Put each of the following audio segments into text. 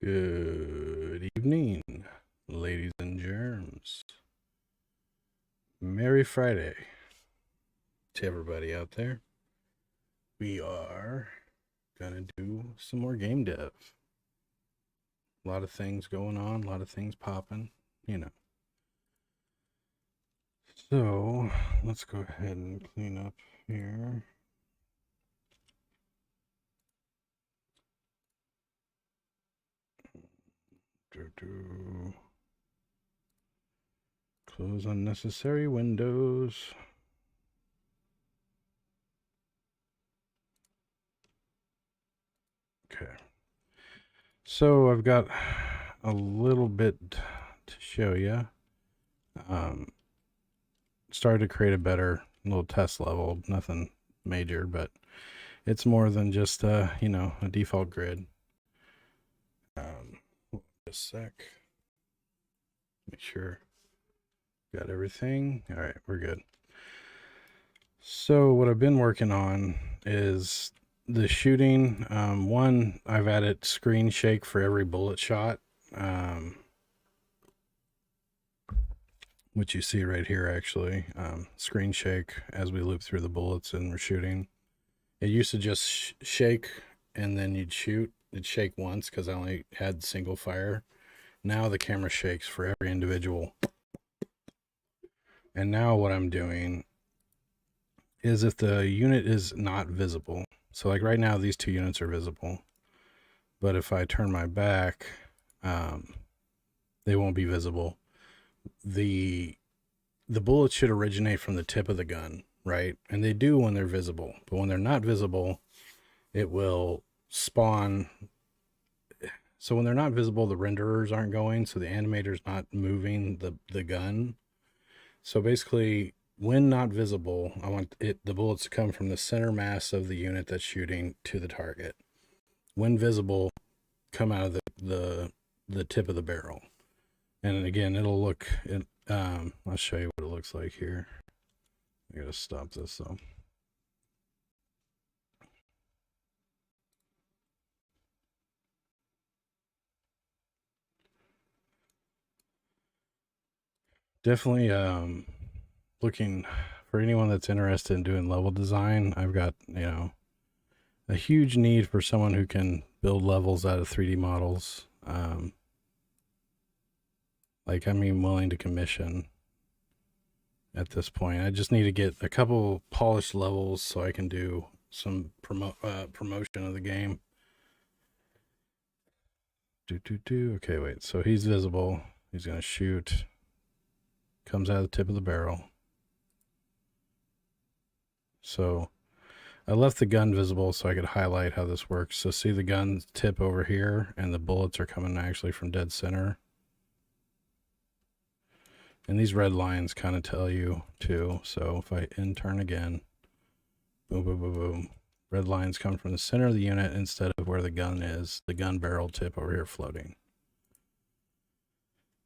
Good evening, ladies and germs. Merry Friday to everybody out there. We are gonna do some more game dev. A lot of things going on, a lot of things popping, you know. So let's go ahead and clean up here. Close unnecessary windows. Okay. So I've got a little bit to show you. Started to create a better little test level, nothing major, but it's more than just a default grid. Just a sec. Make sure got everything. All right, we're good. So what I've been working on is the shooting. One, I've added screen shake for every bullet shot, which you see right here actually. Screen shake as we loop through the bullets and we're shooting. It used to just shake and then you'd shoot. It'd shake once because I only had single fire. Now the camera shakes for every individual. And now what I'm doing is if the unit is not visible, so like right now these two units are visible, but if I turn my back, they won't be visible. The bullets should originate from the tip of the gun, right? And they do when they're visible, but when they're not visible, it will spawn. So when they're not visible, the renderers aren't going, so the animator's not moving the gun. So basically, when not visible, I want the bullets to come from the center mass of the unit that's shooting to the target. When visible, come out of the tip of the barrel. And again, it'll look. I'll show you what it looks like here. I gotta stop this though. Definitely looking for anyone that's interested in doing level design. I've got, a huge need for someone who can build levels out of 3D models. I'm willing to commission at this point. I just need to get a couple polished levels so I can do some promotion of the game. Okay, wait. So he's visible. He's gonna shoot. Comes out of the tip of the barrel. So I left the gun visible so I could highlight how this works. So see the gun tip over here, and the bullets are coming actually from dead center. And these red lines kind of tell you too. So if I turn again, boom, boom, boom, boom. Red lines come from the center of the unit instead of where the gun is, the gun barrel tip over here floating.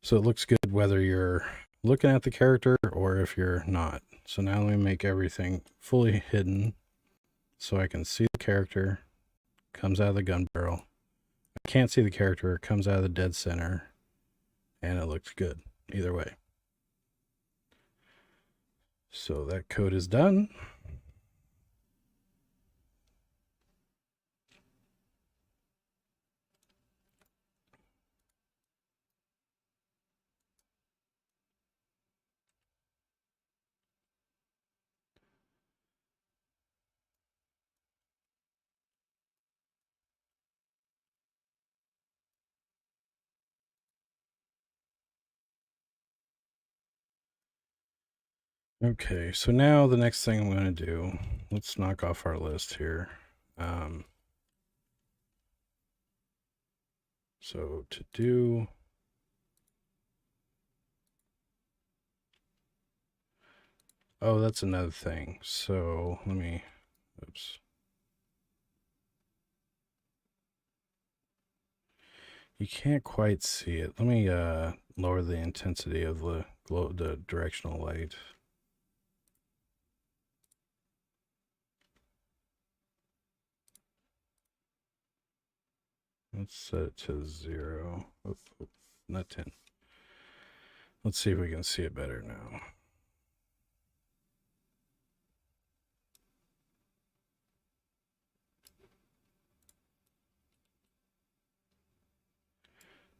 So it looks good whether you're looking at the character or if you're not. So now let me make everything fully hidden so I can see the character, comes out of the gun barrel. I can't see the character, comes out of the dead center, and it looks good either way. So that code is done. Okay, so now the next thing I'm going to do, let's knock off our list here. So to do, oh, that's another thing. So let me, oops. You can't quite see it. Let me lower the intensity of the directional light. Let's set it to 0. Oh, not 10. Let's see if we can see it better now.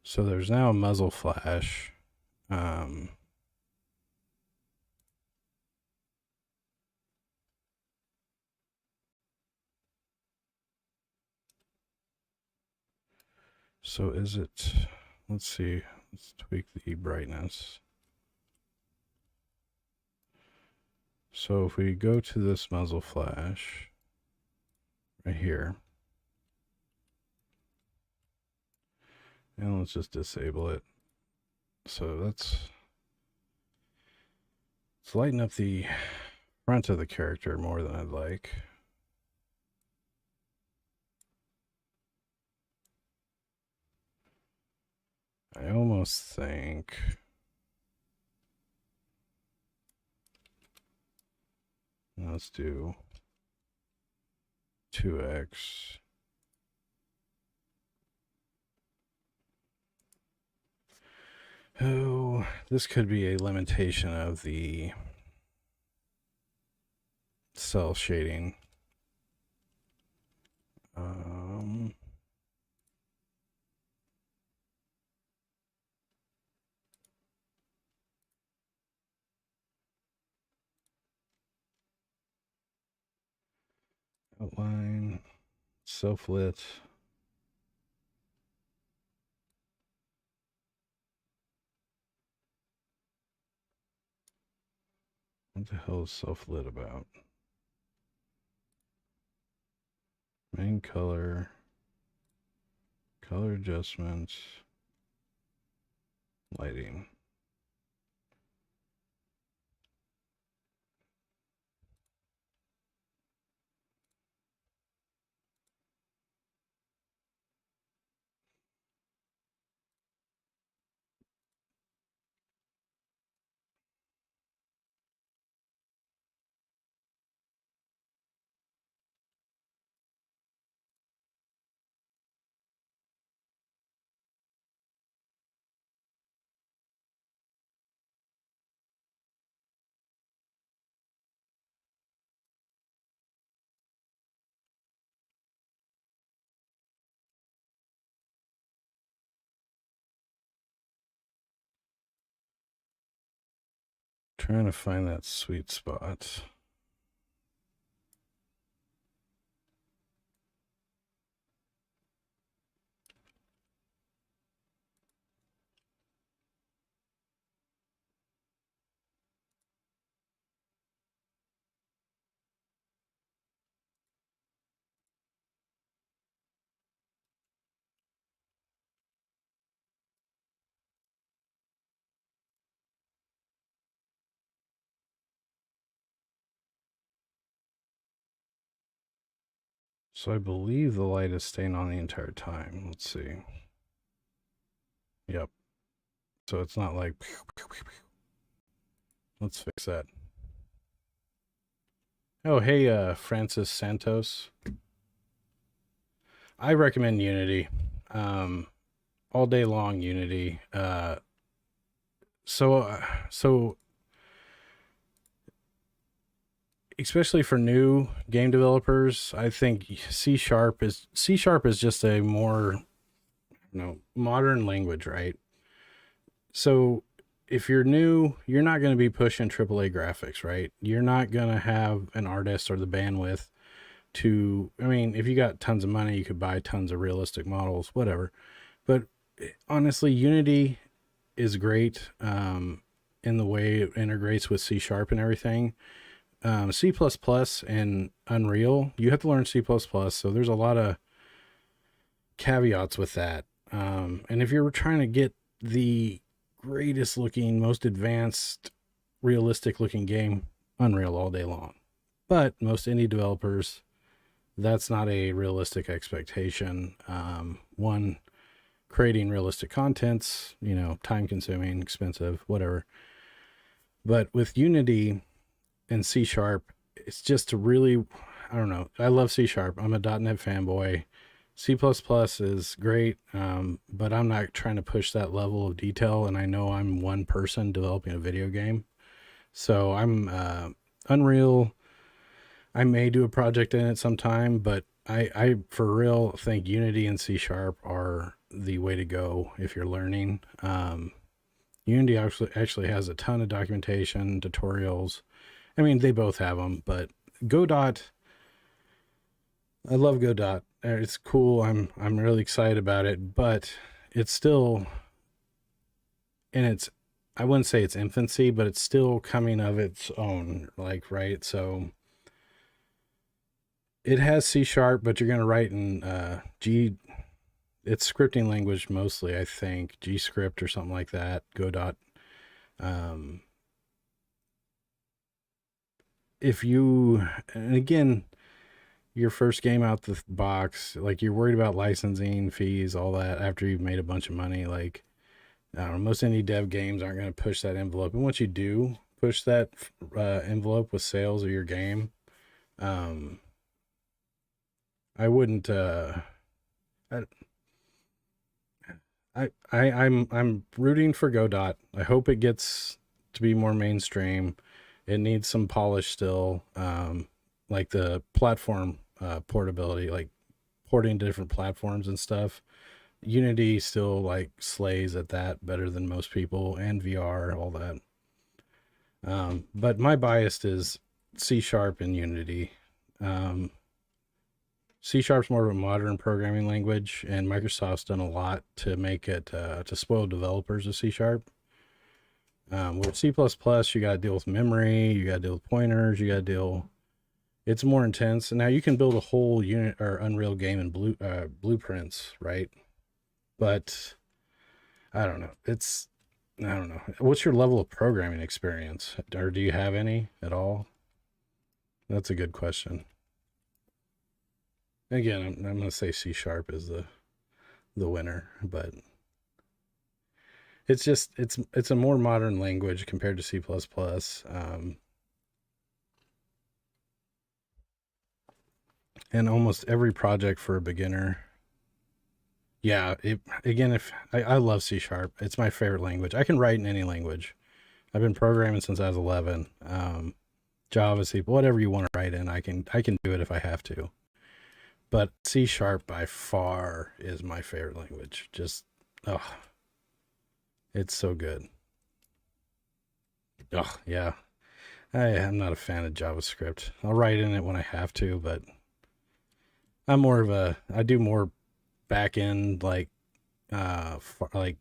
So there's now a muzzle flash. So is it, let's see, let's tweak the brightness. So if we go to this muzzle flash right here, and let's just disable it. So let's lighten up the front of the character more than I'd like. I almost think let's do 2x. Oh, this could be a limitation of the cell shading. Outline, self-lit. What the hell is self-lit about? Main color, color adjustments, lighting. Trying to find that sweet spot. So I believe the light is staying on the entire time. Let's see. Yep. So it's not like, let's fix that. Oh, hey, Francis Santos. I recommend Unity. All day long Unity. So especially for new game developers, I think C# is just a more, modern language, right? So if you're new, you're not going to be pushing AAA graphics, right? You're not going to have an artist or the bandwidth to, if you got tons of money, you could buy tons of realistic models, whatever. But honestly, Unity is great in the way it integrates with C# and everything. C++ and Unreal, you have to learn C++, so there's a lot of caveats with that. And if you're trying to get the greatest looking, most advanced, realistic looking game, Unreal all day long. But most indie developers, that's not a realistic expectation. One, creating realistic contents, time consuming, expensive, whatever. But with Unity and C#, it's just really, I don't know. I love C#. I'm a .NET fanboy. C++ is great, but I'm not trying to push that level of detail, and I know I'm one person developing a video game. So I'm Unreal. I may do a project in it sometime, but I for real think Unity and C Sharp are the way to go if you're learning. Unity actually has a ton of documentation, tutorials. I mean, they both have them, but Godot, I love Godot. It's cool. I'm really excited about it, but it's still in its, I wouldn't say it's infancy, but it's still coming of its own, like, right? So it has C Sharp, but you're going to write in G, it's scripting language mostly, I think, G script or something like that, Godot. Um, if you, and again, your first game out the box, like you're worried about licensing fees, all that after you've made a bunch of money. Like, I don't know, most indie dev games aren't going to push that envelope. And once you do push that envelope with sales of your game, um, I wouldn't, I, I'm rooting for Godot. I hope it gets to be more mainstream. It needs some polish still, like the platform portability, like porting to different platforms and stuff. Unity still like slays at that better than most people, and VR, all that. But my bias is C Sharp and Unity. Um, C Sharp's more of a modern programming language, and Microsoft's done a lot to make it to spoil developers of C Sharp. With C++, you got to deal with memory, you got to deal with pointers, you got to deal. It's more intense. And now you can build a whole unit or Unreal game in blueprints, right? But I don't know. I don't know. What's your level of programming experience, or do you have any at all? That's a good question. Again, I'm going to say C Sharp is the winner, but it's just it's a more modern language compared to C++. And almost every project for a beginner. Yeah, again, if I love C Sharp, it's my favorite language. I can write in any language. I've been programming since I was 11. Java, C, whatever you want to write in, I can do it if I have to. But C Sharp by far is my favorite language. Just, oh, it's so good. Oh, yeah. I'm not a fan of JavaScript. I'll write in it when I have to, but I do more back end, like, like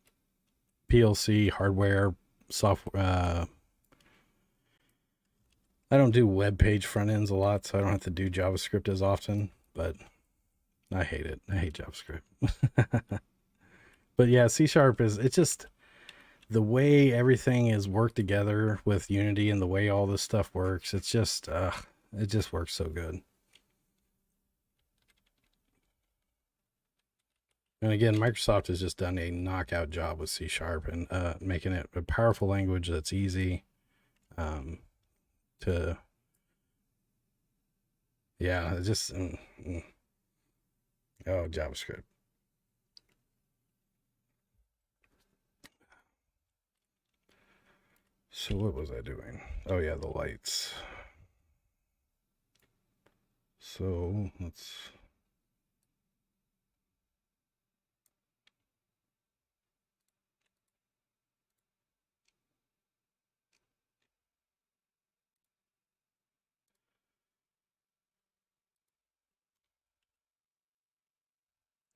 PLC hardware software. I don't do web page front ends a lot, so I don't have to do JavaScript as often, but I hate it. I hate JavaScript. But yeah, C Sharp it's just the way everything is worked together with Unity and the way all this stuff works. It just works so good. And again, Microsoft has just done a knockout job with C Sharp and making it a powerful language that's easy um, to, yeah, it's just, oh, JavaScript. So what was I doing? Oh yeah, the lights. So let's.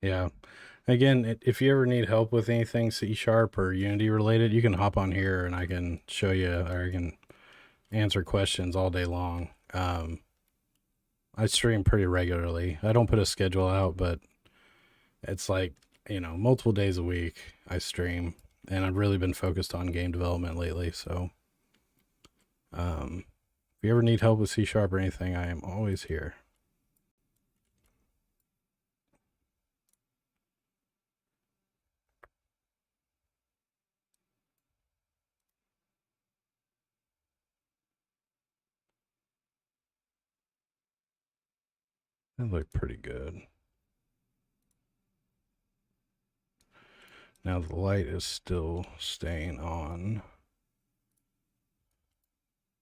Yeah. Again, if you ever need help with anything C Sharp or Unity related, you can hop on here and I can show you, or I can answer questions all day long. I stream pretty regularly. I don't put a schedule out, but it's like, multiple days a week I stream, and I've really been focused on game development lately. So, if you ever need help with C Sharp or anything, I am always here. That looked pretty good. Now the light is still staying on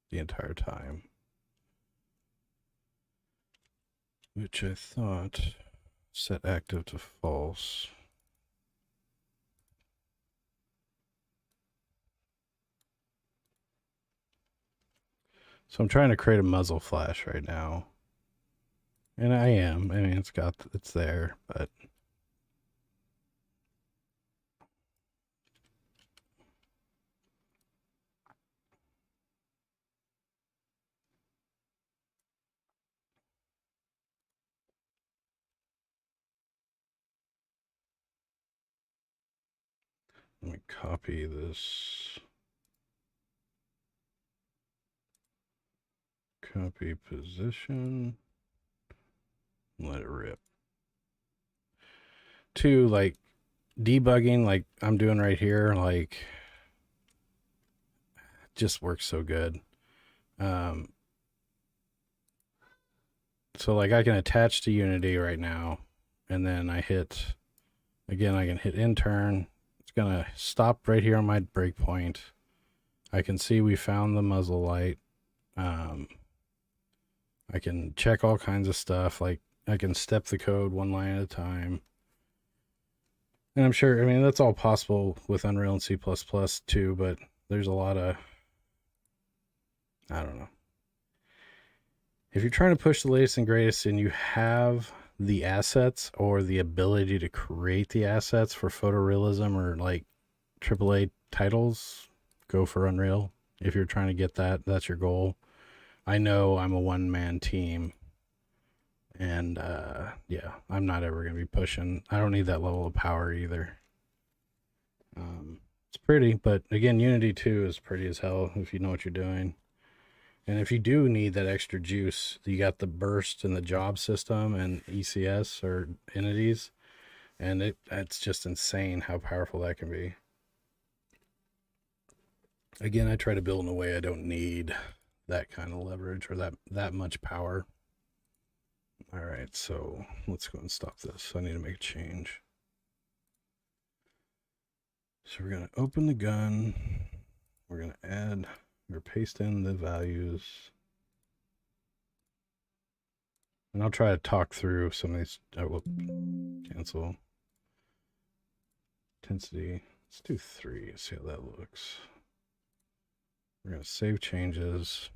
the entire time, which I thought set active to false. So I'm trying to create a muzzle flash right now. And I am. I mean, it's there, but let me copy this. Copy position. Let it rip. Two, like debugging, like I'm doing right here, like just works so good. So like I can attach to Unity right now, and then I can hit intern. It's gonna stop right here on my breakpoint. I can see we found the muzzle light. I can check all kinds of stuff. Like I can step the code one line at a time. And I'm sure, I mean, that's all possible with Unreal and C++ too, but there's a lot of, I don't know. If you're trying to push the latest and greatest and you have the assets or the ability to create the assets for photorealism or like AAA titles, go for Unreal. If you're trying to get that, that's your goal. I know I'm a one-man team, and yeah, I'm not ever going to be pushing. I don't need that level of power either. It's pretty, but again, Unity 2 is pretty as hell if you know what you're doing. And if you do need that extra juice, you got the burst and the job system and ECS or entities, and it's just insane how powerful that can be. Again, I try to build in a way I don't need that kind of leverage or that much power. All right, so let's go and stop this. I need to make a change. So we're going to open the gun. We're going to add or paste in the values. And I'll try to talk through some of these. I will cancel. Intensity. Let's do 3. See how that looks. We're going to save changes.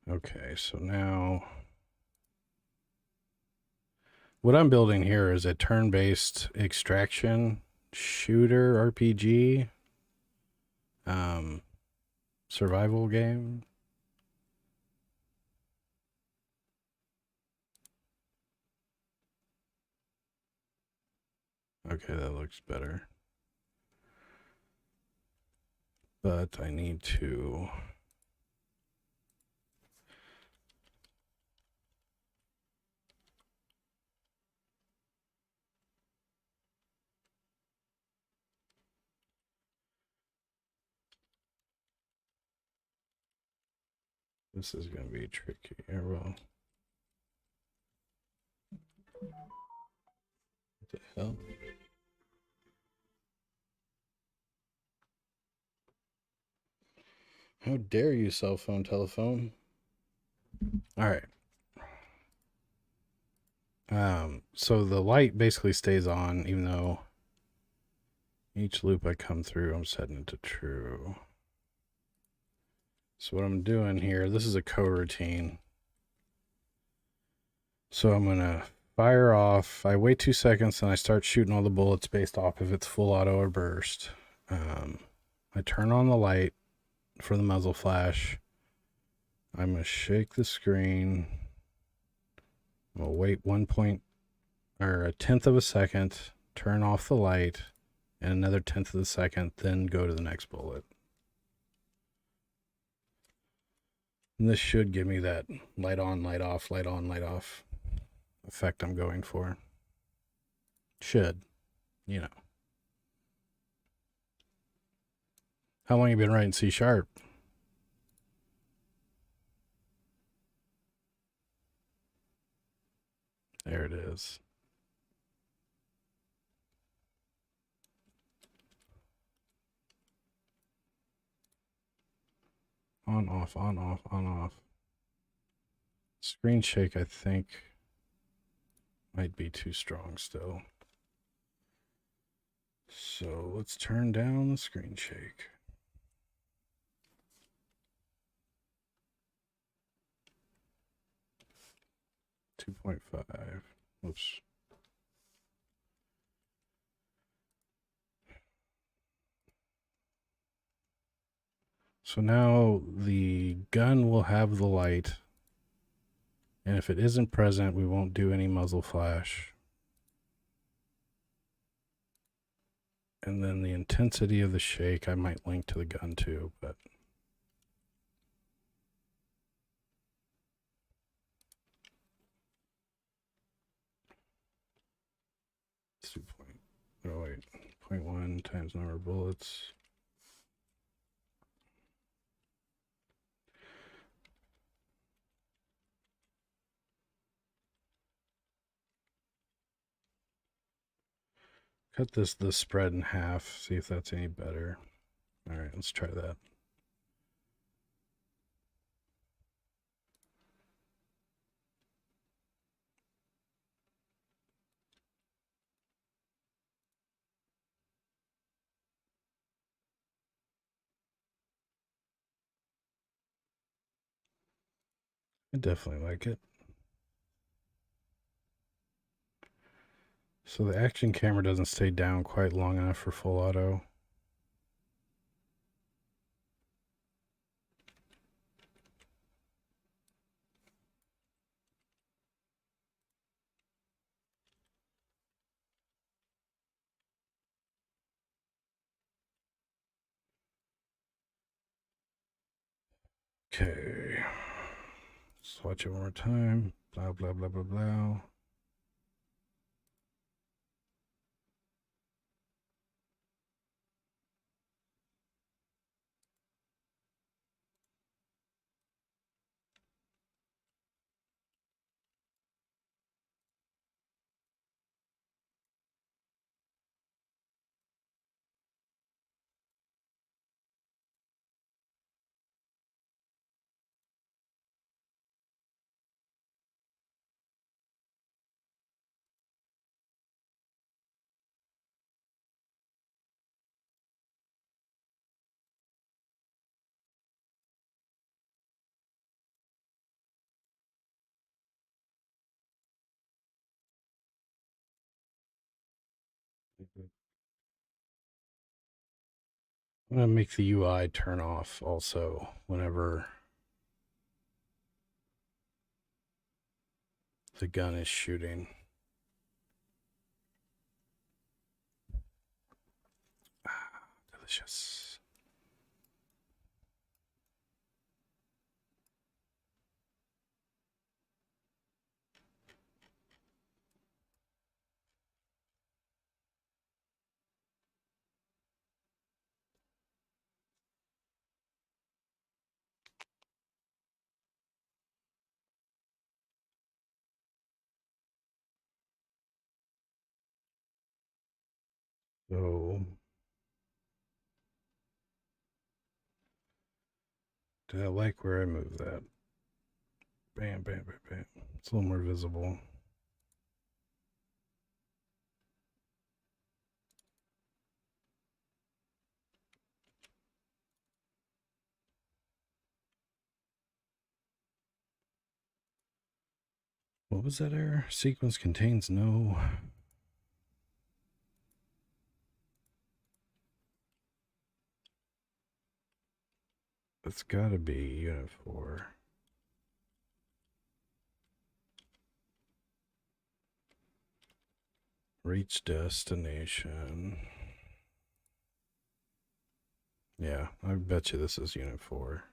Okay, so now what I'm building here is a turn-based extraction shooter RPG survival game. Okay, that looks better. But I need to this is going to be tricky. Well, what the hell? How dare you, cell phone, telephone? All right. So the light basically stays on, even though each loop I come through, I'm setting it to true. So what I'm doing here, this is a coroutine. So I'm gonna fire off. I wait 2 seconds and I start shooting all the bullets based off if it's full auto or burst. I turn on the light for the muzzle flash. I'm gonna shake the screen. I'm gonna wait 1/10 of a second, turn off the light, and another 1/10 of a second, then go to the next bullet. And this should give me that light on, light off, light on, light off effect I'm going for. Should, you know. How long have you been writing C#? There it is. On, off, on, off, on, off. Screen shake, I think, might be too strong still. So let's turn down the screen shake. .5. Oops. So now the gun will have the light, and if it isn't present, we won't do any muzzle flash. And then the intensity of the shake, I might link to the gun too, but let's do 0.1 times number of bullets. Cut this spread in half, see if that's any better. All right, let's try that. I definitely like it. So the action camera doesn't stay down quite long enough for full auto. Okay. Let's watch it one more time. Blah, blah, blah, blah, blah. I'm going to make the UI turn off also whenever the gun is shooting. Ah, delicious. So, did I like where I moved that? Bam, bam, bam, bam. It's a little more visible. What was that error? Sequence contains no. It's gotta be unit 4. Reach destination. Yeah, I bet you this is unit 4.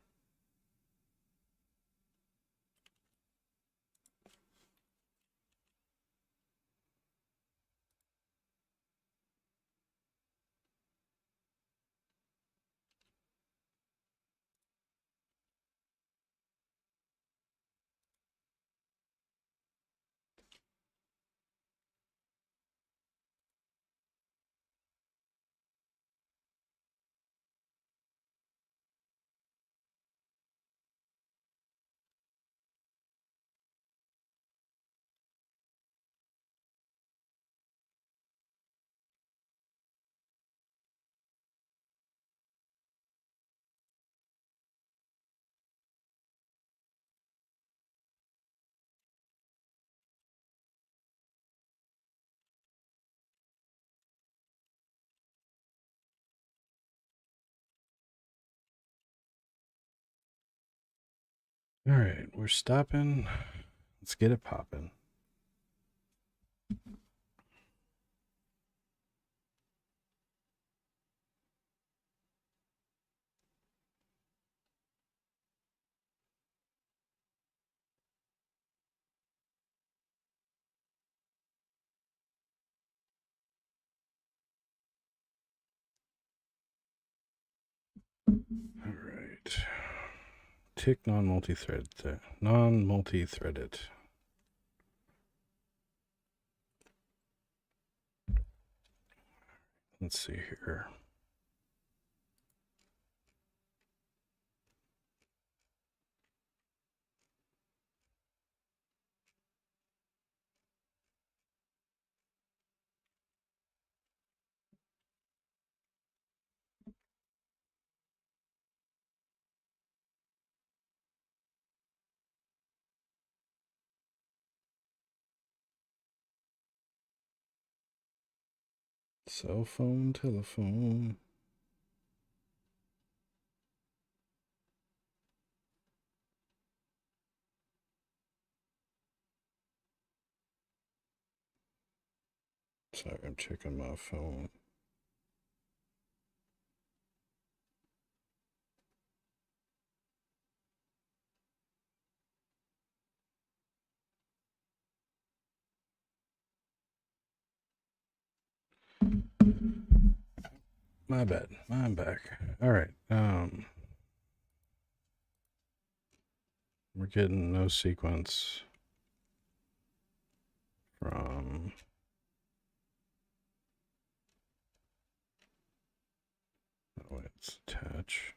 All right, we're stopping. Let's get it popping. All right. Tick non-multi-threaded. Non-multi-threaded. Let's see here. Cell phone, telephone. Sorry, I'm checking my phone. My bad. I'm back. All right. We're getting no sequence from oh, it's attach.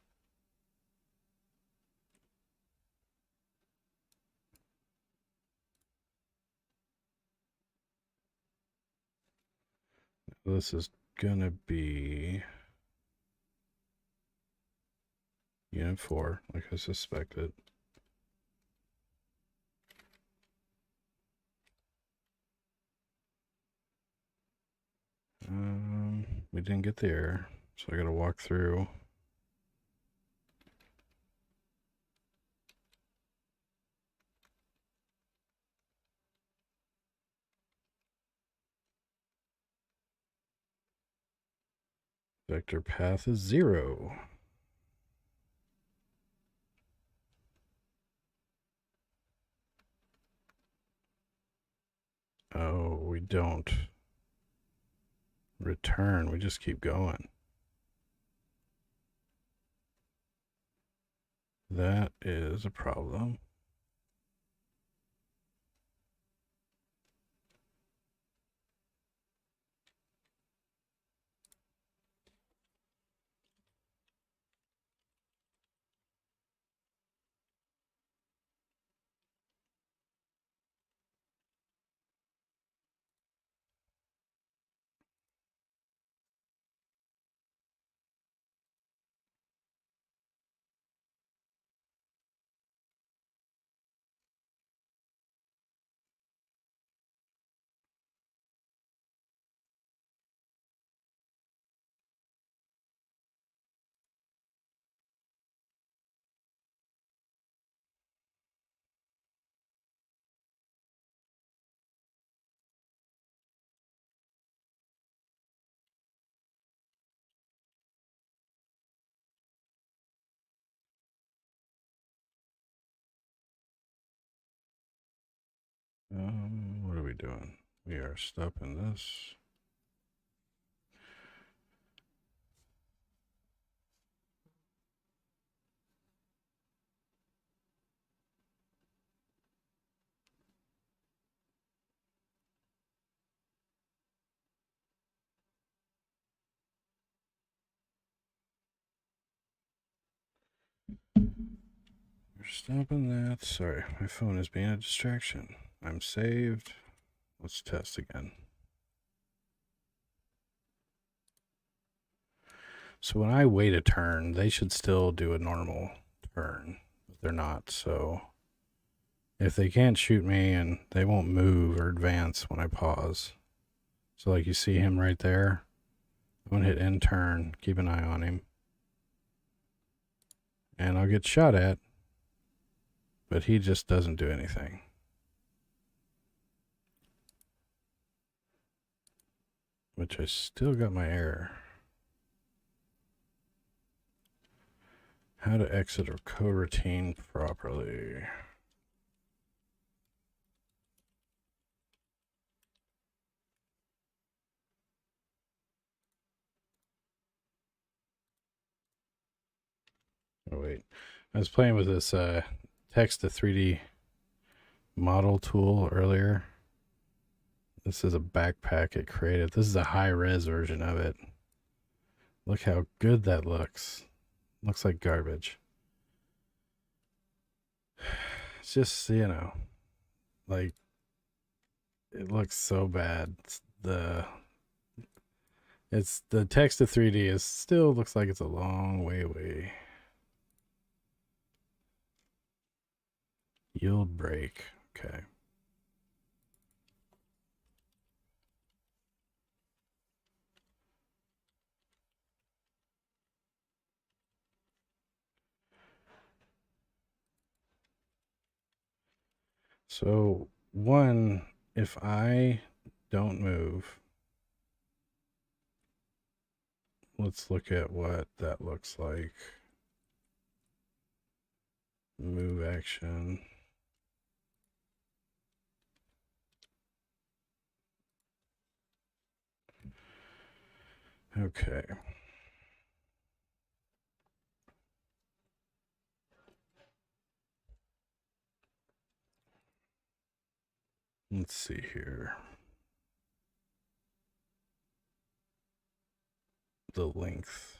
This is gonna be Unit 4, like I suspected. We didn't get the error, so I gotta walk through. Vector path is 0. Oh, we don't return. We just keep going. That is a problem. What are we doing? We are stopping this. We're stopping that. Sorry, my phone is being a distraction. I'm saved. Let's test again. So when I wait a turn, they should still do a normal turn, but they're not. So if they can't shoot me and they won't move or advance when I pause. So like you see him right there. I'm gonna hit end turn, keep an eye on him. And I'll get shot at, but he just doesn't do anything. Which I still got my error. How to exit a coroutine properly. Oh, wait. I was playing with this text to 3D model tool earlier. This is a backpack it created. This is a high res version of it. Look how good that looks. Looks like garbage. It's just, you know, like it looks so bad. It's the text to 3D is still looks like it's a long way away. Yield break. Okay. So, one, if I don't move, let's look at what that looks like. Move action. Okay. Let's see here. The length.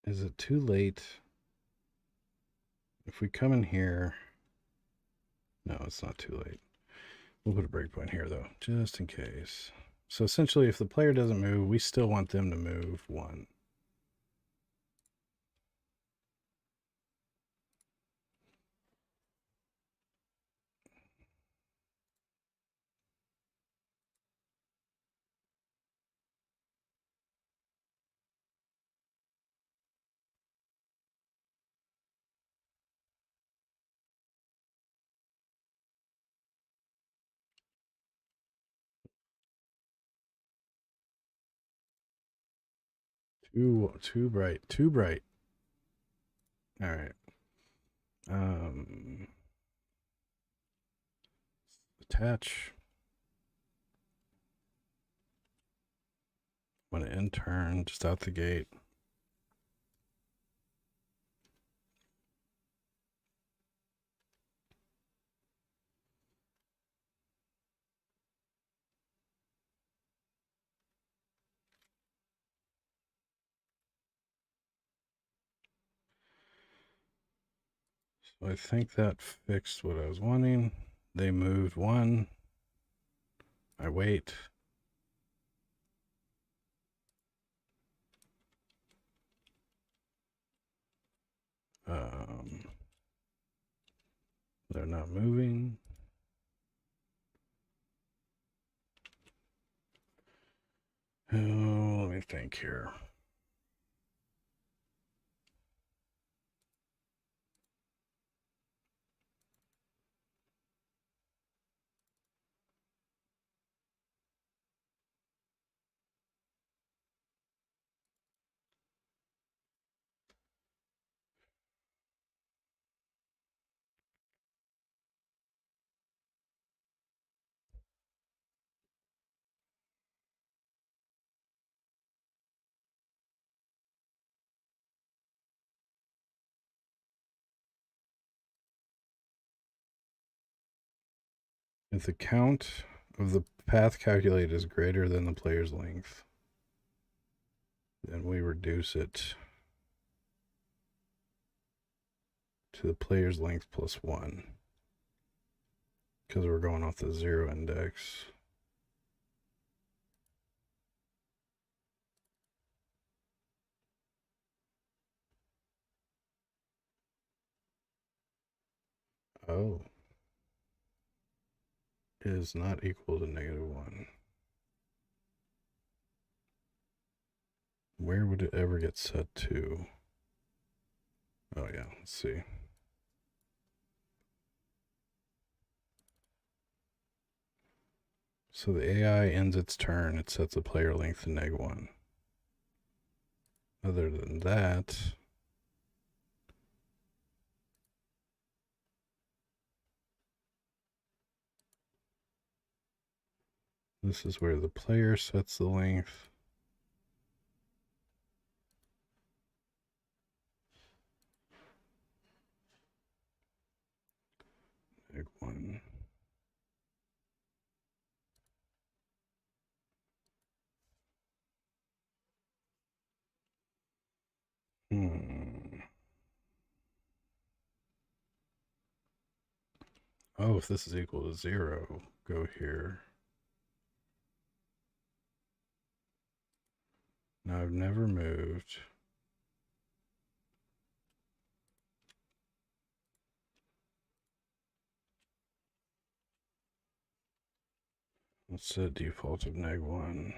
Is it too late if we come in here? No, it's not too late. We'll put a breakpoint here though, just in case. So essentially, if the player doesn't move, we still want them to move one. Too bright, too bright. All right. Attach. Want to intern just out the gate. So I think that fixed what I was wanting. They moved one. I wait. They're not moving. Oh, let me think here. If the count of the path calculated is greater than the player's length, then we reduce it to the player's length plus 1. Because we're going off the 0 index. Oh. Is not equal to -1. Where would it ever get set to? Oh yeah, let's see. So the AI ends its turn, it sets the player length to -1. Other than that, this is where the player sets the length. -1. Oh, if this is equal to 0, go here. Now I've never moved. Let's set default of -1.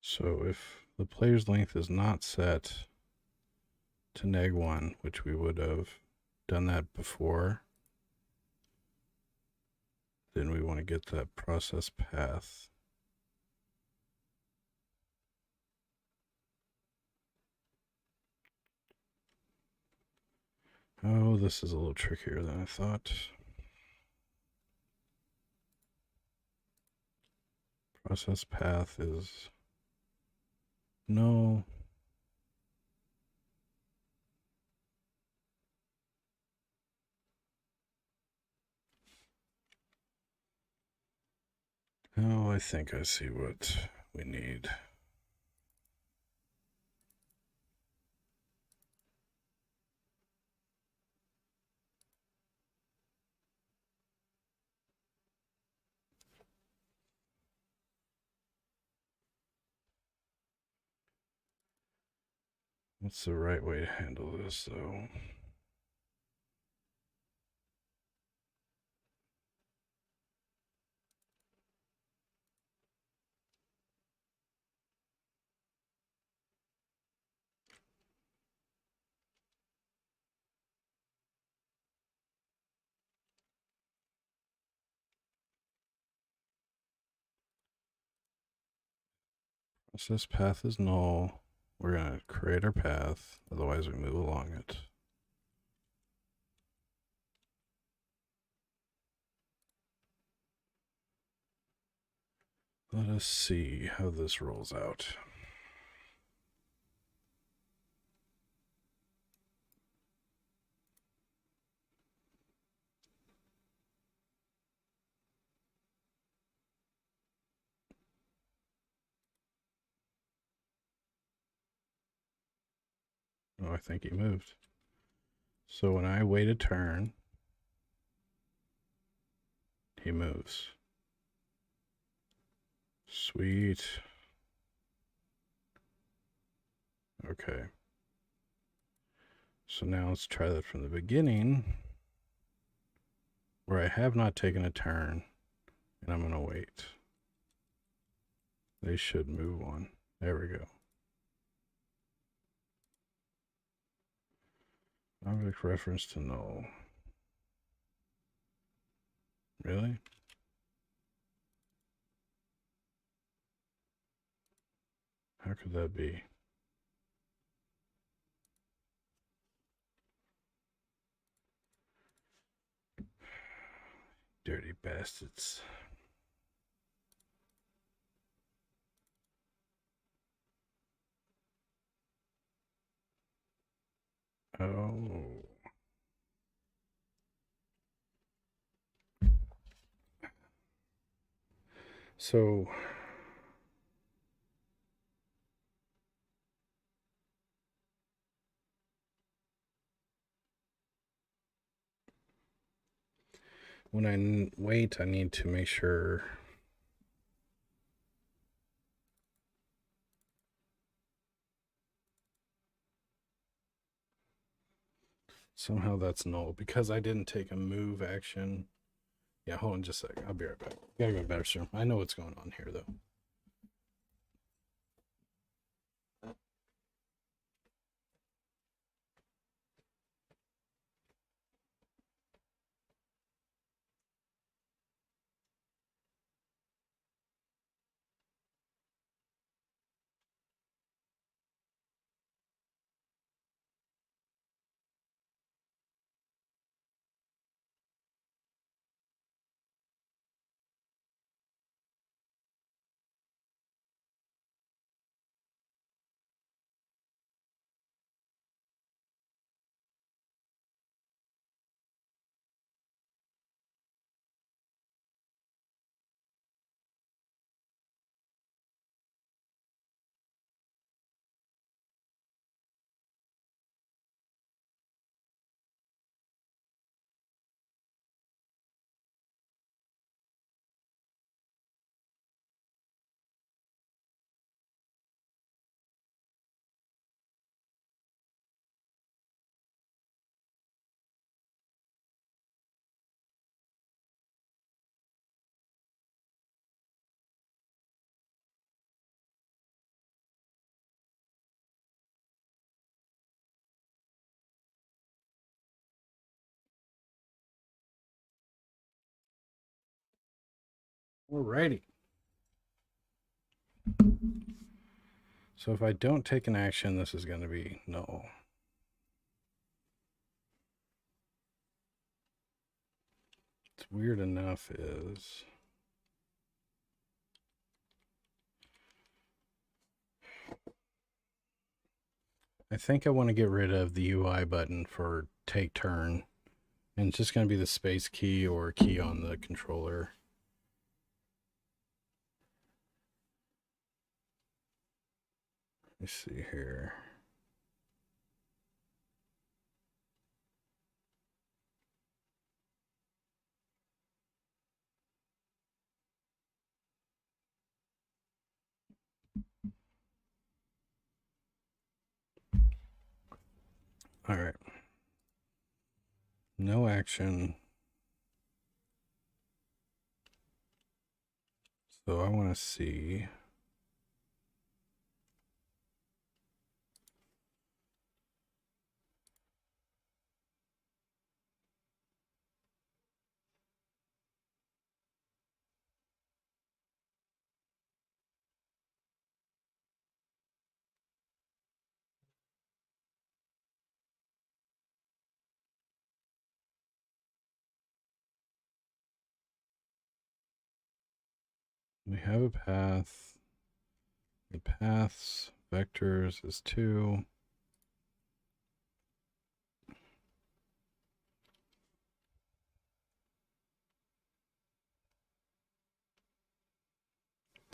So if the player's length is not set to -1, which we would have done that before, then we want to get that process path. Oh, this is a little trickier than I thought. Process path is no. Oh, I think I see what we need. What's the right way to handle this, though? Process path is null. We're going to create our path, otherwise we move along it. Let us see how this rolls out. Oh, I think he moved. So when I wait a turn, he moves. Sweet. Okay. So now let's try that from the beginning, where I have not taken a turn, and I'm going to wait. They should move on. There we go. Object reference to null. Really? How could that be? Dirty bastards. Oh. So when I wait, I need to make sure somehow that's null because I didn't take a move action. Yeah, hold on just a second. I'll be right back. Gotta go to the bathroom. I know what's going on here though. Alrighty. So if I don't take an action, this is going to be null. What's weird enough is I think I want to get rid of the UI button for take turn. And it's just going to be the space key or key on the controller. Let's see here. All right. No action. So I want to see. We have a path. The paths vectors is 2.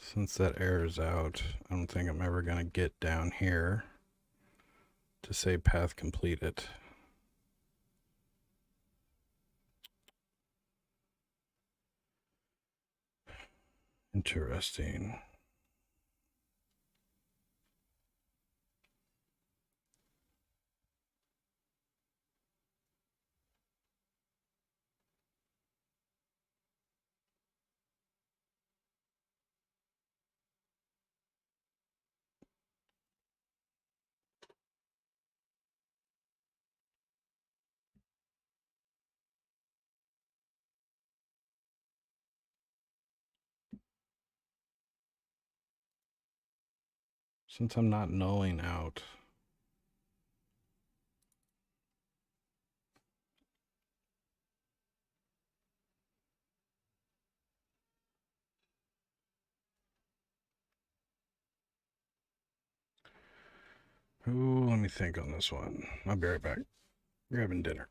Since that errors out, I don't think I'm ever going to get down here to say path completed. Interesting. Since I'm not nulling out, Ooh, let me think on this one. I'll be right back. Grabbing dinner.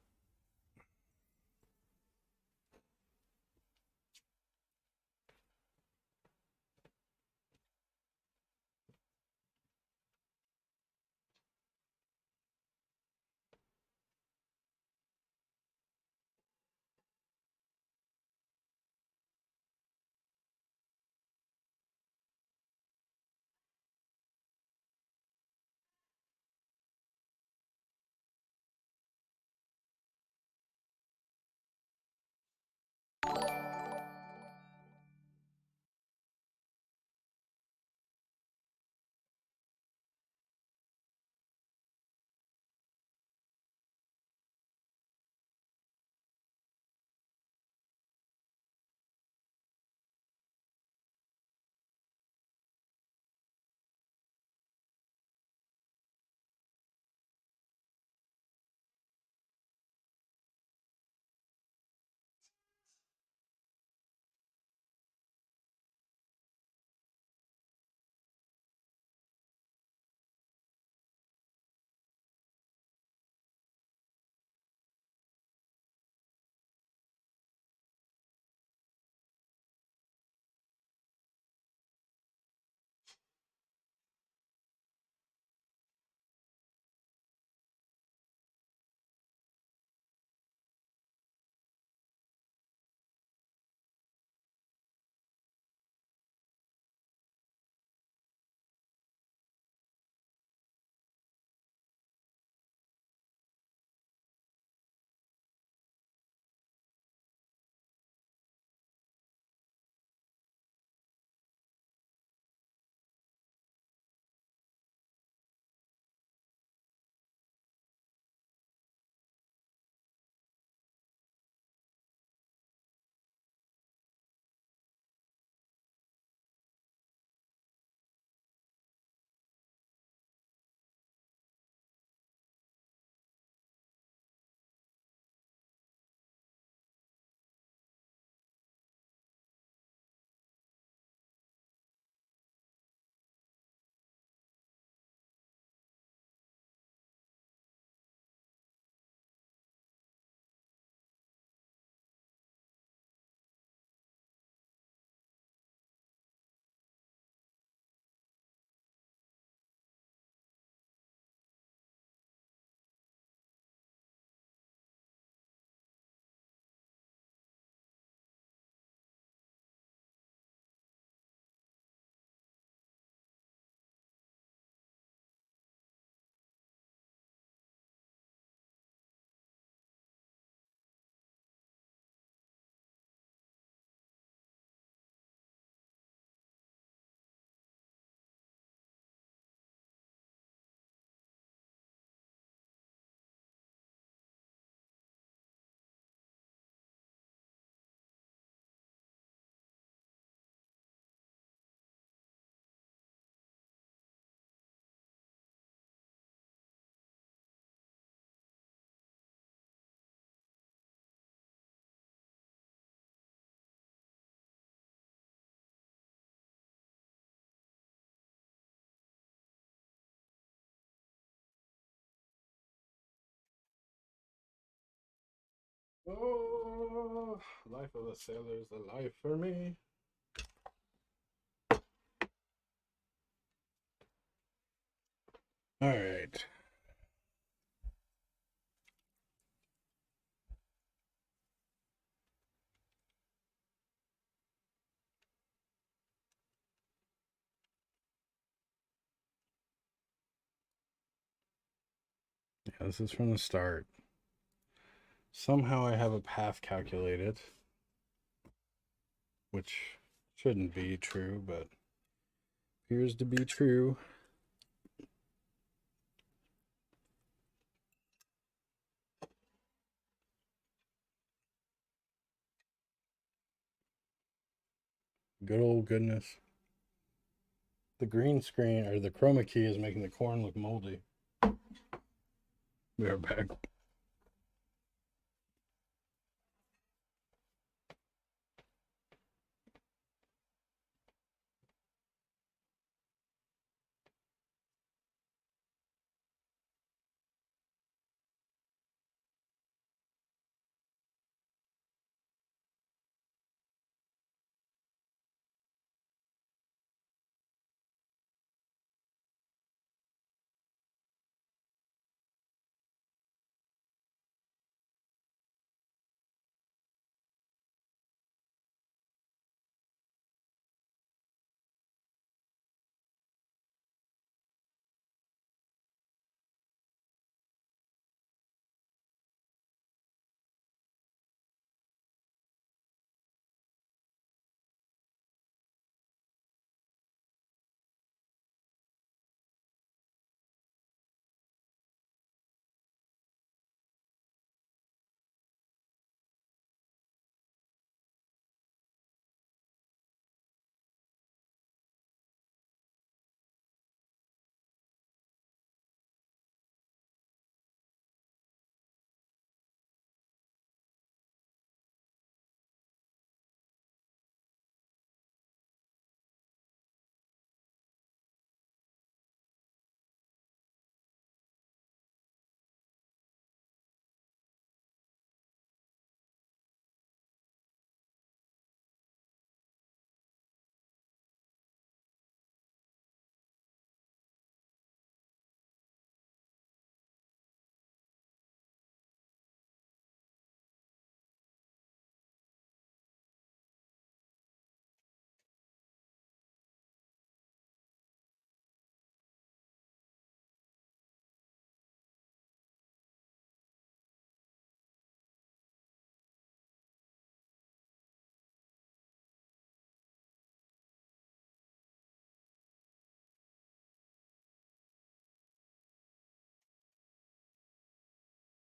Oh, life of a sailor is the life for me. All right. Yeah, this is from the start. Somehow I have a path calculated, which shouldn't be true, but appears to be true. Good old goodness. The green screen or the chroma key is making the corn look moldy. We are back.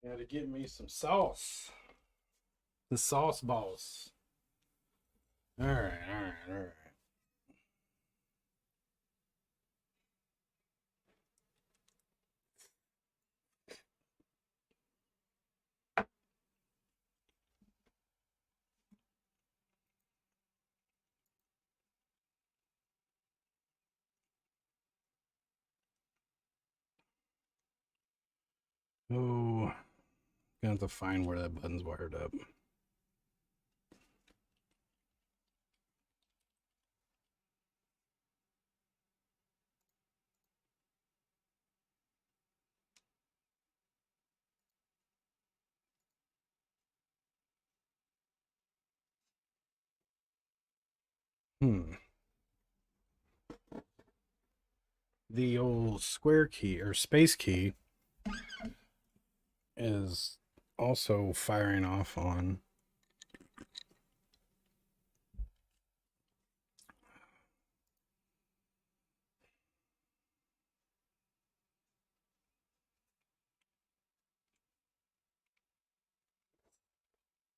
Gotta get me some sauce. The sauce boss. All right, all right, all right. Oh, gonna have to find where that button's wired up. The old square key or space key is also firing off on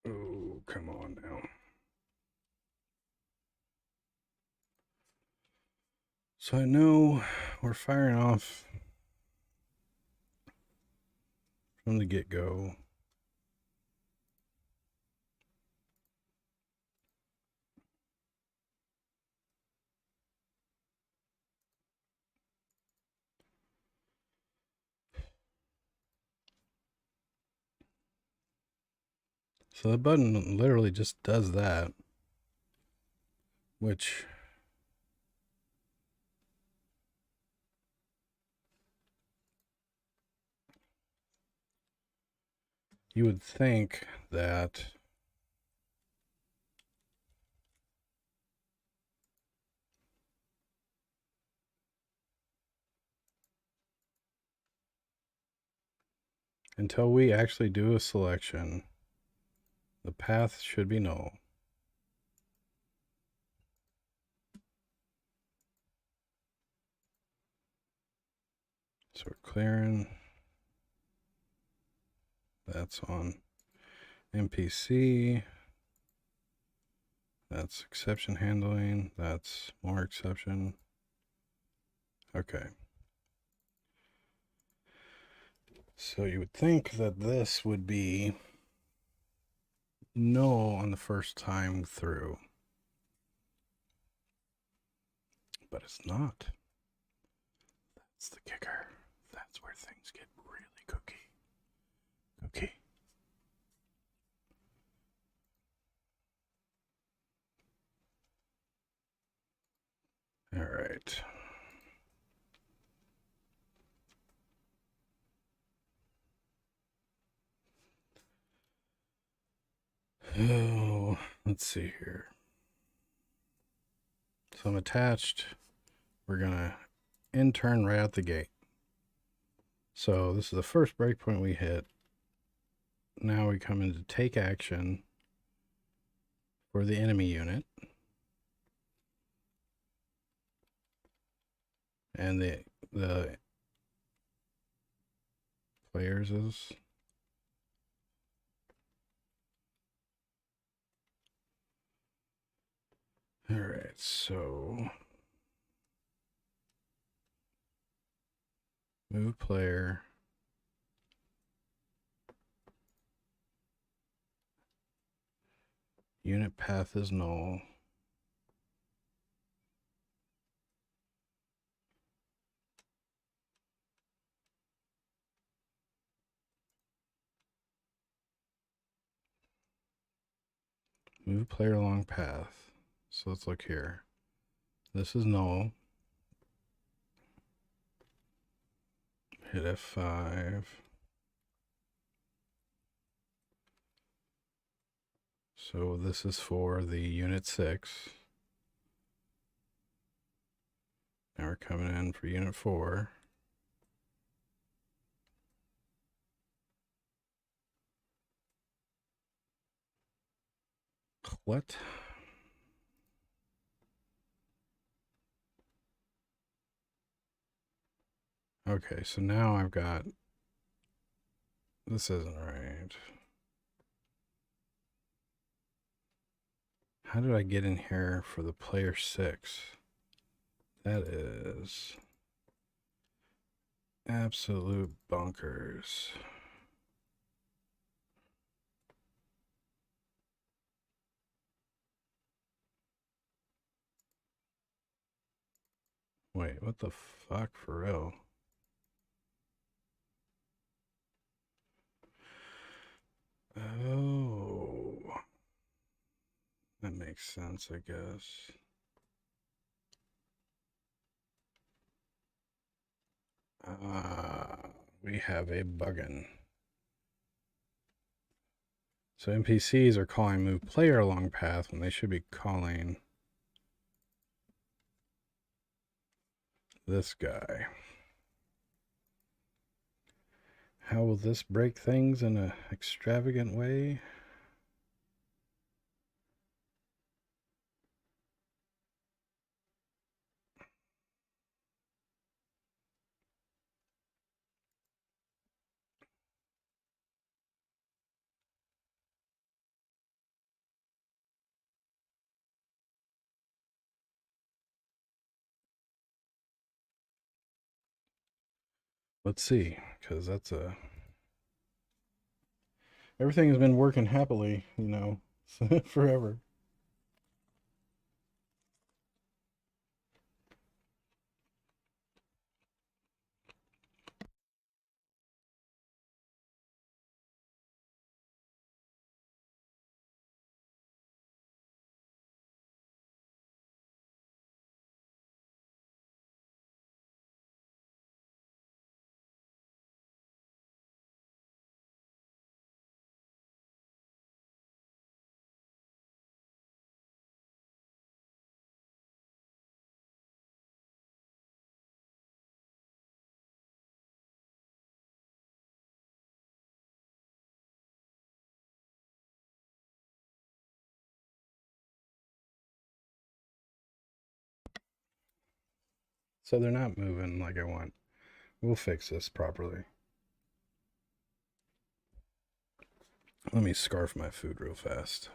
oh, come on now. So I know we're firing off from the get-go. So the button literally just does that, which you would think that until we actually do a selection, the path should be null. So we're clearing. That's on MPC. That's exception handling. That's more exception. Okay. So you would think that this would be null on the first time through. But it's not. That's the kicker. That's where things get really cookie. Okay. All right. Oh, let's see here. So I'm attached. We're gonna intern right out the gate. So this is the first breakpoint we hit. Now we come into take action for the enemy unit. And the players is all right. So move player. Unit path is null. Move player along path. So let's look here. This is null. Hit F5. So this is for the unit 6. Now we're coming in for unit 4. What? Okay, so now I've got This isn't right. How did I get in here for the player 6? That is absolute bonkers. Wait, what the fuck, for real? Oh, that makes sense, I guess. We have a buggin'. So NPCs are calling move player along path when they should be calling this guy. How will this break things in an extravagant way? Let's see, because that's a... Everything has been working happily, you know, forever. So they're not moving like I want. We'll fix this properly. Let me scarf my food real fast.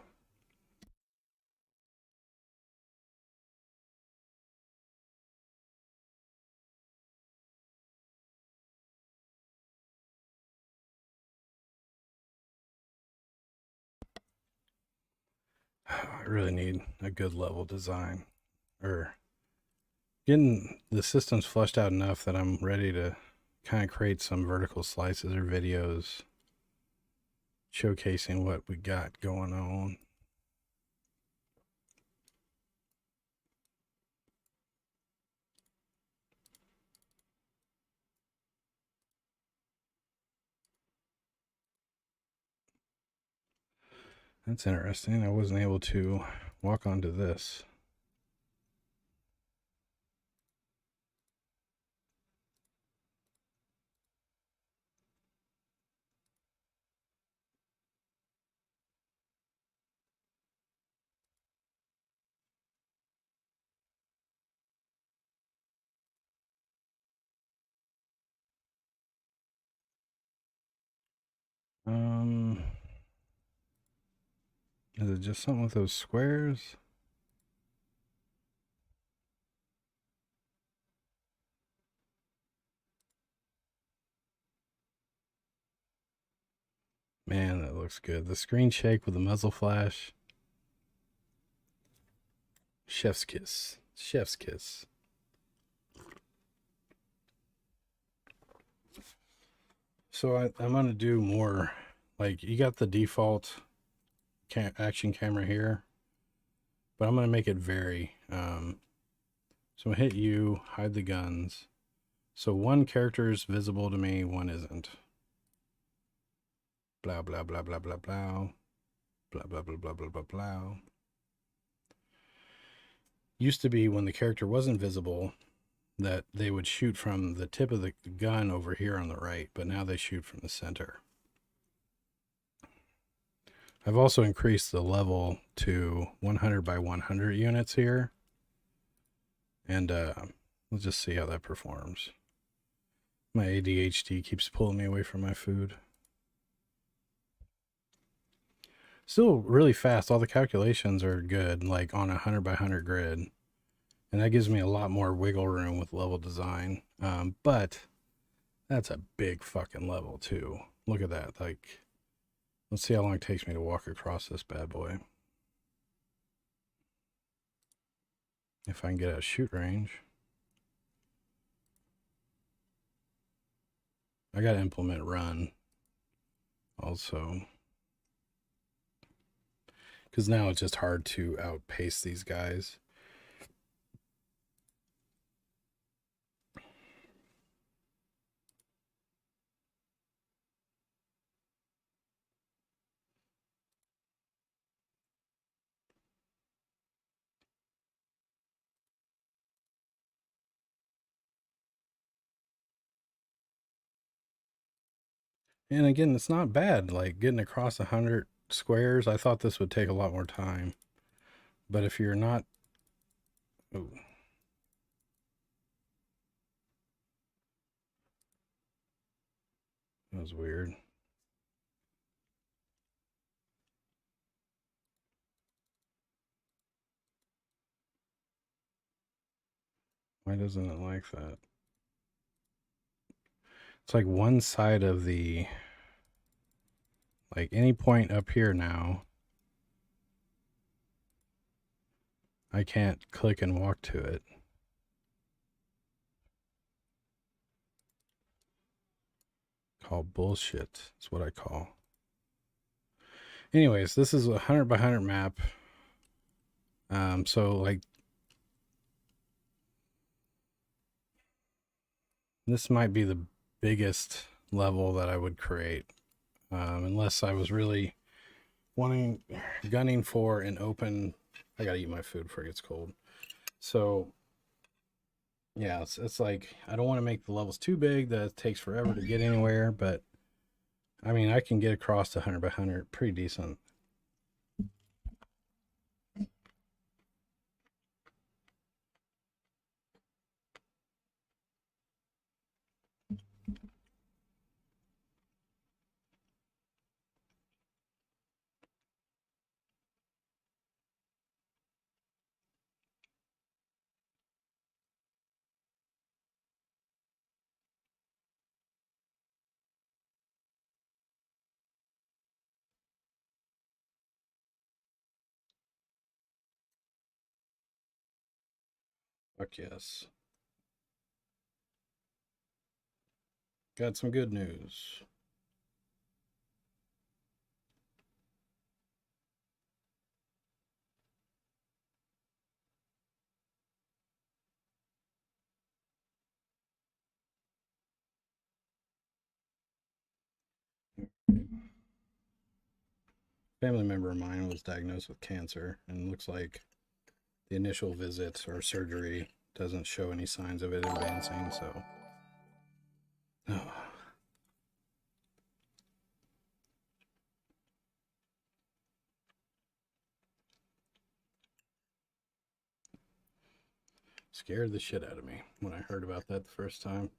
I really need a good level design, or getting the systems fleshed out enough that I'm ready to kind of create some vertical slices or videos showcasing what we got going on. That's interesting. I wasn't able to walk onto this. Is it just something with those squares? Man, that looks good. The screen shake with the muzzle flash. Chef's kiss. Chef's kiss. So I'm going to do more. Like, you got the default action camera here, but I'm going to make it vary. So I'm going to hit U, hide the guns. So one character is visible to me, one isn't. Blah, blah, blah, blah, blah, blah. Blah, blah, blah, blah, blah, blah, blah. Used to be when the character wasn't visible that they would shoot from the tip of the gun over here on the right, but now they shoot from the center. I've also increased the level to 100 by 100 units here. And let's just see how that performs. My ADHD keeps pulling me away from my food. Still really fast. All the calculations are good, like on a 100 by 100 grid. And that gives me a lot more wiggle room with level design. But that's a big fucking level, too. Look at that. Like, let's see how long it takes me to walk across this bad boy. If I can get a shoot range. I got to implement run also. Because now it's just hard to outpace these guys. And again, it's not bad. Like getting across 100 squares, I thought this would take a lot more time. But if you're not... Ooh. That was weird. Why doesn't it like that? It's like one side of the... Like any point up here now, I can't click and walk to it. Call bullshit. That's what I call. Anyways, this is a 100 by 100 map. So like this might be the biggest level that I would create, unless I was really gunning for an open. I gotta eat my food before it gets cold. So yeah, it's like I don't want to make the levels too big that it takes forever to get anywhere, but I mean I can get across to 100 by 100 pretty decent. Fuck yes. Got some good news. Family member of mine was diagnosed with cancer, and looks like the initial visit or surgery doesn't show any signs of it advancing, so. Oh. Scared the shit out of me when I heard about that the first time.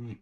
Mm.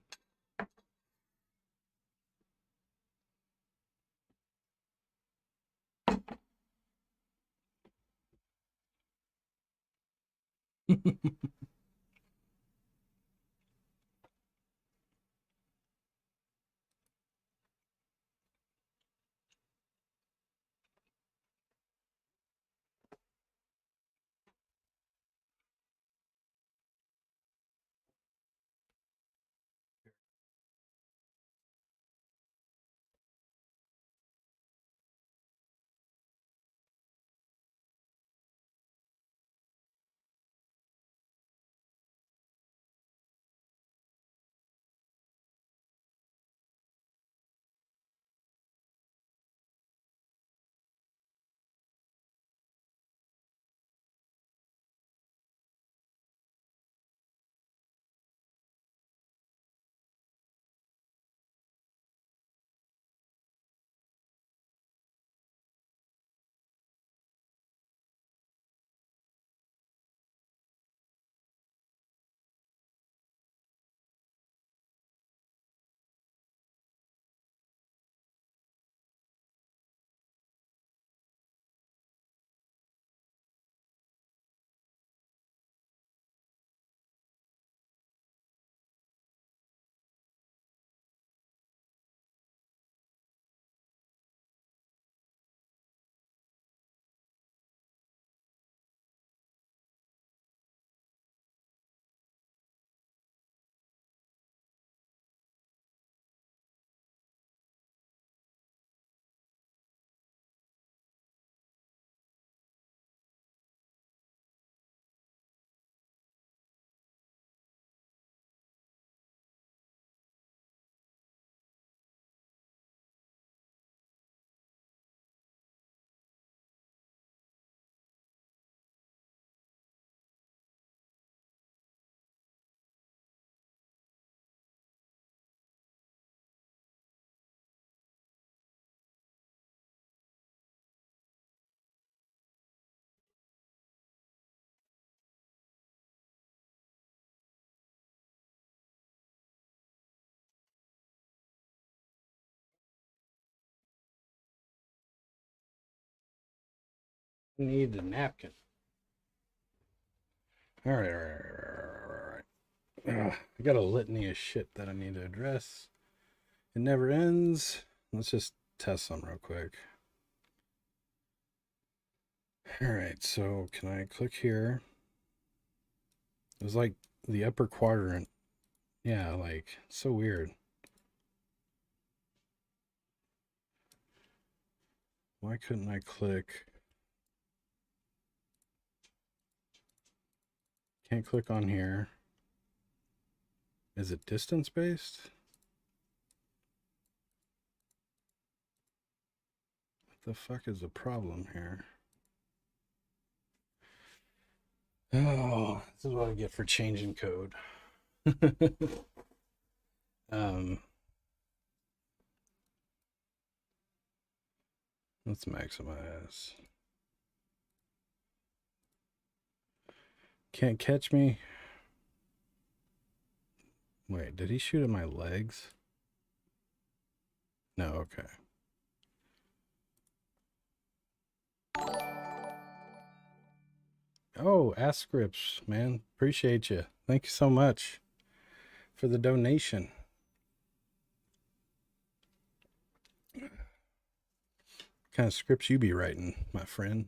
Need a napkin. All right, all right, all right. I got a litany of shit that I need to address. It never ends. Let's just test some real quick. All right, so can I click here? It was like the upper quadrant. Yeah, like so weird. Why couldn't I click? Can't click on here. Is it distance based? What the fuck is the problem here? Oh, this is what I get for changing code. Let's maximize. Can't catch me. Wait, did he shoot at my legs? No, okay. Oh, Ask Scripts, man. Appreciate you. Thank you so much for the donation. What kind of scripts you be writing, my friend?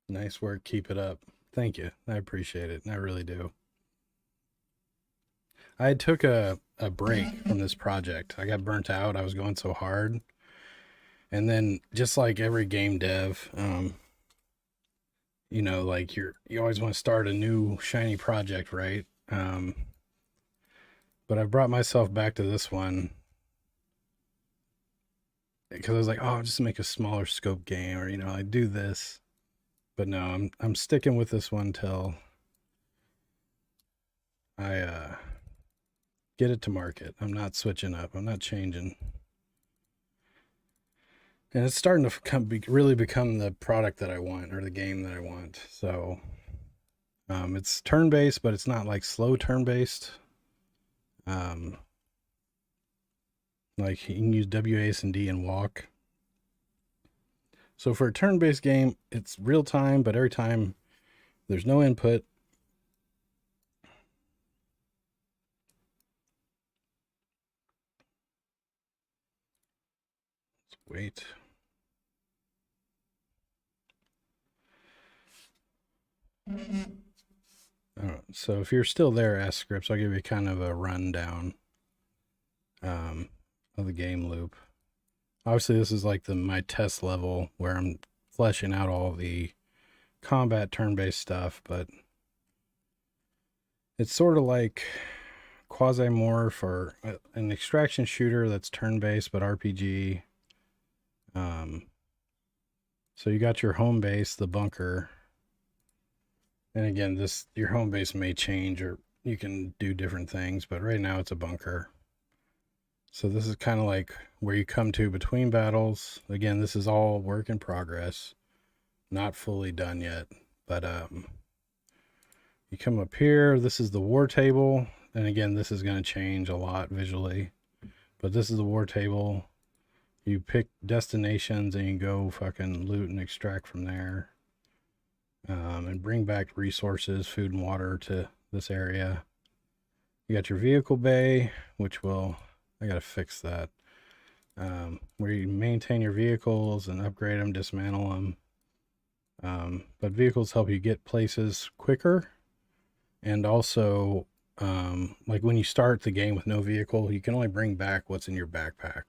Nice work. Keep it up. Thank you. I appreciate it. I really do. I took a break from this project. I got burnt out. I was going so hard. And then just like every game dev, you know, like you always want to start a new shiny project, right? But I brought myself back to this one because I was like, oh, I'll just make a smaller scope game, or you know, I do this. But no, I'm sticking with this one till I get it to market. I'm not switching up. I'm not changing. And it's starting to really become the product that I want, or the game that I want. So it's turn-based, but it's not like slow turn-based. Like you can use WASD and walk. So for a turn-based game, it's real time, but every time there's no input. Let's wait. So if you're still there, Ask Scripts, I'll give you kind of a rundown of the game loop. Obviously, this is like my test level where I'm fleshing out all the combat turn-based stuff, but it's sort of like Quasimorph or an extraction shooter that's turn-based but RPG. So you got your home base, the bunker. And again, your home base may change, or you can do different things, but right now it's a bunker. So this is kind of like where you come to between battles. Again, this is all work in progress, not fully done yet, but you come up here. This is the war table, and again, this is going to change a lot visually, but this is the war table. You pick destinations and you go fucking loot and extract from there, and bring back resources, food and water to this area. You got your vehicle bay, which I gotta fix that, where you maintain your vehicles and upgrade them, dismantle them. But vehicles help you get places quicker, and also like when you start the game with no vehicle, you can only bring back what's in your backpack,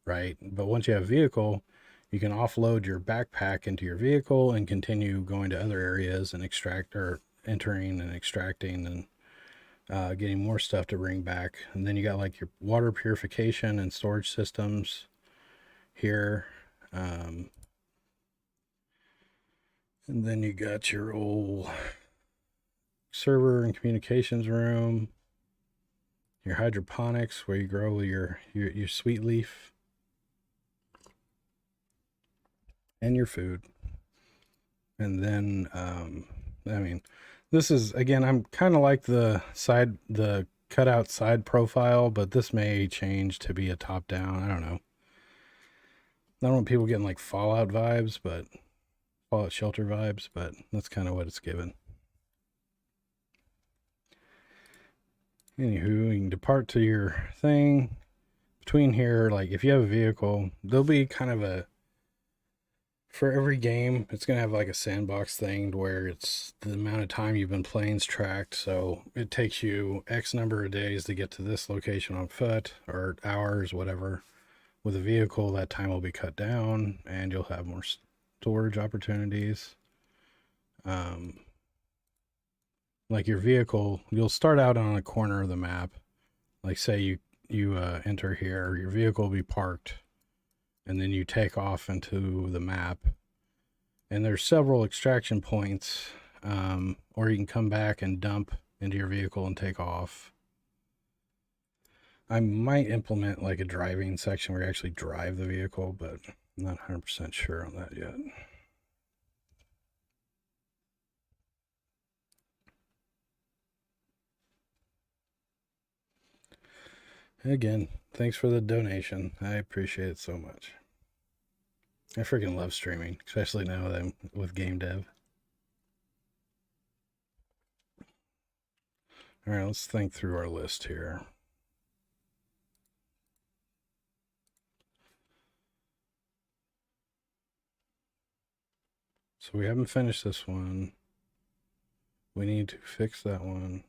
right? But once you have a vehicle, you can offload your backpack into your vehicle and continue going to other areas and entering and extracting and getting more stuff to bring back. And then you got like your water purification and storage systems here. And then you got your old server and communications room, your hydroponics where you grow your sweet leaf and your food. And then I mean, this is, again, I'm kind of like the cutout side profile, but this may change to be a top down. I don't know. I don't want people getting like Fallout vibes, but Fallout Shelter vibes, but that's kind of what it's given. Anywho, you can depart to your thing. Between here, like if you have a vehicle, there'll be kind of a, for every game, it's going to have like a sandbox thing where it's the amount of time you've been playing's tracked. So it takes you X number of days to get to this location on foot, or hours, whatever. With a vehicle, that time will be cut down and you'll have more storage opportunities. Like your vehicle, you'll start out on a corner of the map. Like say you enter here, your vehicle will be parked, and then you take off into the map. And there's several extraction points, or you can come back and dump into your vehicle and take off. I might implement like a driving section where you actually drive the vehicle, but I'm not 100% sure on that yet. Again, thanks for the donation. I appreciate it so much. I freaking love streaming, especially now that I'm with game dev. All right, let's think through our list here. So we haven't finished this one. We need to fix that one.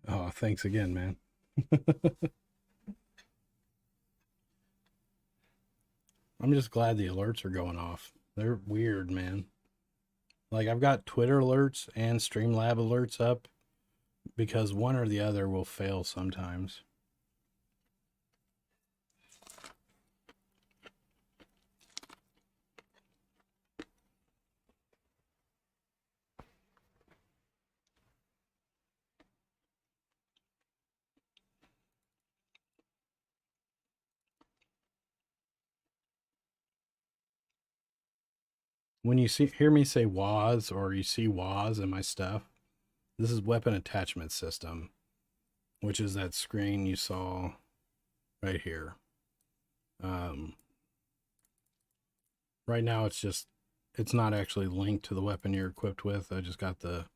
Oh, thanks again, man. I'm just glad the alerts are going off. They're weird, man. Like I've got Twitter alerts and Streamlab alerts up because one or the other will fail sometimes. When you hear me say WAS or you see WAS in my stuff, this is Weapon Attachment System, which is that screen you saw right here. Right now it's not actually linked to the weapon you're equipped with. I just got the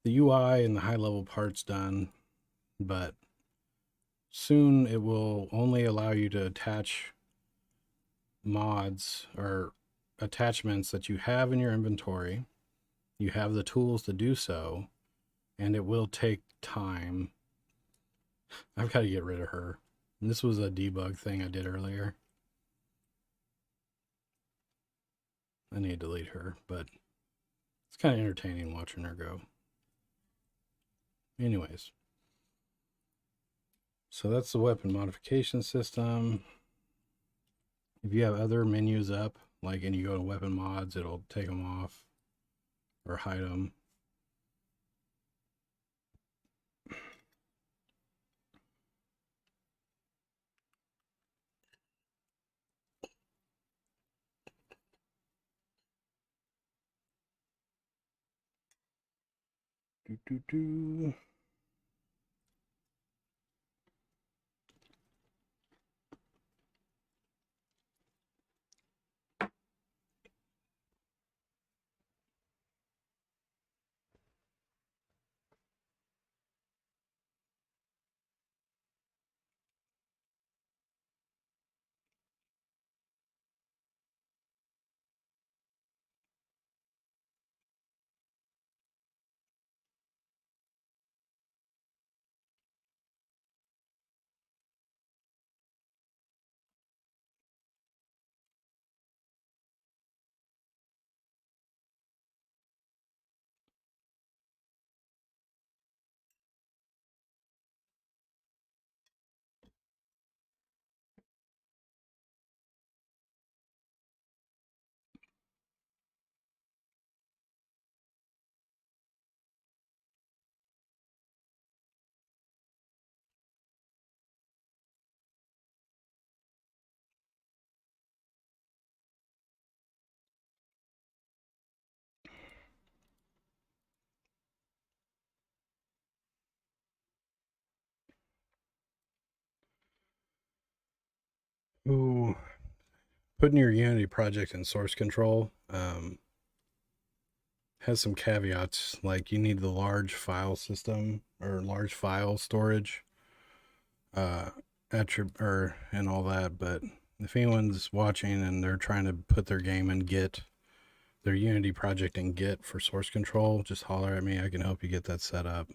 UI and the high level parts done, but soon it will only allow you to attach mods or attachments that you have in your inventory. You have the tools to do so, and it will take time. I've got to get rid of her. And this was a debug thing I did earlier. I need to delete her, but it's kind of entertaining watching her go. Anyways, so that's the weapon modification system. If you have other menus up, like and you go to weapon mods, it'll take them off or hide them. Do, do, do. Ooh, putting your Unity project in source control has some caveats. Like you need the large file system or large file storage, and all that. But if anyone's watching and they're trying to put their game in Git, their Unity project in Git for source control, just holler at me. I can help you get that set up.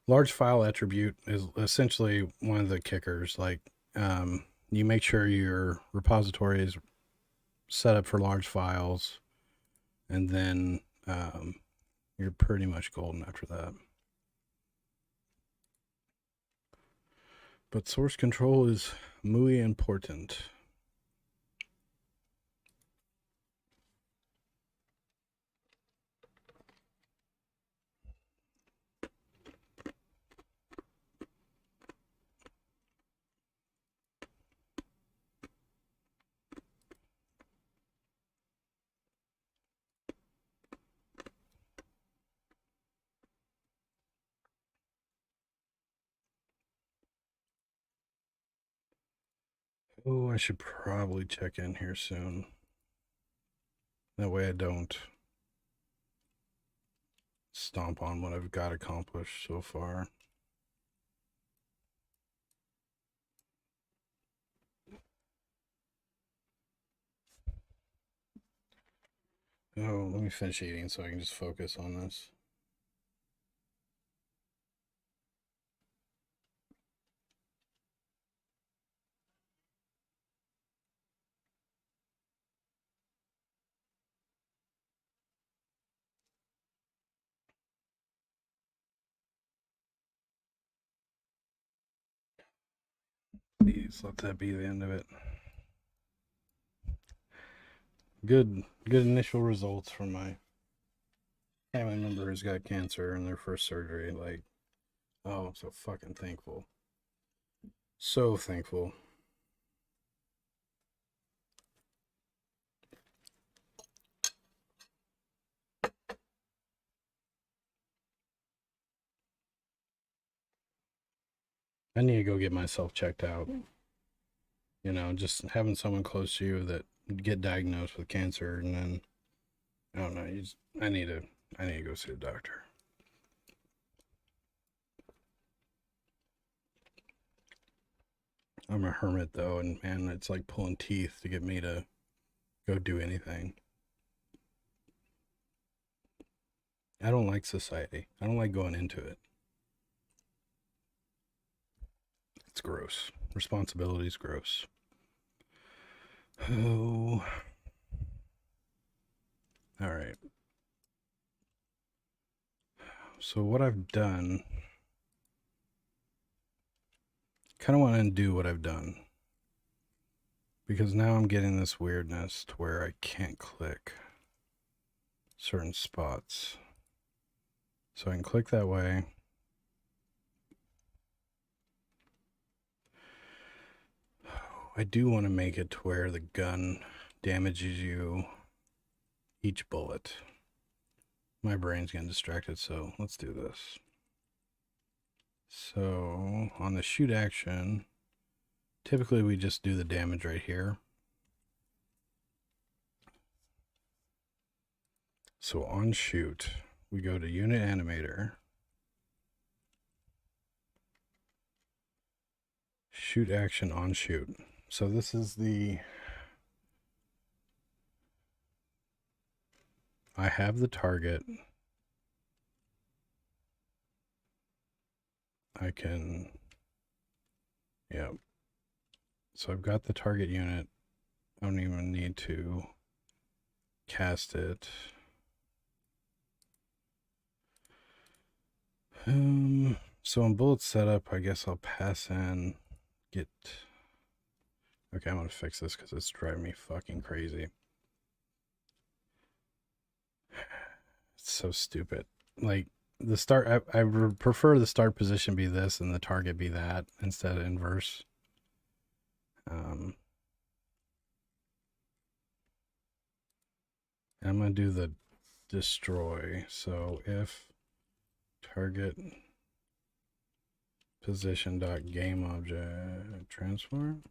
Large file attribute is essentially one of the kickers. Like, you make sure your repository is set up for large files, and then you're pretty much golden after that. But source control is muy important. Oh, I should probably check in here soon. That way I don't stomp on what I've got accomplished so far. Oh, let me finish eating so I can just focus on this. Please let that be the end of it. Good initial results from my family member who's got cancer in their first surgery. Like, oh, I'm so fucking thankful. So thankful. I need to go get myself checked out. You know, just having someone close to you that get diagnosed with cancer, and then I don't know. I need to go see a doctor. I'm a hermit though, and man, it's like pulling teeth to get me to go do anything. I don't like society. I don't like going into it. It's gross. Responsibility is gross. Oh. All right. So what I've done, kind of want to undo what I've done, because now I'm getting this weirdness to where I can't click certain spots. So I can click that way. I do want to make it to where the gun damages you each bullet. My brain's getting distracted, so let's do this. So on the shoot action, typically we just do the damage right here. So on shoot, we go to unit animator, shoot action on shoot. So this is I have the target. I can, yeah. So I've got the target unit. I don't even need to cast it. So on bullet setup, I guess I'll pass in get. Okay, I'm gonna fix this because it's driving me fucking crazy. It's so stupid. Like the start, I prefer the start position be this and the target be that instead of inverse. I'm gonna do the destroy. So if target position dot game object transform.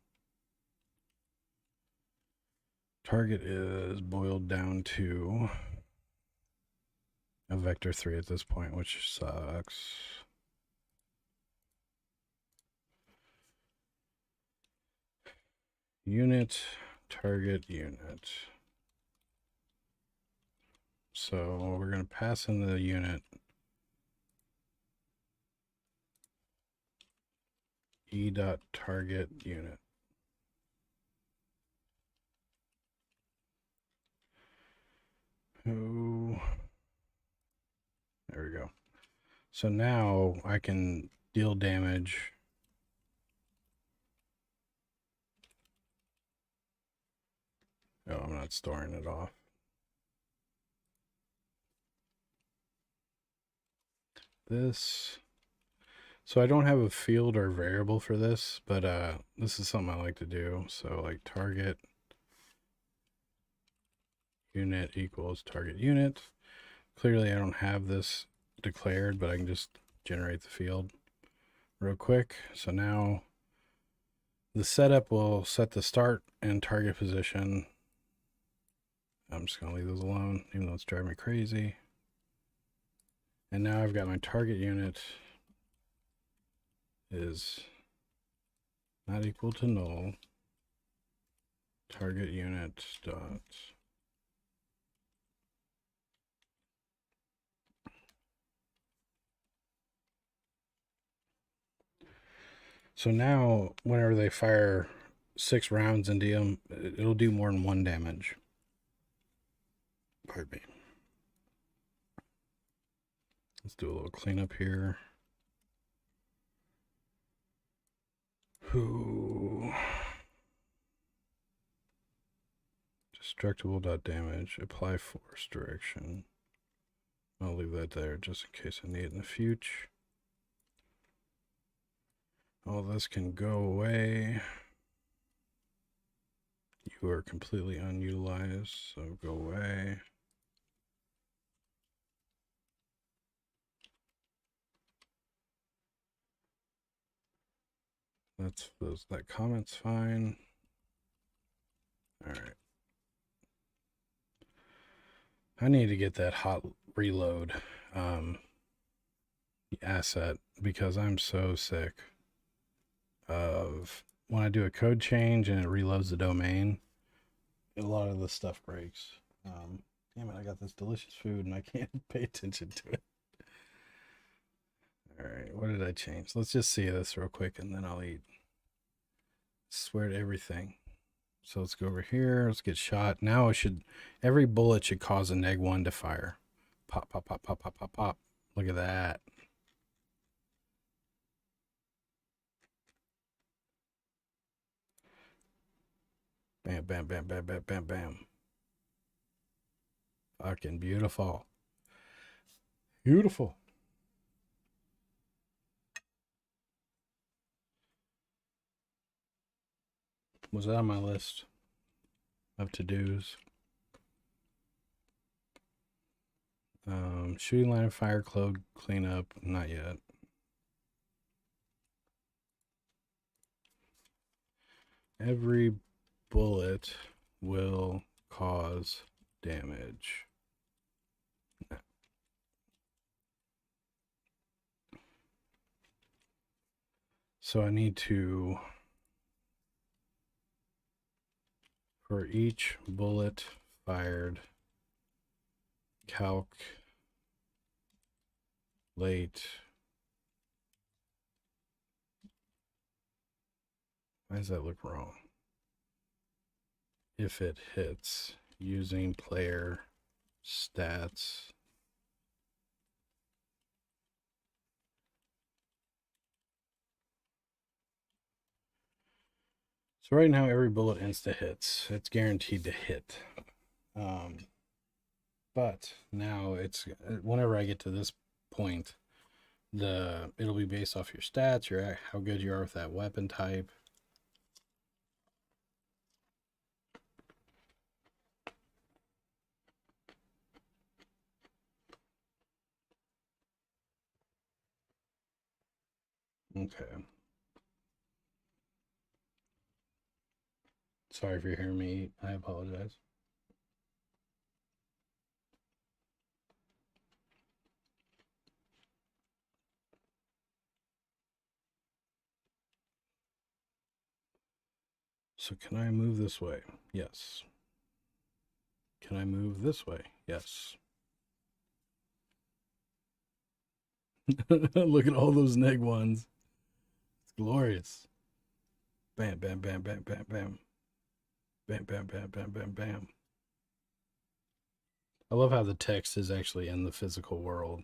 Target is boiled down to a vector 3 at this point, which sucks. Unit, target, unit. So we're going to pass in the unit e.target unit. Oh, there we go. So now I can deal damage. Oh, I'm not storing it off. This. So I don't have a field or variable for this, but this is something I like to do. So like target unit equals target unit. Clearly I don't have this declared, but I can just generate the field real quick. So now the setup will set the start and target position. I'm just going to leave those alone, even though it's driving me crazy. And now I've got my target unit is not equal to null. Target unit dot. So now whenever they fire 6 rounds into them, it'll do more than 1 damage. Pardon me. Let's do a little cleanup here. Ooh. Destructible dot damage. Apply force direction. I'll leave that there just in case I need it in the future. All this can go away. You are completely unutilized, so go away. That comment's fine. All right. I need to get that hot reload asset because I'm so sick of when I do a code change and it reloads the domain, a lot of the stuff breaks. Damn it, I got this delicious food and I can't pay attention to it. All right, what did I change? Let's just see this real quick and then I'll eat. Swear to everything. So let's go over here. Let's get shot. Now every bullet should cause a -1 to fire. Pop, pop, pop, pop, pop, pop, pop. Look at that. Bam, bam, bam, bam, bam, bam, bam. Fucking beautiful. Beautiful. Was that on my list of to-dos? Shooting line of fire cleanup. Not yet. Every bullet will cause damage. So I need to, for each bullet fired, calculate. Why does that look wrong? If it hits using player stats. So right now every bullet insta hits. It's guaranteed to hit. But now it's whenever I get to this point, it'll be based off your stats, how good you are with that weapon type. Okay. Sorry if you're hearing me eat. I apologize. So can I move this way? Yes. Can I move this way? Yes. Look at all those neg ones. It's glorious. Bam, bam, bam, bam, bam, bam. Bam, bam, bam, bam, bam, bam. I love how the text is actually in the physical world.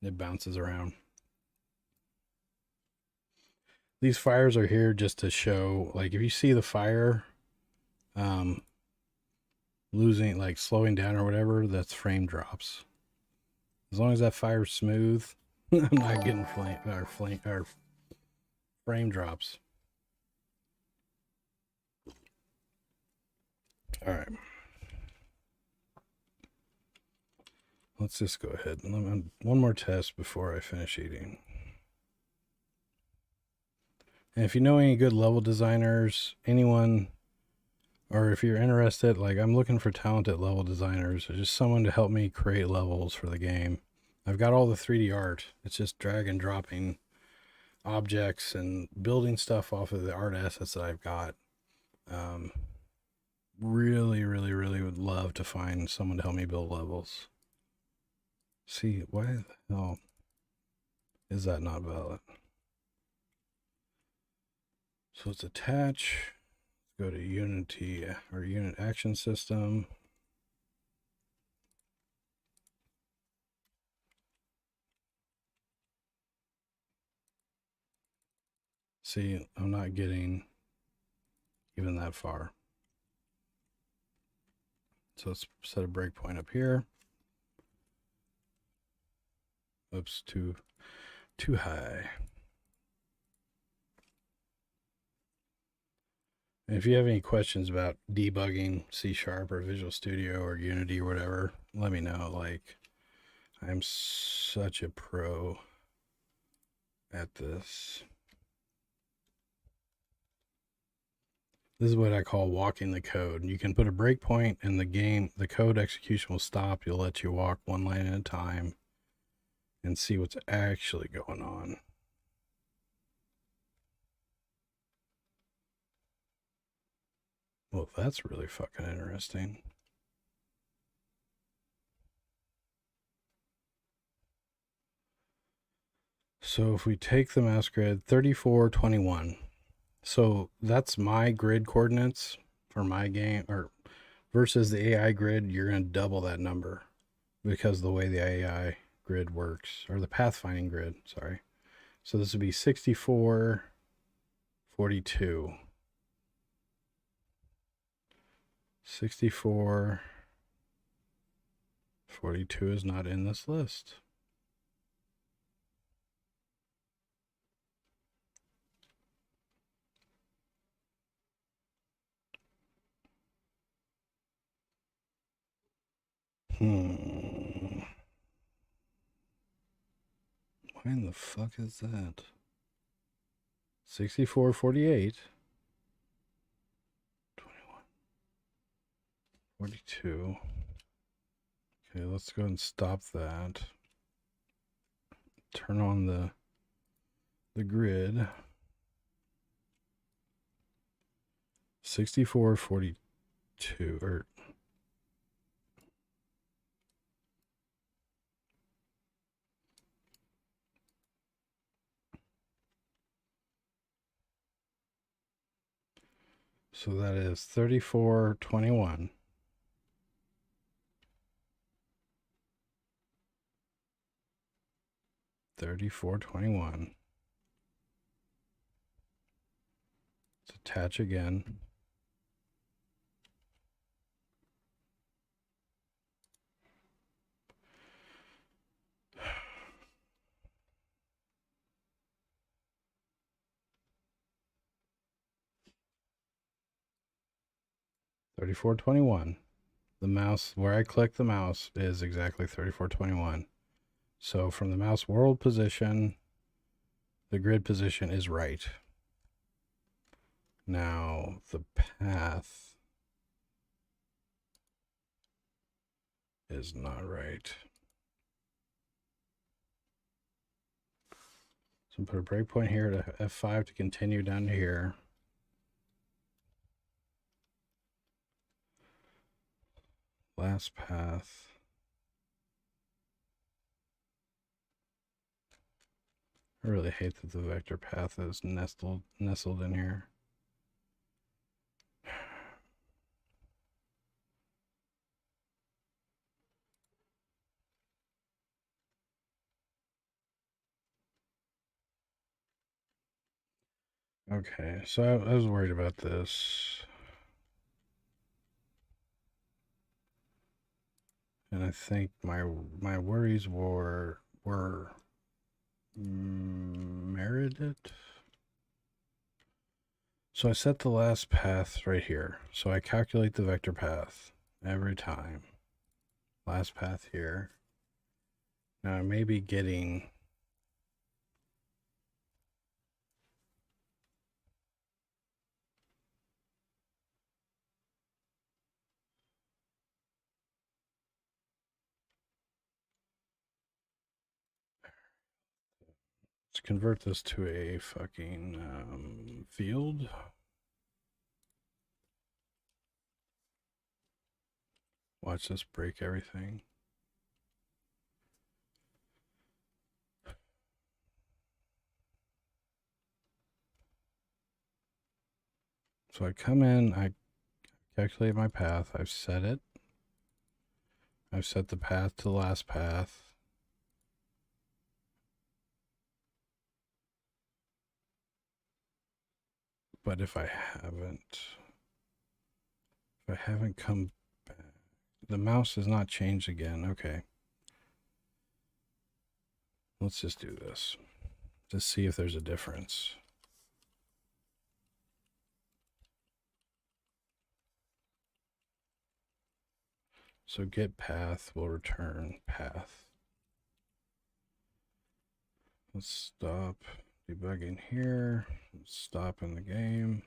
It bounces around. These fires are here just to show, like, if you see the fire losing, like slowing down or whatever, that's frame drops. As long as that fire's smooth, I'm not getting frame drops. All right. Let's just go ahead. One more test before I finish eating. And if you know any good level designers, anyone, or if you're interested, like I'm looking for talented level designers, or just someone to help me create levels for the game. I've got all the 3D art. It's just drag and dropping objects and building stuff off of the art assets that I've got. Really, really, really would love to find someone to help me build levels. See, why the hell is that not valid? So let's attach. Let's go to Unity or Unit Action System. See, I'm not getting even that far. So let's set a breakpoint up here. Oops, too high. And if you have any questions about debugging C# or Visual Studio or Unity or whatever, let me know. Like, I'm such a pro at this. This is what I call walking the code. You can put a breakpoint in the game. The code execution will stop. You'll let you walk one line at a time and see what's actually going on. Well, that's really fucking interesting. So if we take the mouse grid, 3421. So that's my grid coordinates for my game, or versus the AI grid, you're going to double that number because of the way the AI grid works, or the pathfinding grid, sorry. So this would be 6442. 6442 is not in this list. Why in the fuck is that? 6448. 21. 42. Okay, let's go and stop that. Turn on the grid. 6442, or so that is 3421. Let's attach again. $34.21. The mouse, where I click the mouse, is exactly $34.21. So from the mouse world position, the grid position is right. Now the path is not right. So put a breakpoint here to F5 to continue down to here. Last path. I really hate that the vector path is nestled in here. Okay, so I was worried about this. And I think my worries were merited. So I set the last path right here. So I calculate the vector path every time. Last path here. Now I may be getting let's convert this to a fucking field. Watch this break everything. So I come in, I calculate my path, I've set it. I've set the path to the last path. But if I haven't come back, the mouse has not changed again. Okay. Let's just do this. Just see if there's a difference. So get path will return path. Let's stop debugging here. Let's stop in the game.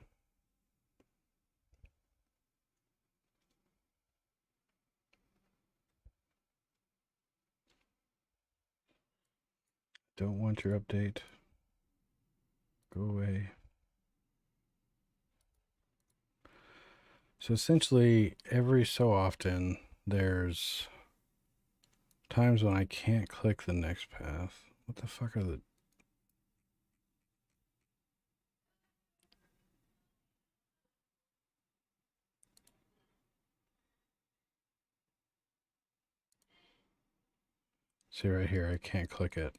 Don't want your update. Go away. So essentially, every so often, there's times when I can't click the next path. What the fuck are the... See right here, I can't click it.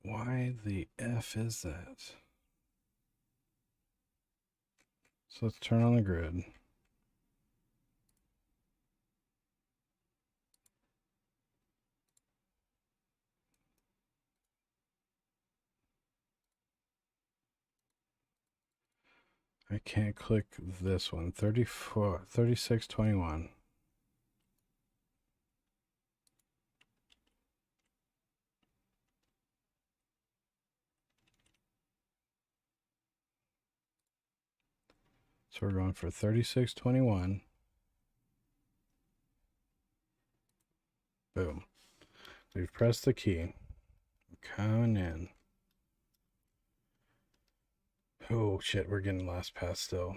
Why the F is that? So let's turn on the grid. I can't click this one. 3621. So we're going for 3621. Boom. We've pressed the key. Coming in. Oh shit, we're getting last pass still.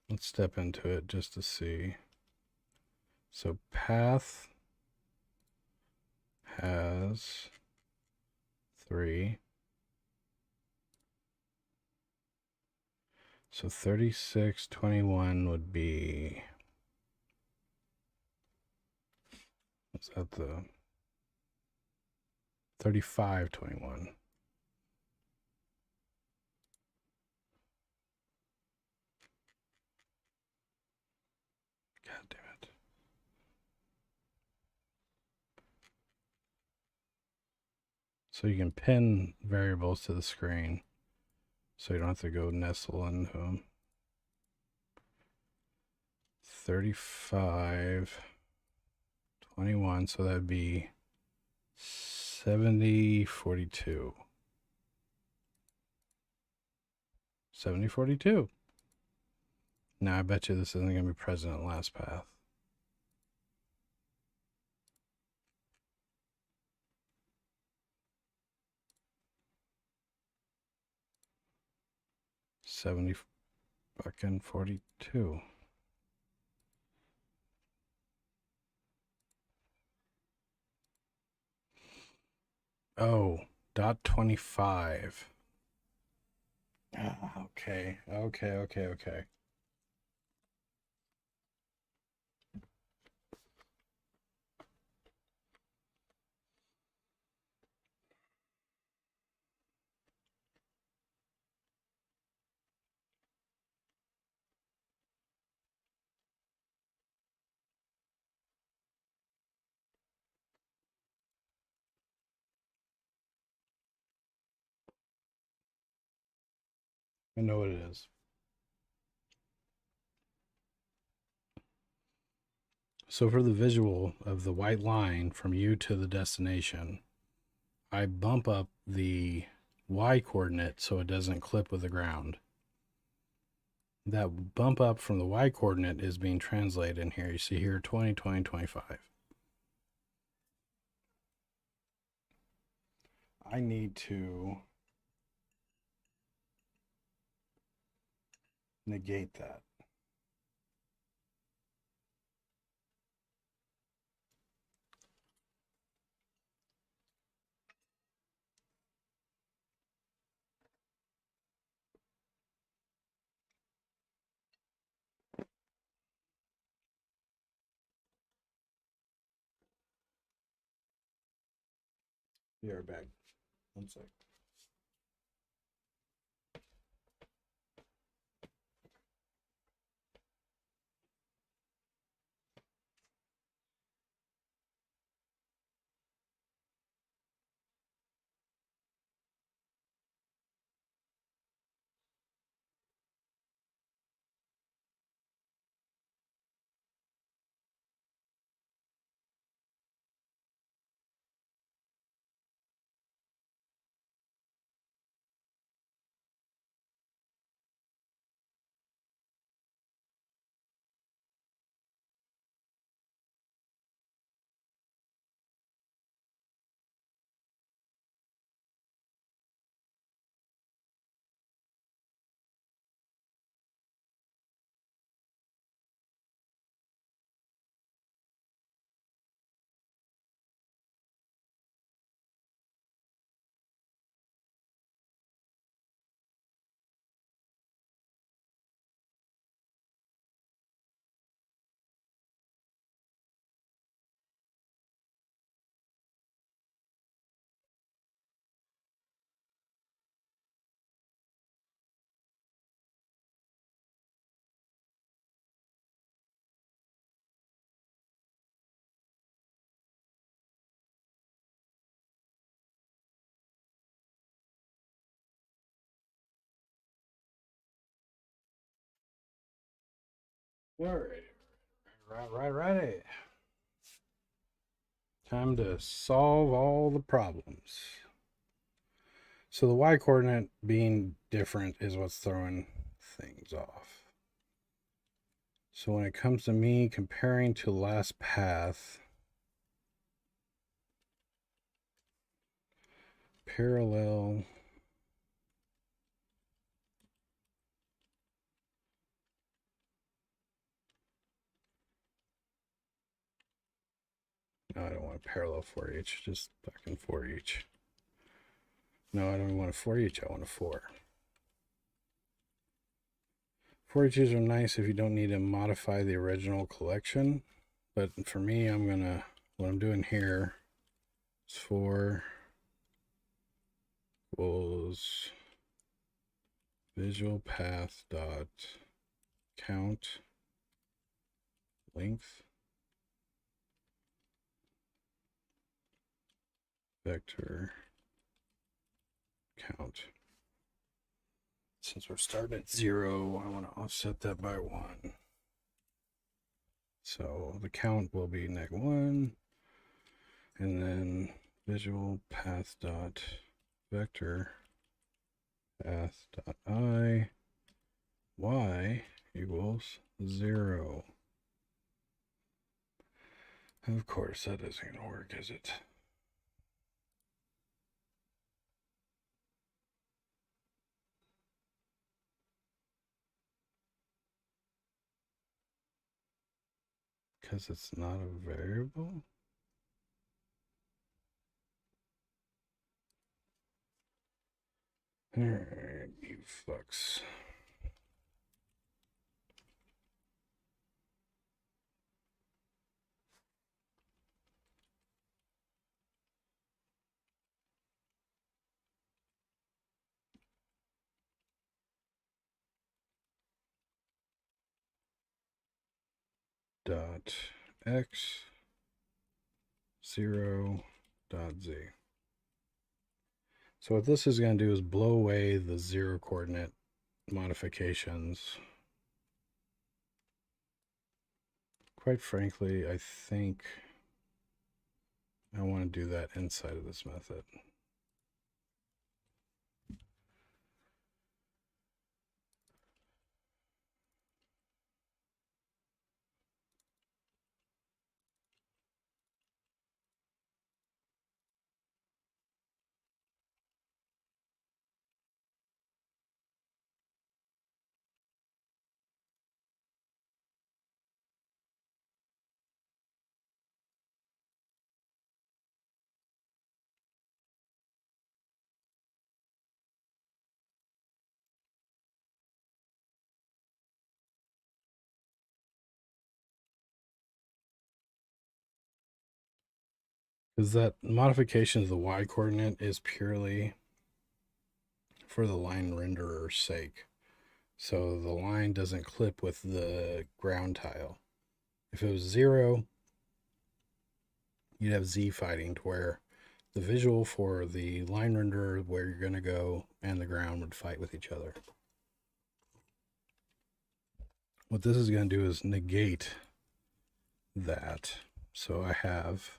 Let's step into it just to see. So path has 3. So 3621 would be... What's that the... 3521. God damn it. So you can pin variables to the screen, so you don't have to go nestle into them. 35, 21, so that'd be 70, 42. 70, 42. Now I bet you this isn't going to be present in last path. Fucking 42. Oh, dot 25. Okay. I know what it is. So for the visual of the white line from you to the destination, I bump up the Y coordinate so it doesn't clip with the ground. That bump up from the Y coordinate is being translated in here. You see here 20, 20, 25. I need to negate that. Be right back. One sec. Right. Time to solve all the problems. So the Y coordinate being different is what's throwing things off. So when it comes to me comparing to last path, parallel no, I don't want a parallel for each, just fucking for each. No, I don't want a for each, I want a for. For eaches are nice if you don't need to modify the original collection, but for me, what I'm doing here is for equals visual path dot count length vector count. Since we're starting at 0, I want to offset that by 1. So the count will be -1, and then visual path dot vector path dot I y equals 0. Of course, that isn't going to work, is it? Because it's not a variable? Alright, you fucks. Dot x 0 dot z. So what this is going to do is blow away the 0 coordinate modifications. Quite frankly, I think I want to do that inside of this method. Because that modification of the y coordinate is purely for the line renderer's sake. So the line doesn't clip with the ground tile. If it was 0, you'd have Z fighting to where the visual for the line renderer where you're going to go and the ground would fight with each other. What this is going to do is negate that. So I have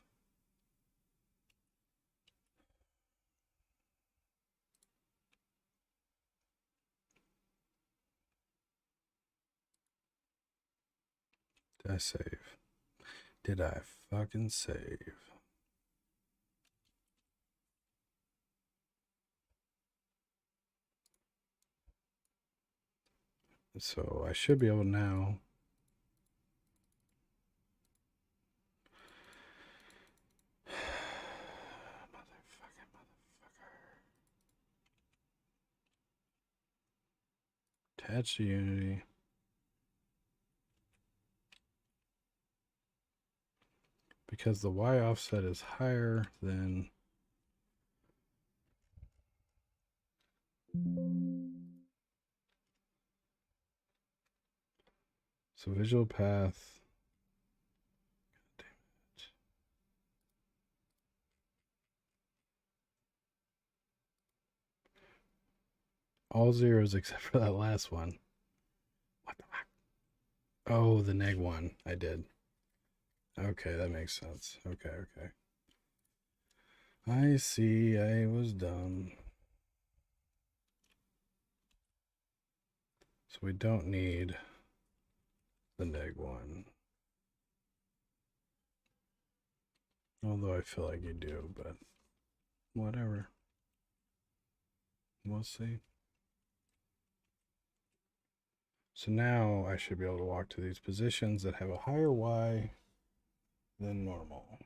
did I save? Did I fucking save? So I should be able now. Attach to Unity. Because the Y offset is higher than so visual path. God damn it. All zeros except for that last one. What the fuck? Oh, the -1. I did. Okay, that makes sense. Okay, okay. I see. I was dumb. So we don't need the -1. Although I feel like you do, but whatever. We'll see. So now I should be able to walk to these positions that have a higher Y than normal.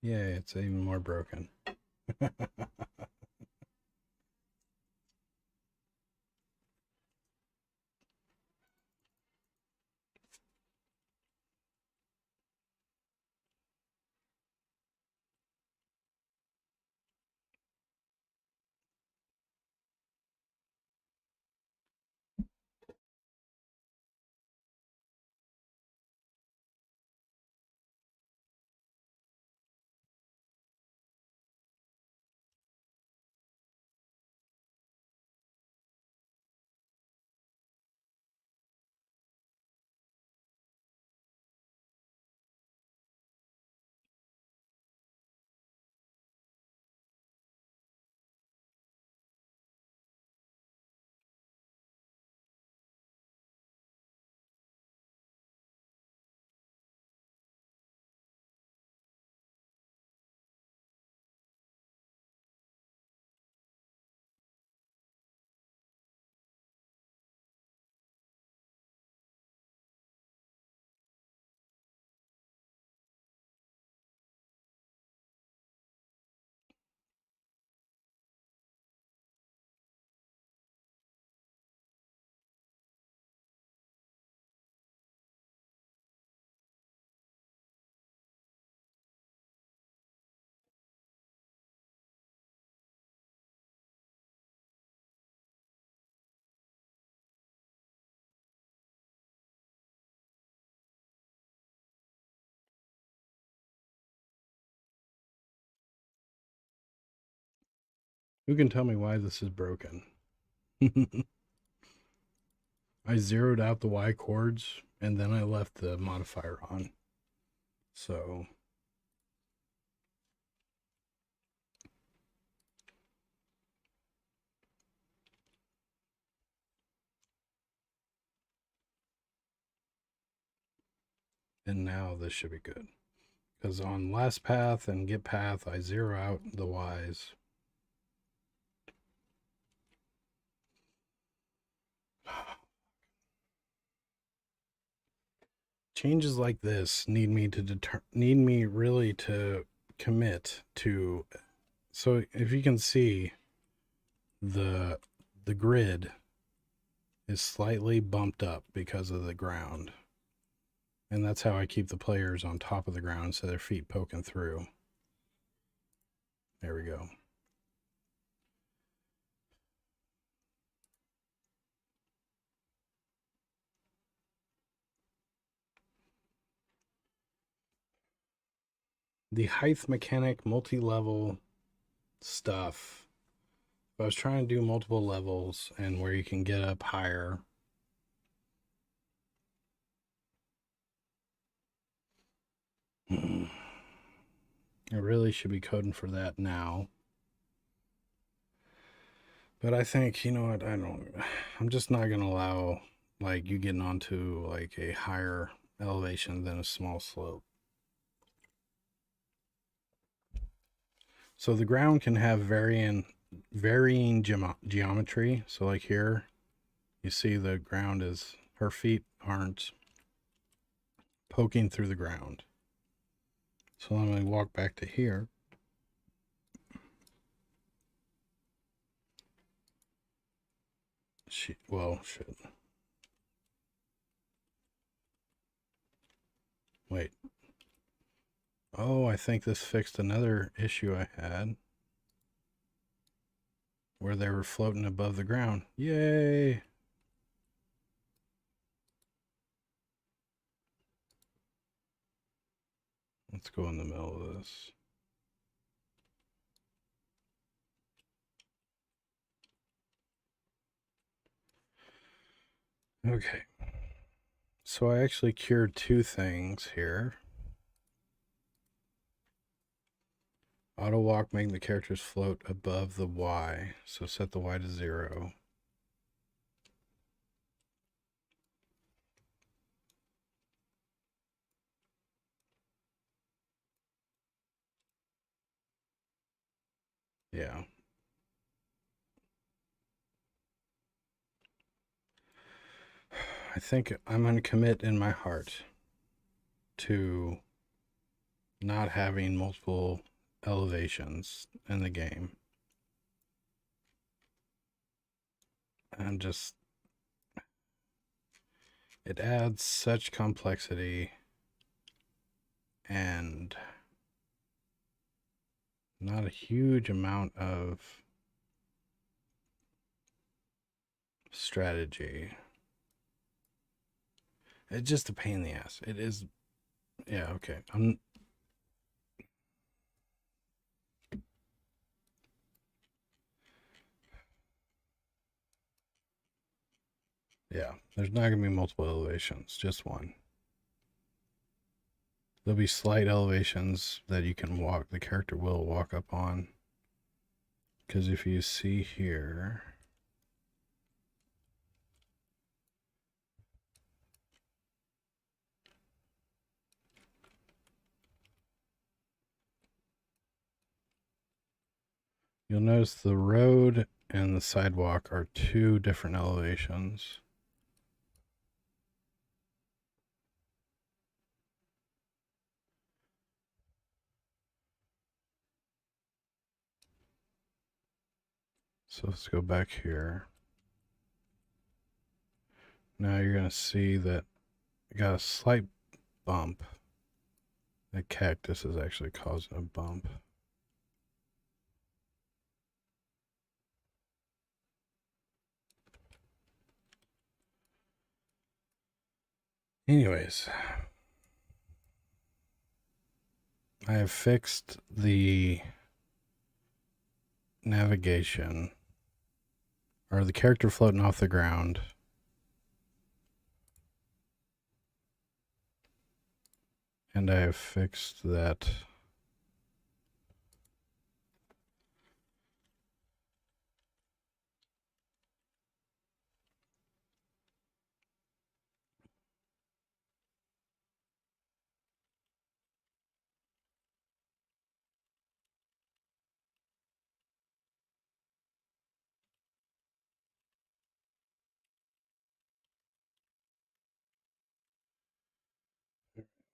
Yay, it's even more broken. Who can tell me why this is broken? I zeroed out the Y chords and then I left the modifier on. So and now this should be good. Because on last path and get path, I zero out the Y's. Changes like this need me really to commit to. So if you can see, the grid is slightly bumped up because of the ground. And that's how I keep the players on top of the ground so their feet poking through. There we go. The height mechanic multi-level stuff. I was trying to do multiple levels and where you can get up higher. I really should be coding for that now. But I think, you know what, I'm just not going to allow, like, you getting onto, like, a higher elevation than a small slope. So the ground can have varying geometry. So, like here, you see the ground is, her feet aren't poking through the ground. So I'm going to walk back to here. Shit. Wait. Oh, I think this fixed another issue I had. Where they were floating above the ground. Yay! Let's go in the middle of this. Okay. So I actually cured two things here. Auto walk, making the characters float above the Y. So set the Y to 0. Yeah. I think I'm going to commit in my heart to not having multiple elevations in the game. And just, it adds such complexity and not a huge amount of strategy. It's just a pain in the ass. It is. Yeah, okay. Yeah, there's not going to be multiple elevations, just one. There'll be slight elevations that you can walk, the character will walk up on. Because if you see here, you'll notice the road and the sidewalk are two different elevations. So let's go back here. Now you're going to see that it got a slight bump. That cactus is actually causing a bump. Anyways, I have fixed the navigation, or the character floating off the ground. And I have fixed that.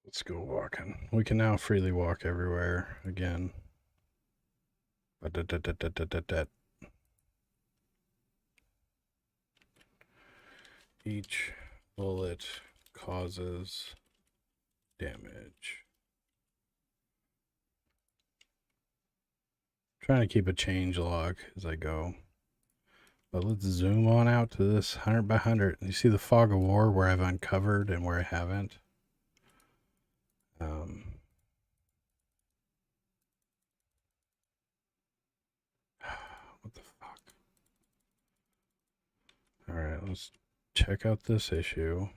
Let's go walking. We can now freely walk everywhere again. Each bullet causes damage. Trying to keep a change log as I go. But let's zoom on out to this 100 by 100. You see the fog of war where I've uncovered and where I haven't. What the fuck? Alright, let's check out this issue.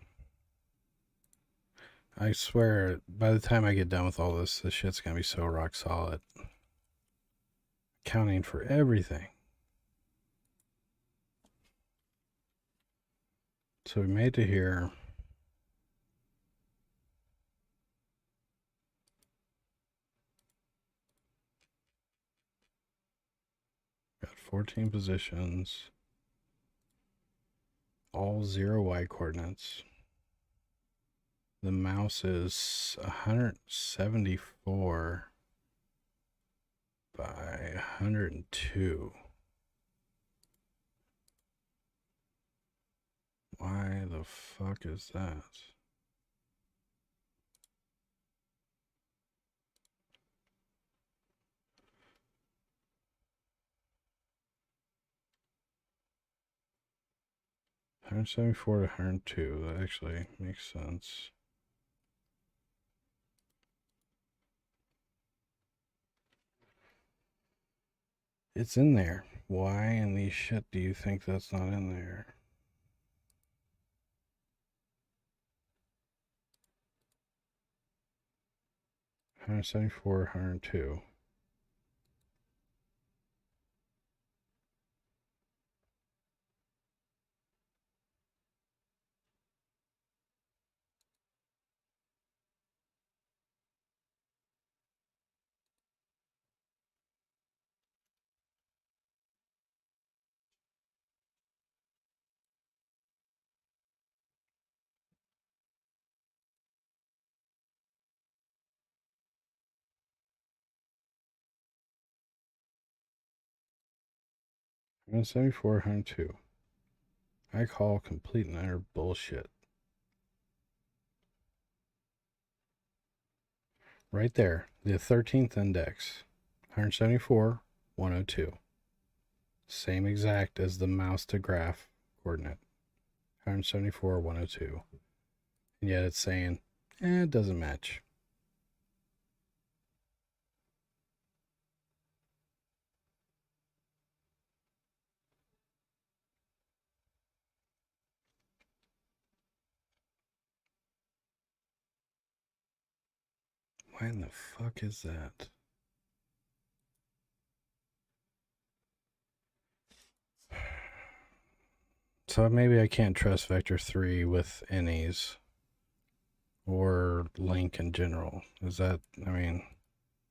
I swear, by the time I get done with all this shit's gonna be so rock solid. Accounting for everything. So we made to here. Got 14 positions. All 0 Y coordinates. The mouse is 174 by 102. Why the fuck is that? $174 to 102. That actually makes sense. It's in there. Why in the shit do you think that's not in there? $174, 102. $174, 102. I call complete and utter bullshit. Right there, the 13th index, 174, 102. Same exact as the mouse to graph coordinate, 174, 102. And yet it's saying, it doesn't match. Why in the fuck is that? So maybe I can't trust Vector 3 with any's or Link in general. Is that, I mean,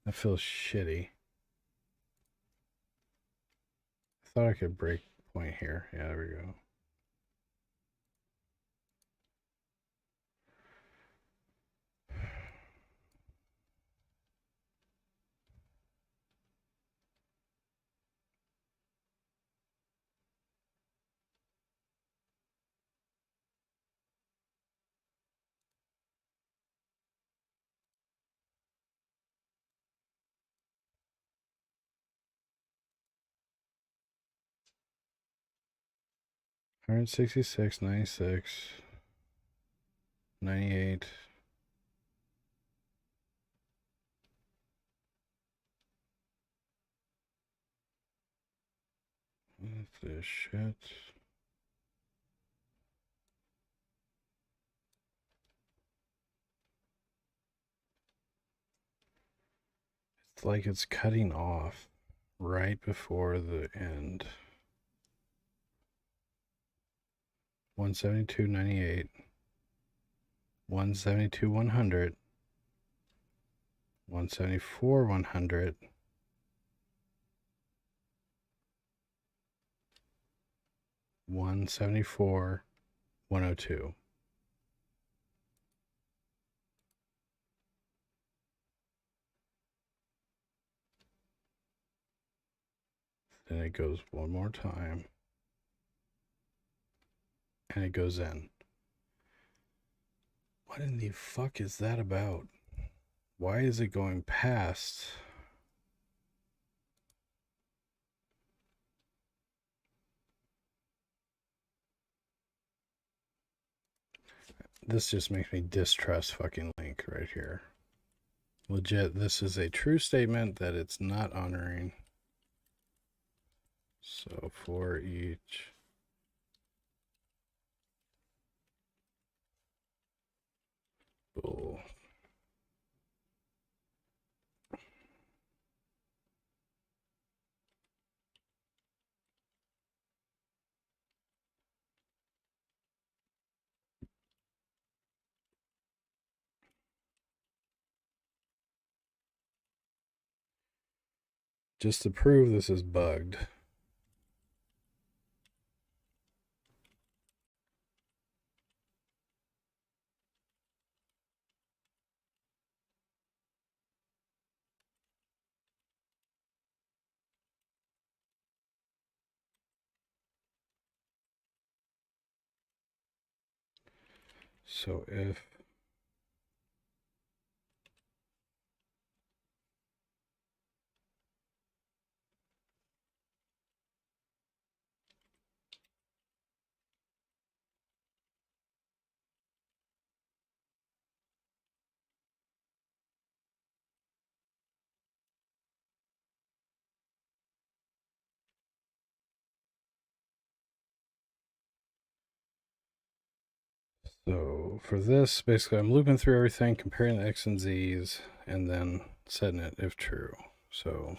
that feels shitty. I thought I could break point here. Yeah, there we go. $166, 96, 98. this shit. It's like it's cutting off right before the end. 172.98, 172 100, 174 100, 174 102. Then it goes one more time. And it goes in. What in the fuck is that about? Why is it going past? This just makes me distrust fucking Link right here. Legit, this is a true statement that it's not honoring. So for each bull. Just to prove this is bugged. So if so for this, basically I'm looping through everything, comparing the X and Z's, and then setting it if true. So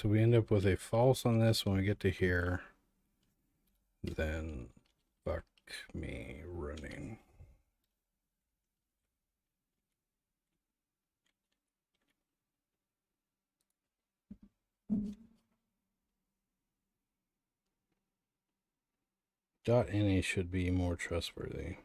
we end up with a false on this when we get to here, then fuck me running. .any should be more trustworthy.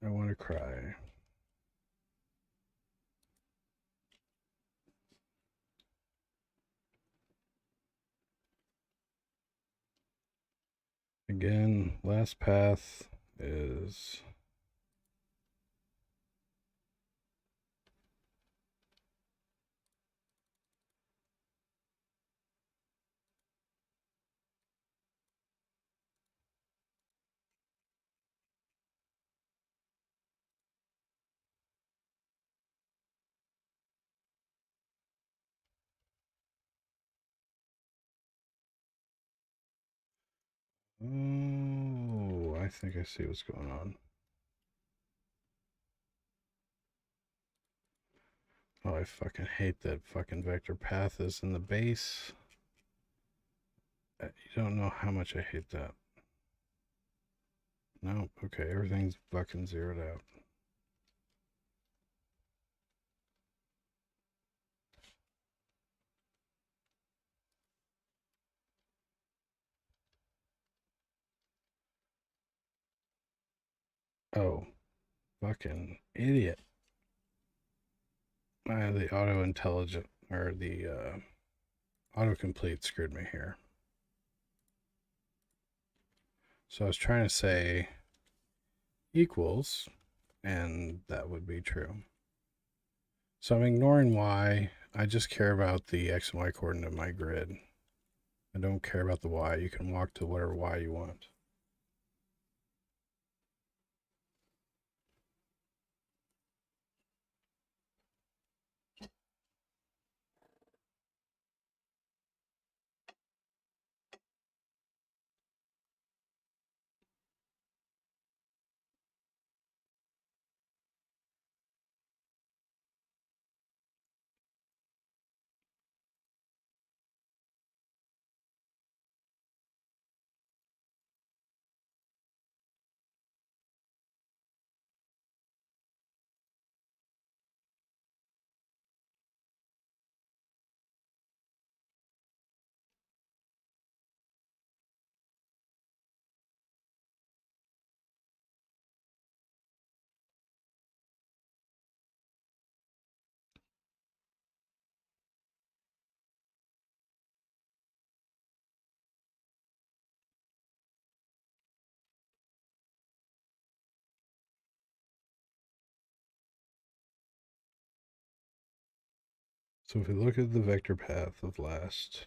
I want to cry. Again, last path is oh, I think I see what's going on. Oh, I fucking hate that fucking vector path is in the base. You don't know how much I hate that. No, okay, everything's fucking zeroed out. Oh, fucking idiot. The auto intelligent or the autocomplete screwed me here. So I was trying to say equals, and that would be true. So I'm ignoring y. I just care about the x and y coordinate of my grid. I don't care about the y. You can walk to whatever y you want. So if we look at the vector path of last,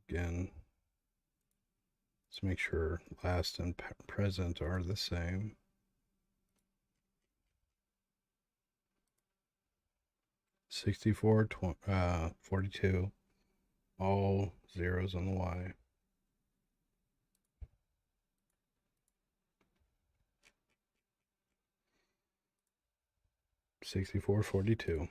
again, let's make sure last and present are the same. $64, 42, all zeros on the y. $64.42.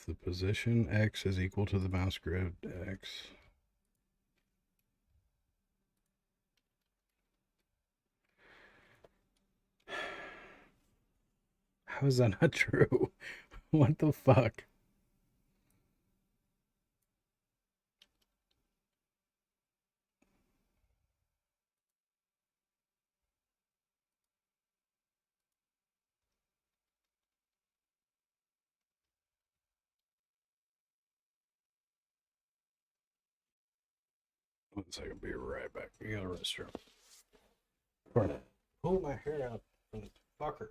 The position x is equal to the mouse grid x. How is that not true? What the fuck? One second, be right back. You got a restroom. Pull my hair out from the fucker.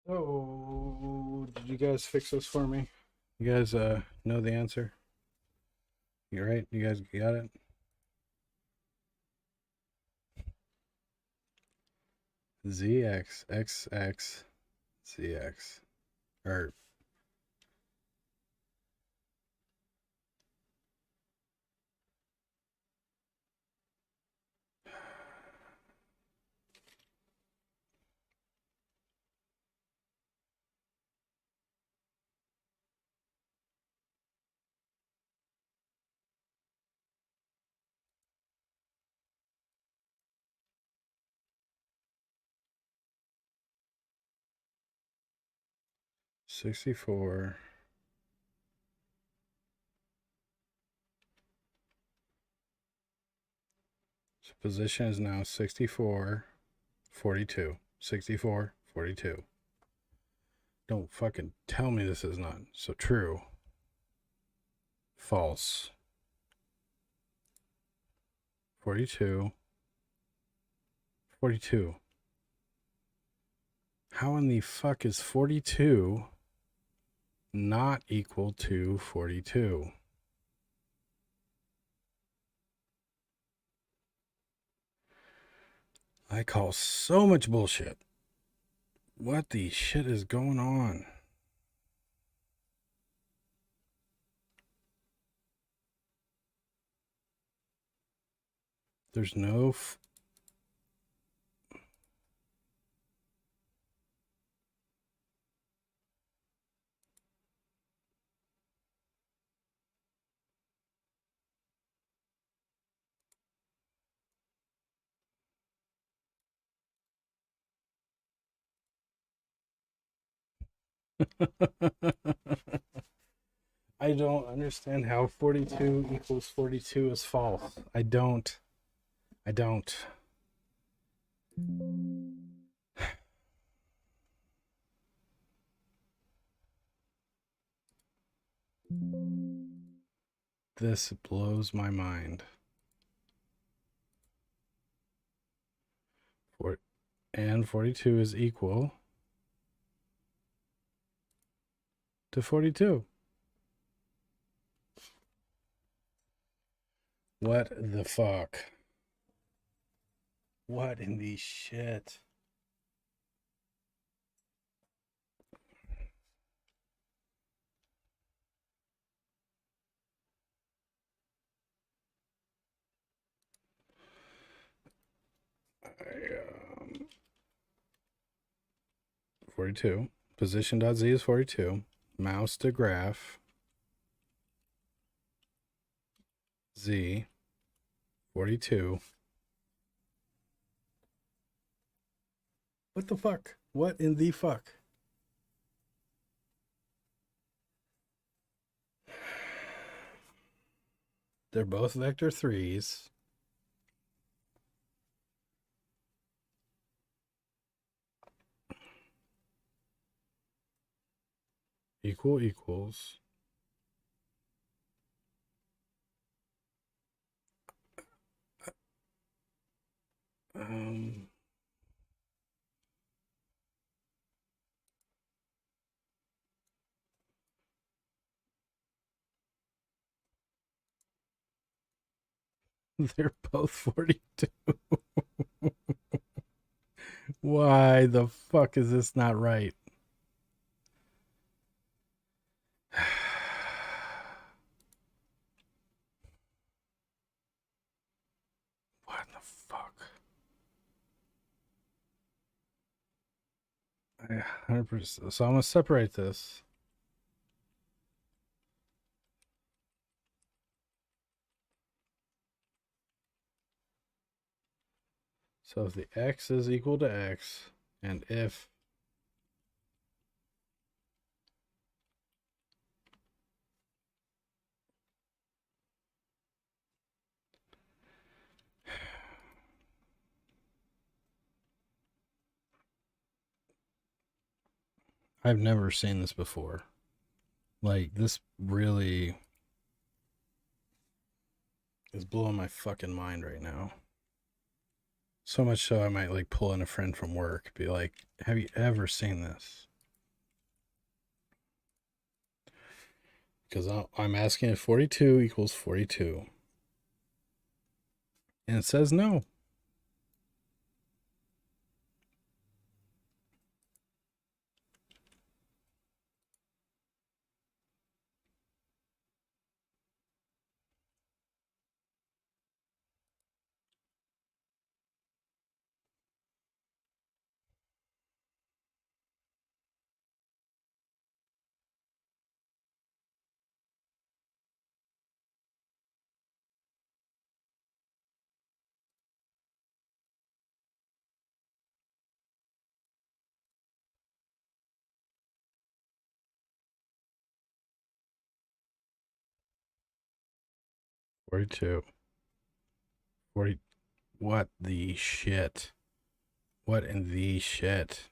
Oh, did you guys fix this for me? You guys know the answer? You right? You guys got it? ZX, XX, ZX. Or 64. So position is now 64, 42. 64, 42. Don't fucking tell me this is not so true. False. 42. 42. How in the fuck is 42 not equal to 42? I call so much bullshit. What the shit is going on? There's no I don't understand how 42 equals 42 is false. I don't. This blows my mind. And 42 is equal to 42. What the fuck? What in the shit? I, 42. Position.z is 42. Mouse to graph. Z. 42. What the fuck? What in the fuck? They're both vector 3s. Equal equals. They're both 42. Why the fuck is this not right? What the fuck? 100%. So I'm gonna separate this. So if the x is equal to x, and if I've never seen this before. Like, this really is blowing my fucking mind right now. So much so I might like pull in a friend from work, be like, have you ever seen this? Because I'm asking if 42 equals 42. And it says no. 42. 40. What the shit? What in the shit?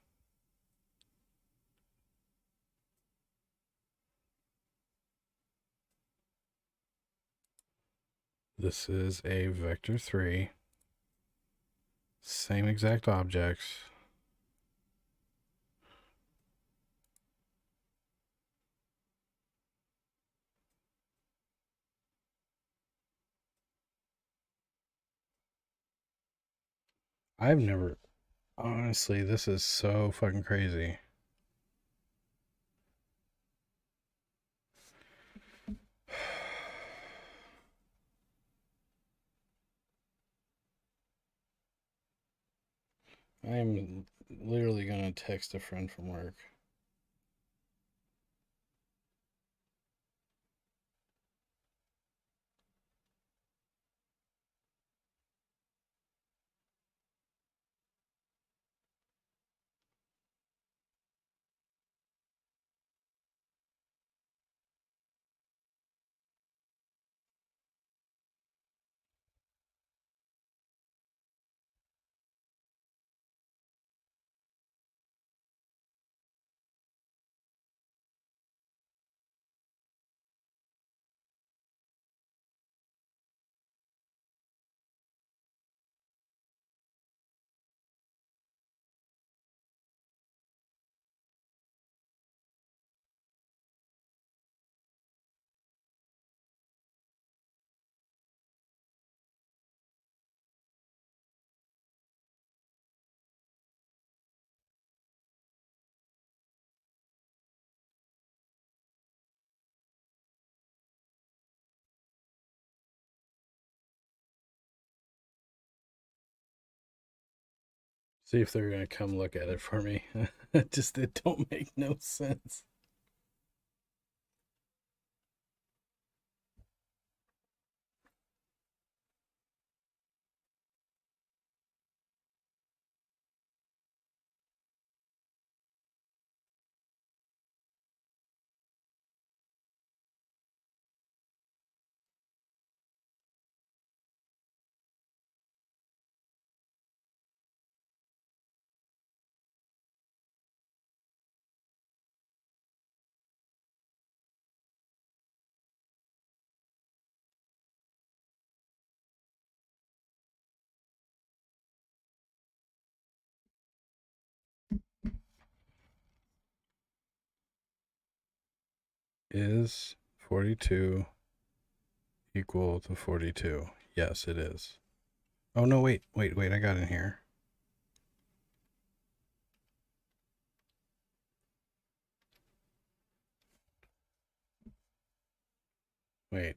This is a vector 3. Same exact objects. I've never, honestly, this is so fucking crazy. I'm literally gonna text a friend from work. See if they're gonna come look at it for me. Just it don't make no sense. Is 42 equal to 42? Yes, it is. Oh no, wait, I got in here. Wait.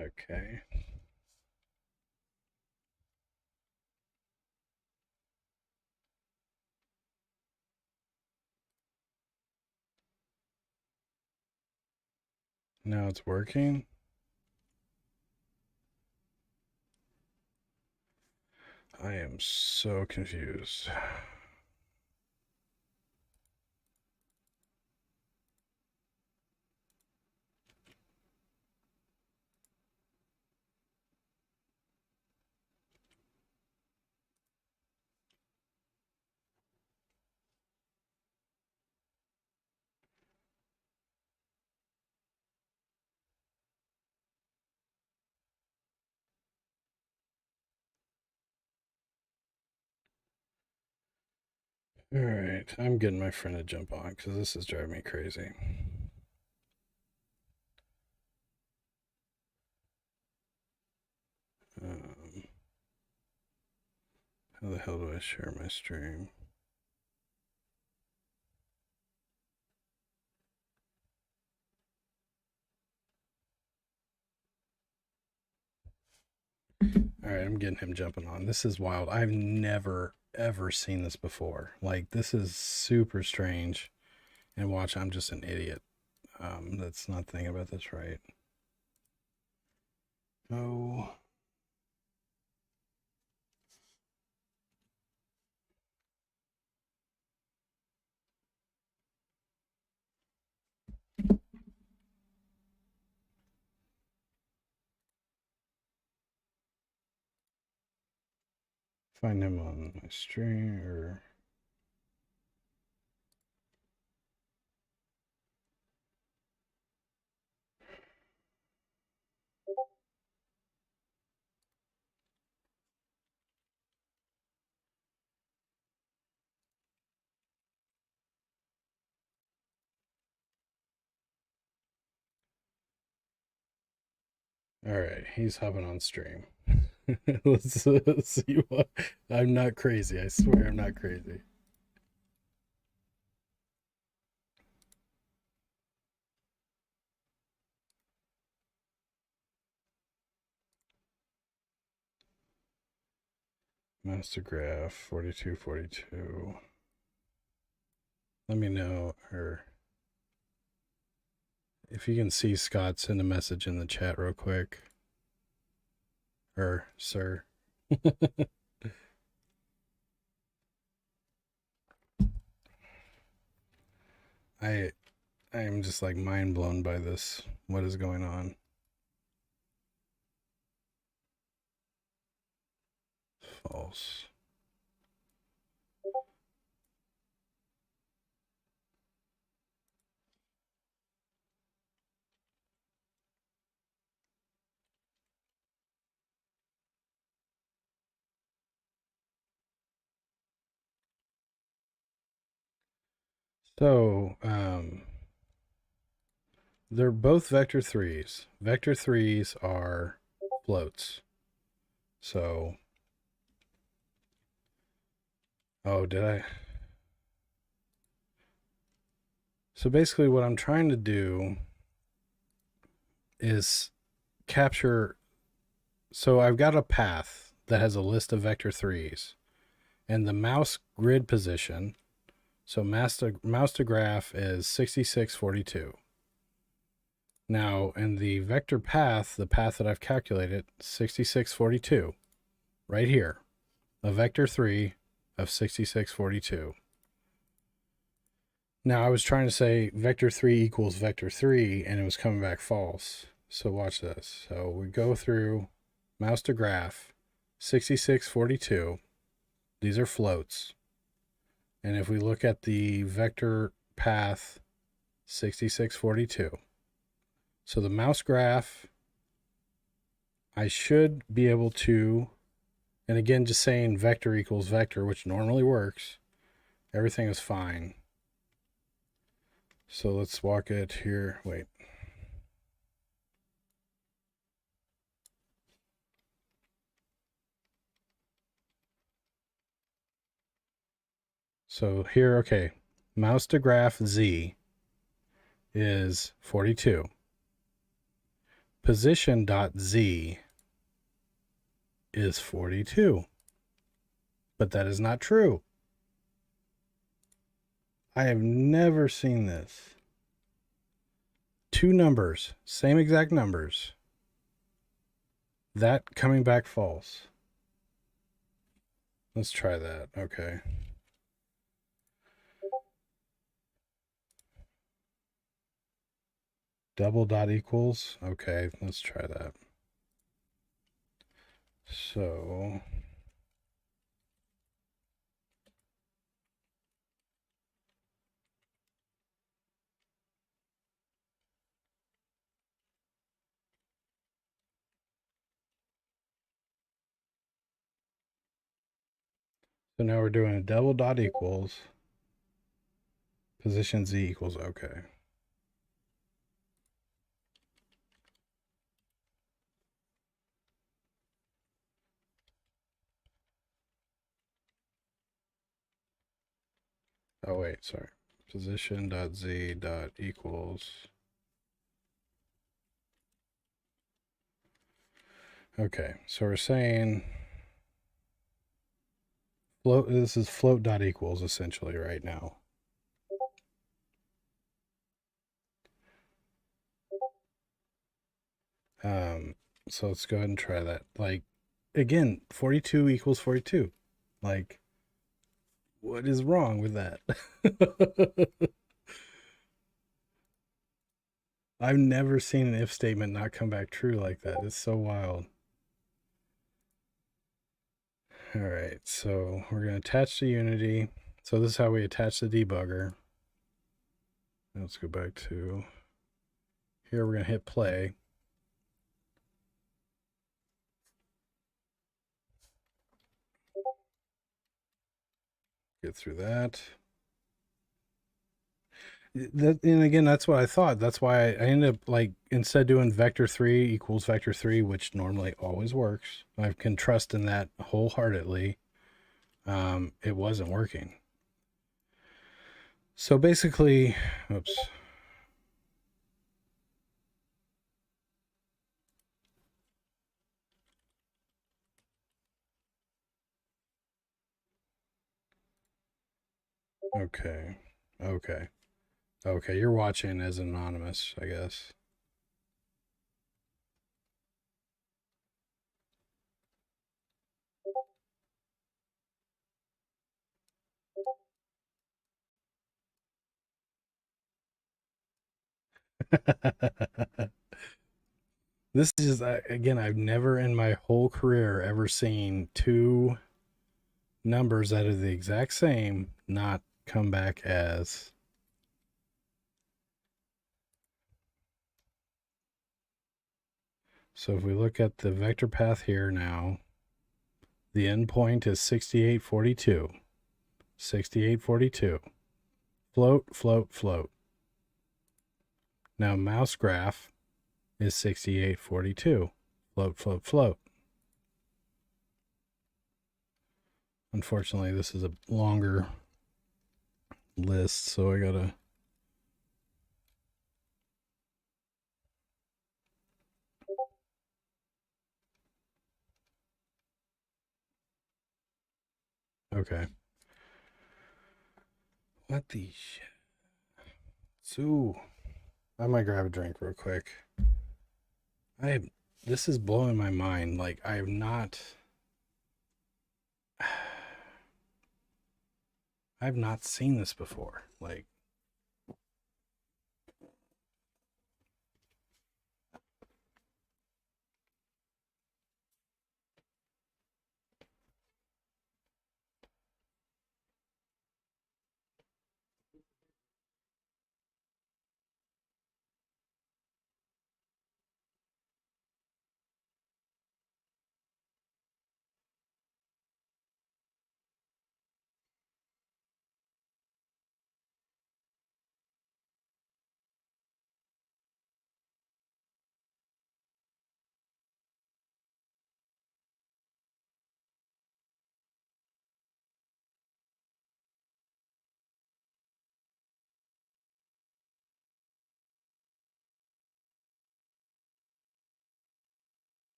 Okay. Now it's working. I am so confused. All right, I'm getting my friend to jump on because this is driving me crazy. How the hell do I share my stream? All right, I'm getting him jumping on. This is wild. I've never ever seen this before. Like this is super strange. And watch, I'm just an idiot. That's not thinking about this right. Oh. Find him on my stream or. All right, he's hopping on stream. let's see what. I'm not crazy. I swear I'm not crazy. Master graph 4242. Let me know, or if you can see Scott, send a message in the chat real quick. Or sir. I am just like mind blown by this. What is going on? False. So, they're both vector threes. Vector threes are floats. So, oh, did I? So basically what I'm trying to do is capture. So I've got a path that has a list of vector threes and the mouse grid position. So mouse to graph is 6642. Now, in the vector path, the path that I've calculated, 6642, right here, a vector 3 of 6642. Now, I was trying to say vector 3 equals vector 3, and it was coming back false. So watch this. So we go through mouse to graph, 6642. These are floats. And if we look at the vector path, 6642. So the mouse graph, I should be able to, and again, just saying vector equals vector, which normally works, everything is fine. So let's walk it here. Wait. So here, okay, mouse to graph Z is 42. Position.z is 42. But that is not true. I have never seen this. Two numbers, same exact numbers. That coming back false. Let's try that. Okay. Double dot equals. Okay, let's try that. So now we're doing a double dot equals position Z equals okay. Oh wait, sorry. Position dot Z dot equals. Okay, so we're saying float. This is float dot equals essentially right now. So let's go ahead and try that. Like, again, 42 equals 42. Like, what is wrong with that? I've never seen an if statement not come back true like that. It's so wild. All right, so we're going to attach to Unity. So this is how we attach the debugger. Let's go back to here. We're going to hit play. Get through that. And again, that's what I thought. That's why I ended up, like, instead doing vector3 equals vector3, which normally always works. I can trust in that wholeheartedly. It wasn't working. So basically, oops. Okay. Okay. Okay, you're watching as anonymous, I guess. This is again, I've never in my whole career ever seen two numbers that are the exact same not come back as. So if we look at the vector path here now, the endpoint is 6842. 6842. Float, float, float. Now mouse graph is 6842. Float, float, float. Unfortunately, this is a longer list, so I gotta. Okay. What the shit? So, I might grab a drink real quick. This is blowing my mind. Like, I have not. I've not seen this before. Like,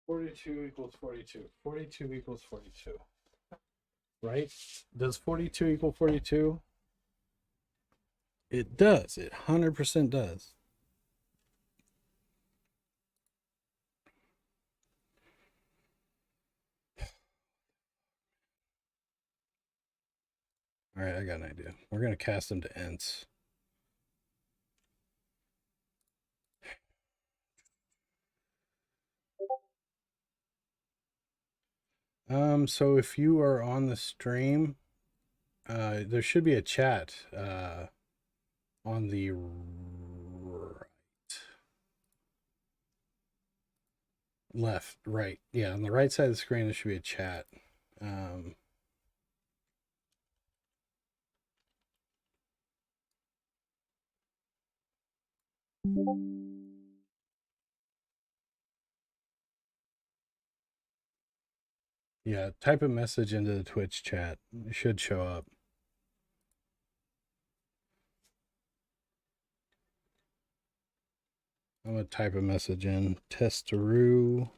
42 equals 42. 42 equals 42. Right? Does 42 equal 42? It does. It 100% does. All right, I got an idea. We're going to cast them to ints. So if you are on the stream, there should be a chat on the right. Yeah, on the right side of the screen, there should be a chat. Yeah, type a message into the Twitch chat. It should show up. I'm going to type a message in. Testaroo.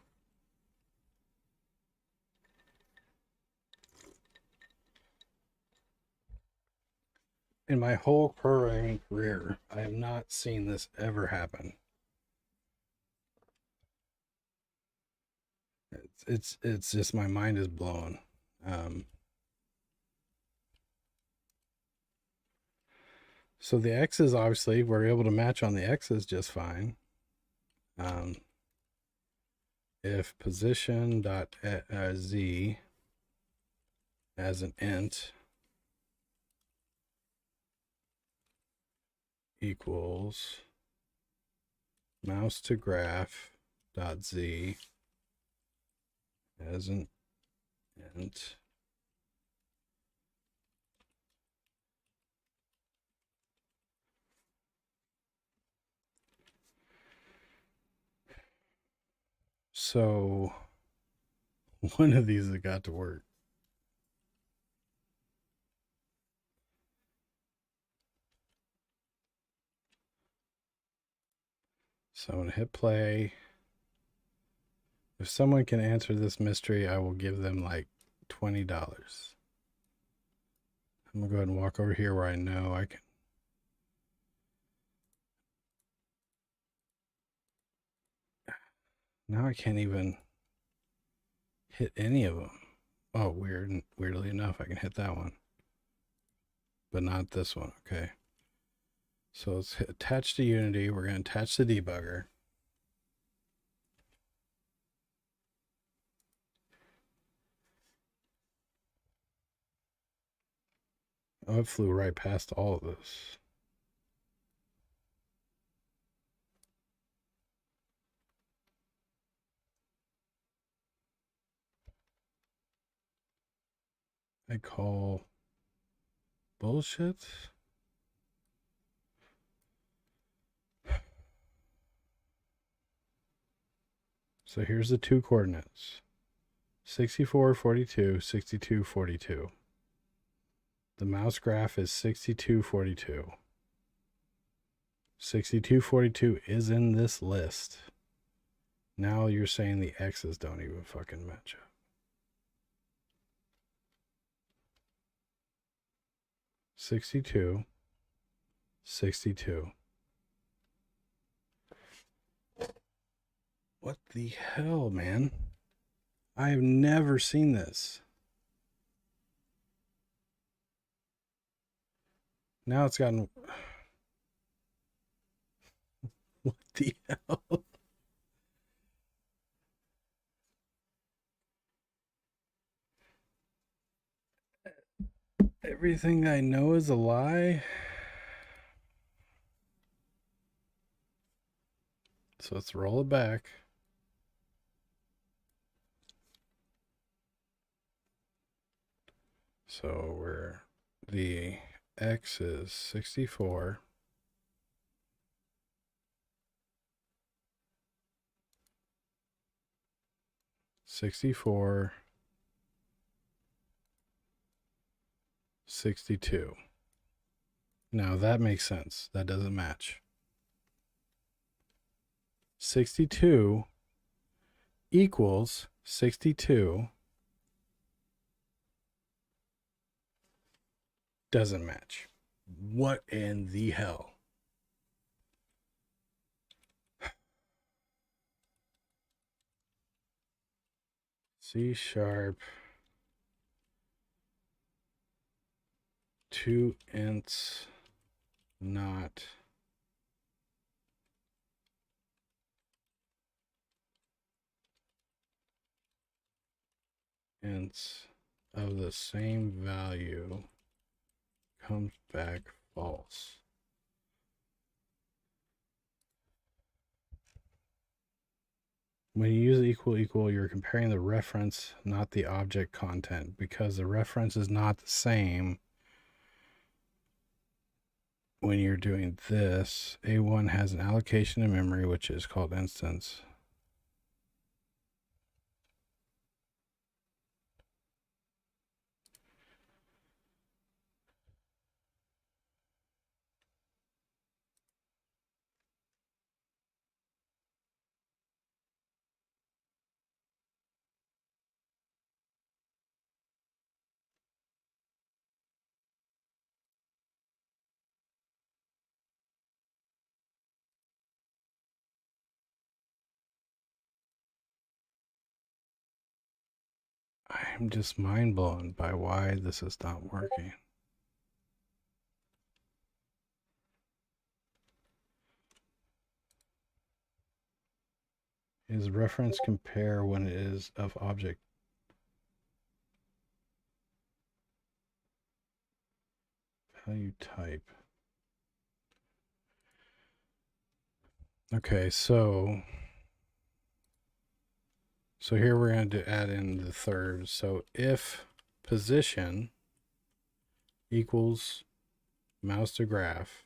In my whole programming career, I have not seen this ever happen. It's just my mind is blown. So the X's, obviously, we're able to match on the X's just fine. If position dot z as an int equals mouse to graph dot z as an int, so one of these has got to work. So I'm going to hit play. If someone can answer this mystery, I will give them like $20. I'm going to go ahead and walk over here where I know I can. Now I can't even hit any of them. Oh, weirdly enough, I can hit that one, but not this one. Okay. So let's hit attach to Unity. We're going to attach the debugger. Oh, it flew right past all of this. I call bullshit. So here's the two coordinates. 64, 42, 62, 42. The mouse graph is 62, 42. 62, 42 is in this list. Now you're saying the X's don't even fucking match up. 62, 62. What the hell, man? I have never seen this. Now it's gotten... What the hell? Everything I know is a lie. So let's roll it back. So we're the X is 64. $64, $62. Now that makes sense. That doesn't match. 62 equals 62 doesn't match. What in the hell? C#, 2 ints, not ints of the same value comes back false. When you use equal, you're comparing the reference, not the object content, because the reference is not the same. When you're doing this, A1 has an allocation of memory, which is called instance. I'm just mind blown by why this is not working. Is reference compare when it is of object? Value type. Okay, so here we're going to add in the third. So if position equals mouse to graph,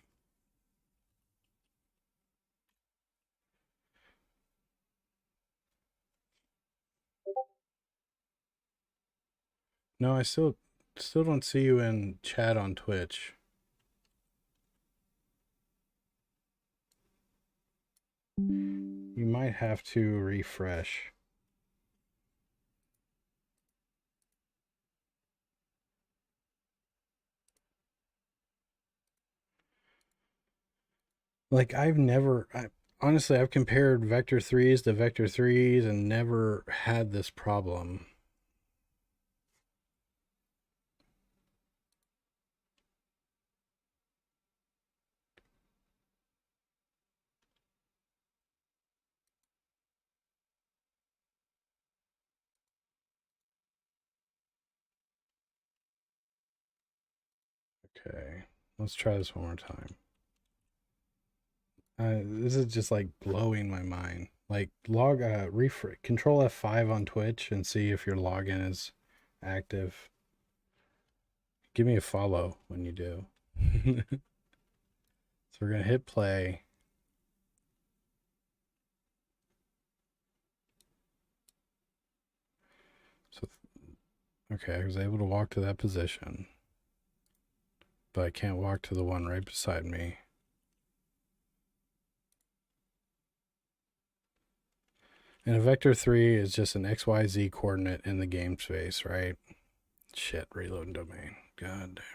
no, I still don't see you in chat on Twitch. You might have to refresh. Like honestly, I've compared vector 3s to vector 3s and never had this problem. Okay, let's try this one more time. This is just like blowing my mind. Like control F5 on Twitch and see if your login is active. Give me a follow when you do. So we're gonna hit play. So, okay, I was able to walk to that position, but I can't walk to the one right beside me. And a vector 3 is just an XYZ coordinate in the game space, right? Shit, reloading domain. God damn.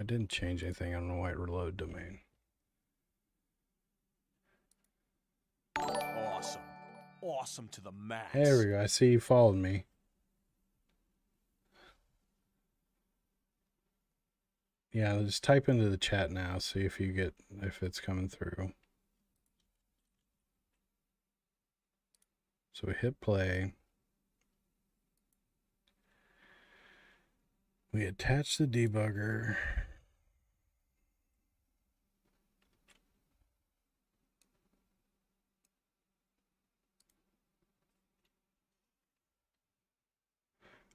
I didn't change anything. I don't know why it reloaded domain. Awesome. Awesome to the max. There we go. I see you followed me. Yeah, just type into the chat now, see if it's coming through. So we hit play. We attach the debugger.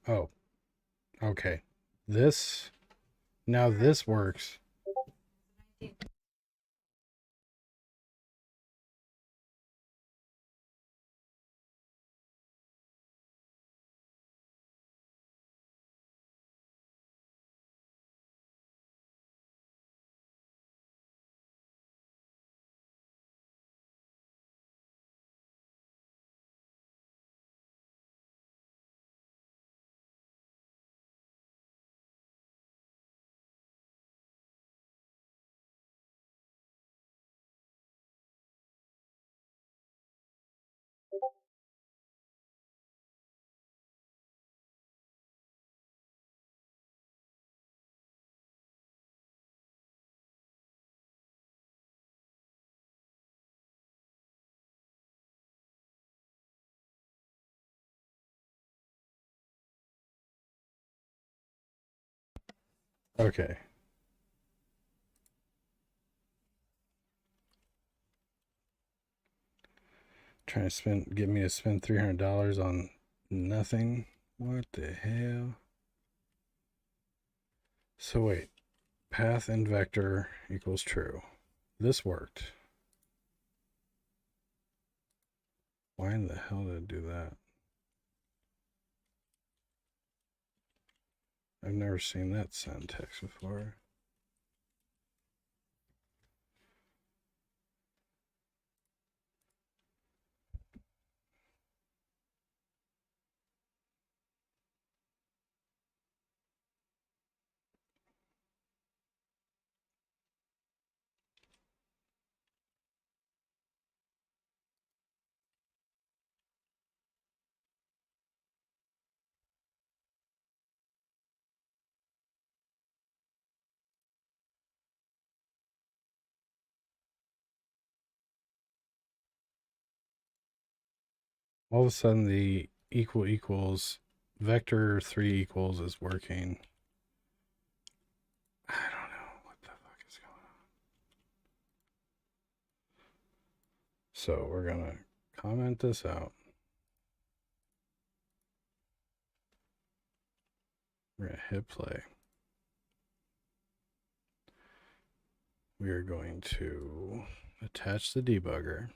Oh, okay. Now this works. Okay. Trying to get me to spend $300 on nothing. What the hell? So wait, path and vector equals true. This worked. Why in the hell did it do that? I've never seen that send text before. All of a sudden the equals vector 3 equals is working. I don't know what the fuck is going on. So we're gonna comment this out. We're gonna hit play. We are going to attach the debugger.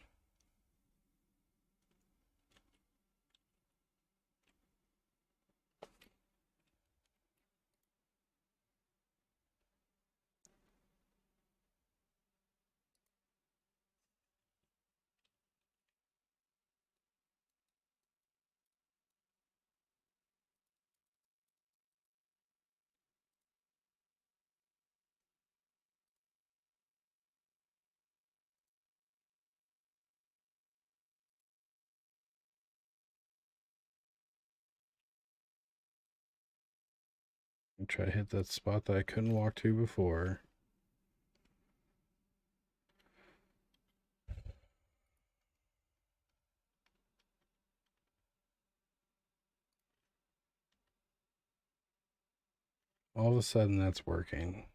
And try to hit that spot that I couldn't walk to before. All of a sudden that's working.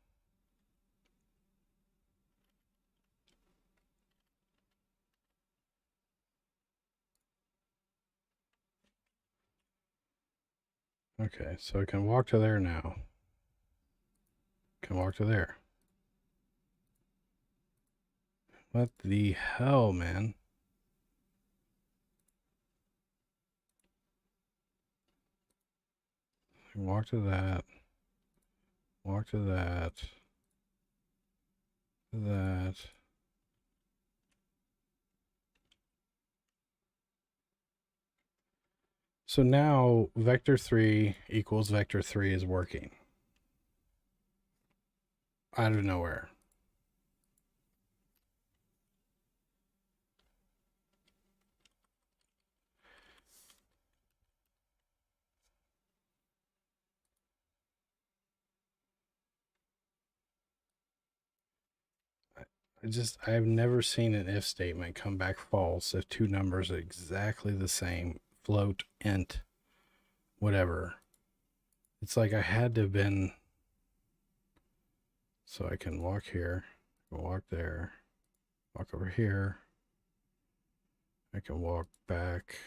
Okay, so I can walk to there now. Can walk to there. What the hell, man? Walk to that. Walk to that. To that. So now vector 3 equals vector 3 is working. Out of nowhere. I've never seen an if statement come back false if two numbers are exactly the same. Float, int, whatever. It's like I had to have been. So I can walk here, walk there, walk over here. I can walk back.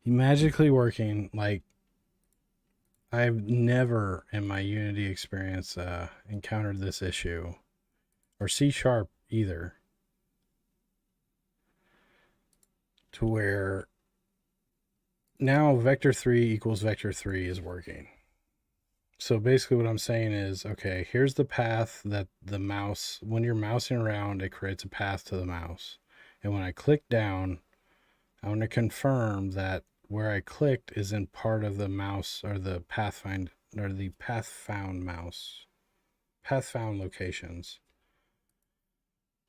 Magically working. Like, I've never in my Unity experience encountered this issue, or C# either, to where now vector 3 equals vector 3 is working. So basically what I'm saying is, okay, here's the path that the mouse, when you're mousing around, it creates a path to the mouse. And when I click down, I want to confirm that where I clicked is in part of the mouse or the path found mouse, path found locations.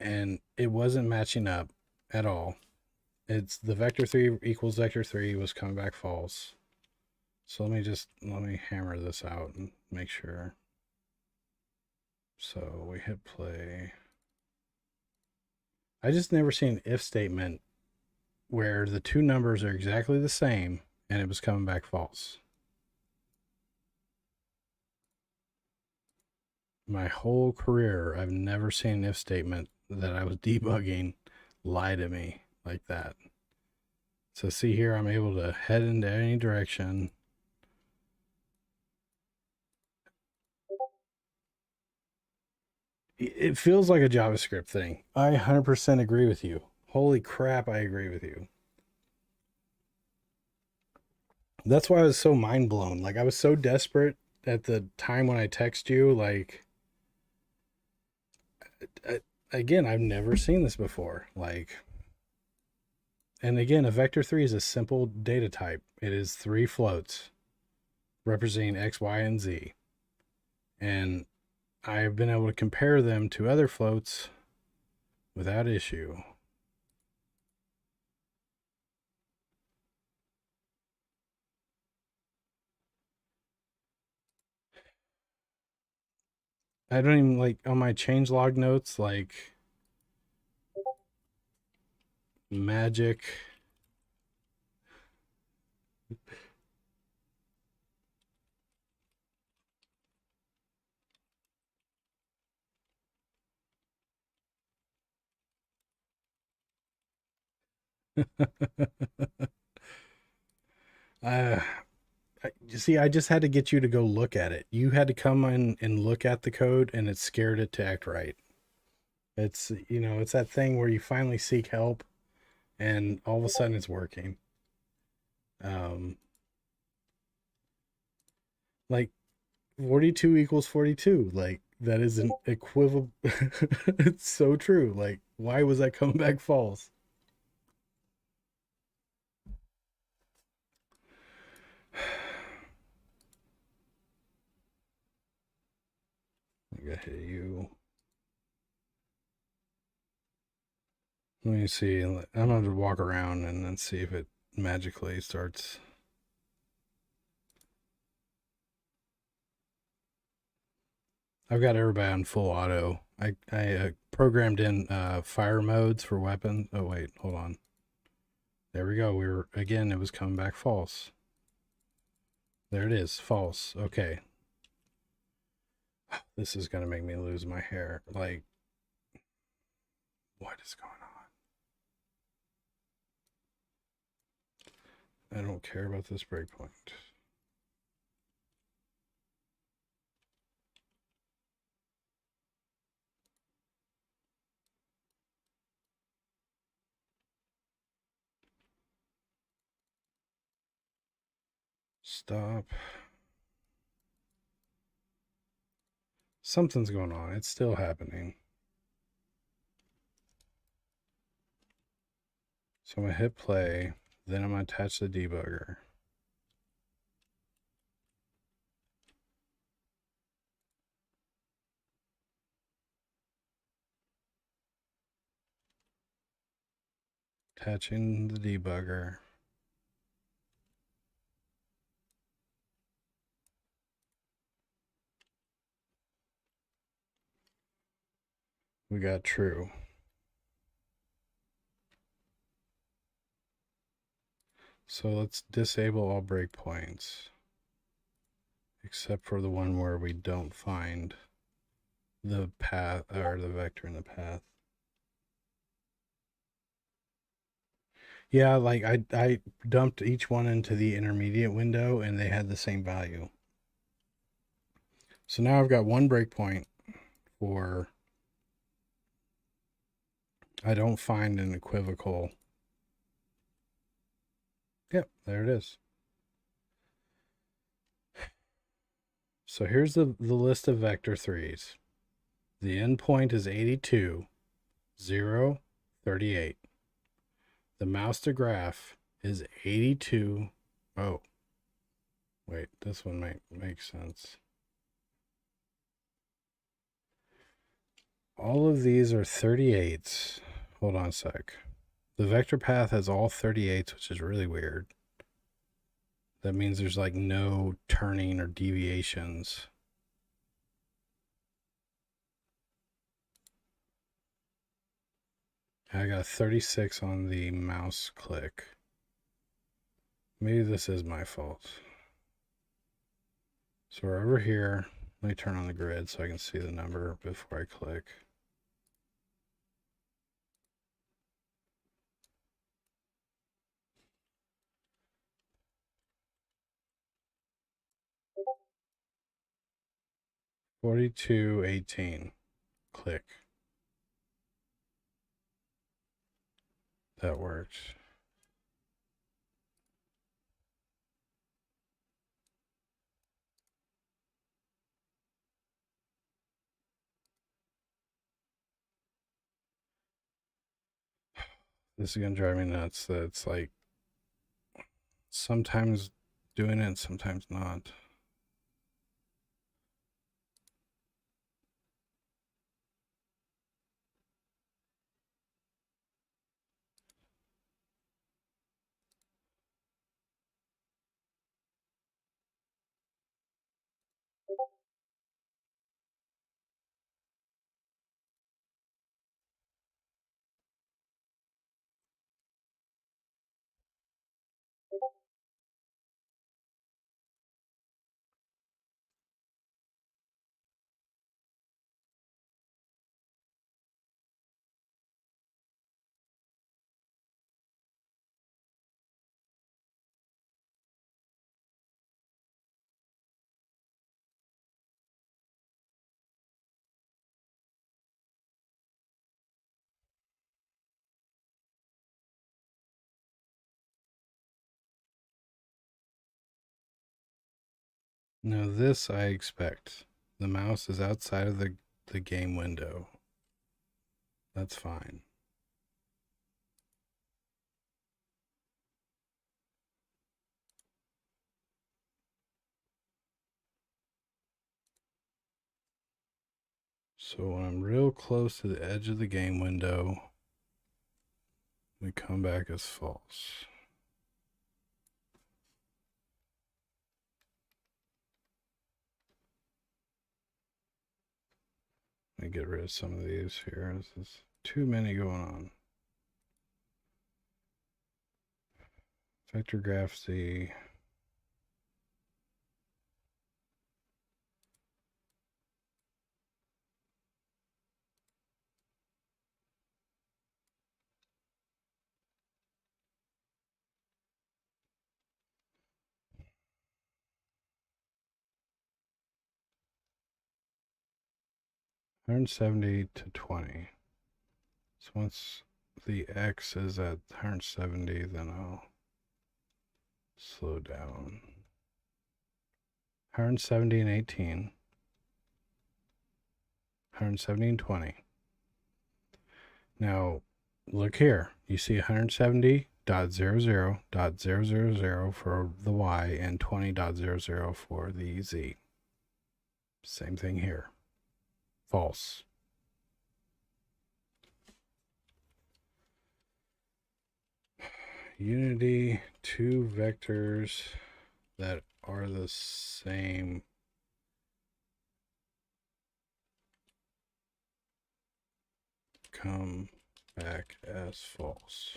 And it wasn't matching up at all. It's the vector 3 equals vector 3 was coming back false. So let me hammer this out and make sure. So we hit play. I just never seen an if statement where the two numbers are exactly the same and it was coming back false. My whole career, I've never seen an if statement that I was debugging lie to me like that. So see here, I'm able to head into any direction. It feels like a JavaScript thing. I 100% agree with you. Holy crap, I agree with you. That's why I was so mind blown. Like, I was so desperate at the time when I text you. Like, again, I've never seen this before. Like, and again, a vector 3 is a simple data type. It is 3 floats representing X, Y, and Z. And I've been able to compare them to other floats without issue. I don't even like on my changelog notes, like magic. uh, you see, I just had to get you to go look at it. You had to come in and look at the code, and it scared it to act right. It's, you know, it's that thing where you finally seek help, and all of a sudden it's working. Like 42 equals 42. Like, that is an equivalent. It's so true. Like, why was that coming back false? I gotta hit you. Let me see. I'm going to walk around and then see if it magically starts. I've got everybody on full auto. I programmed in fire modes for weapons. Oh, wait, hold on. There we go. Again, it was coming back false. There it is, false. Okay. This is going to make me lose my hair. Like, what is going on? I don't care about this breakpoint. Stop. Something's going on. It's still happening. So I'm going to hit play. Then I'm going to attach the debugger. Attaching the debugger. We got true. So let's disable all breakpoints, except for the one where we don't find the path or the vector in the path. Yeah, like I dumped each one into the intermediate window and they had the same value. So now I've got one breakpoint for I don't find an equivocal. Yep, there it is. So here's the list of vector 3s. The endpoint is 82, 0, 38. The mouse to graph is 82. Oh, wait, this one might make sense. All of these are 38s. Hold on a sec. The vector path has all 38s, which is really weird. That means there's like no turning or deviations. I got 36 on the mouse click. Maybe this is my fault. So we're over here. Let me turn on the grid so I can see the number before I click. $42.18. Click. That worked. This is gonna drive me nuts. That it's like sometimes doing it, sometimes not. Now this I expect. The mouse is outside of the game window. That's fine. So when I'm real close to the edge of the game window, we come back as false. Let me get rid of some of these here. This is too many going on. Vector graph Z. $170 to 20. So once the X is at 170, then I'll slow down. 170 and 18. 170 and 20. Now, look here. You see 170.00.000 for the Y and 20.00 for the Z. Same thing here. False. Unity, two vectors that are the same come back as false.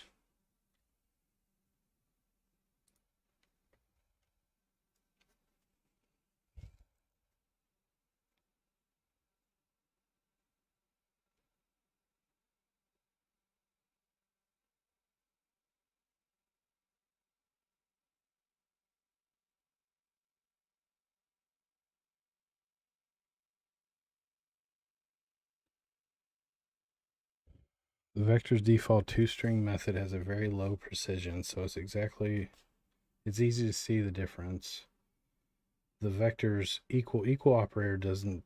The vector's default two-string method has a very low precision, so it's easy to see the difference. The vector's equal operator doesn't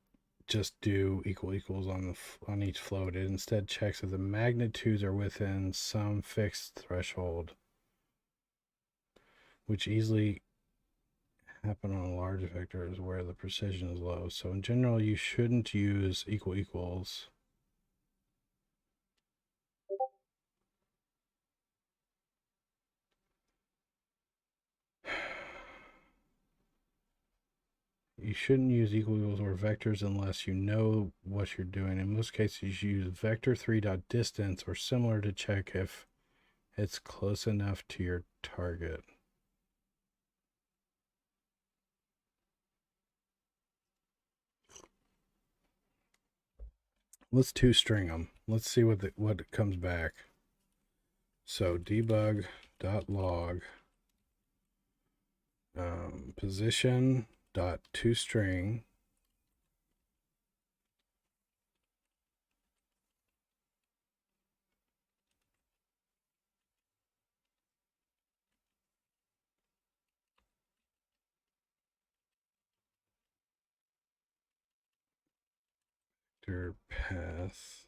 just do equals on each float. It instead checks if the magnitudes are within some fixed threshold, which easily happen on large vectors where the precision is low. So in general, you shouldn't use equals. You shouldn't use equals or vectors unless you know what you're doing. In most cases, you use vector3.distance or similar to check if it's close enough to your target. Let's toString them. Let's see what comes back. So debug.log position.toString vector path.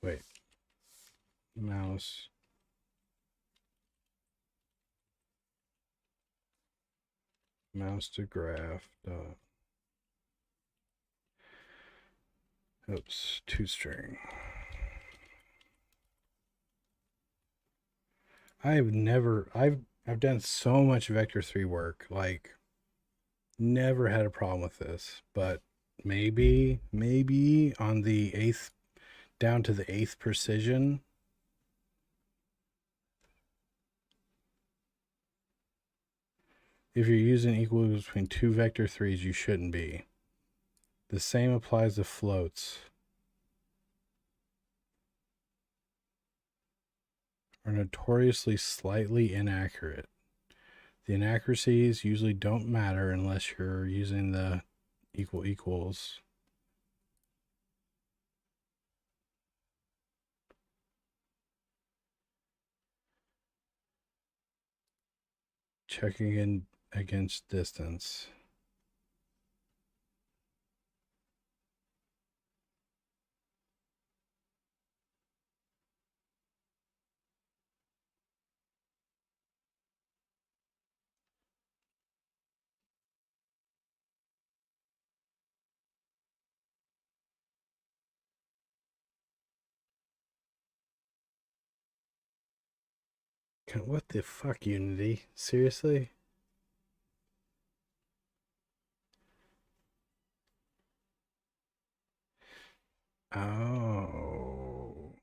Wait. Mouse. Mouse to graph. Oops, toString. I've done so much vector3 work, like never had a problem with this, but maybe on the 8th down to the 8th precision, if you're using equals between two vector threes, you shouldn't be. The same applies to floats. Are notoriously slightly inaccurate. The inaccuracies usually don't matter unless you're using the equals. Checking in against distance. What the fuck, Unity? Seriously? Oh.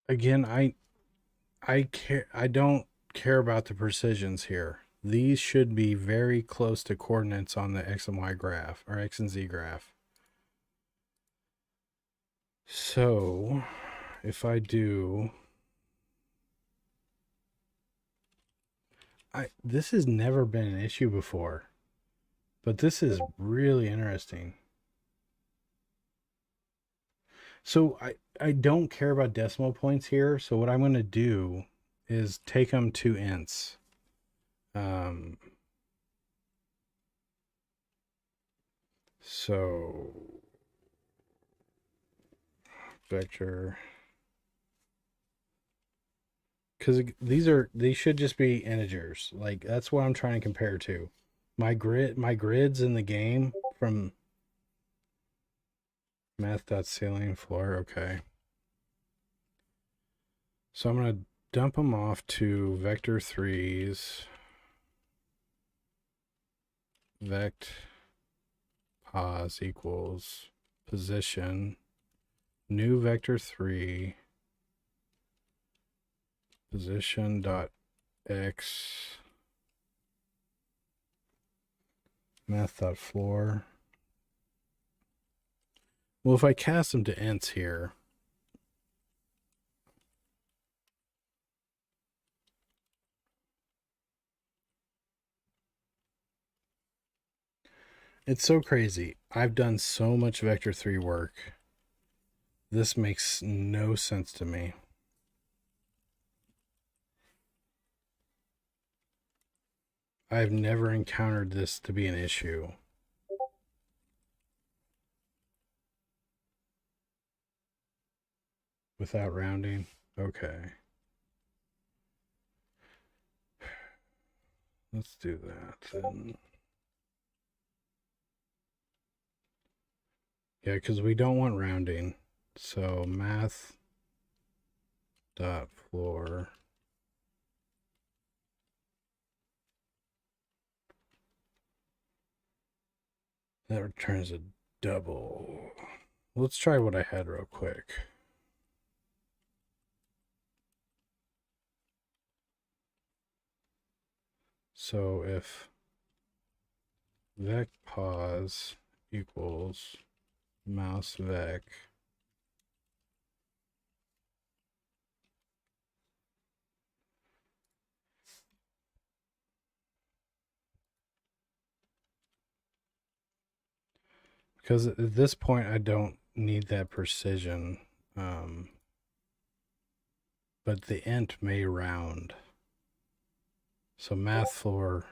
Again, I don't care about the precisions here. These should be very close to coordinates on the X and Y graph, or X and Z graph. So, if I do... this has never been an issue before, but this is really interesting. So I don't care about decimal points here. So what I'm going to do is take them to ints. So vector, because these should just be integers. Like that's what I'm trying to compare to. My grids in the game from math.ceiling floor. Okay. So I'm going to dump them off to vector threes. Vect pos equals position new vector 3 position dot x math dot floor. Well, if I cast them to ints here, it's so crazy. I've done so much vector 3 work. This makes no sense to me. I've never encountered this to be an issue. Without rounding? Okay. Let's do that then. Yeah, because we don't want rounding. So math dot floor. That returns a double. Let's try what I had real quick. So if vec pos equals mouse vec because at this point I don't need that precision, but the int may round. So math floor.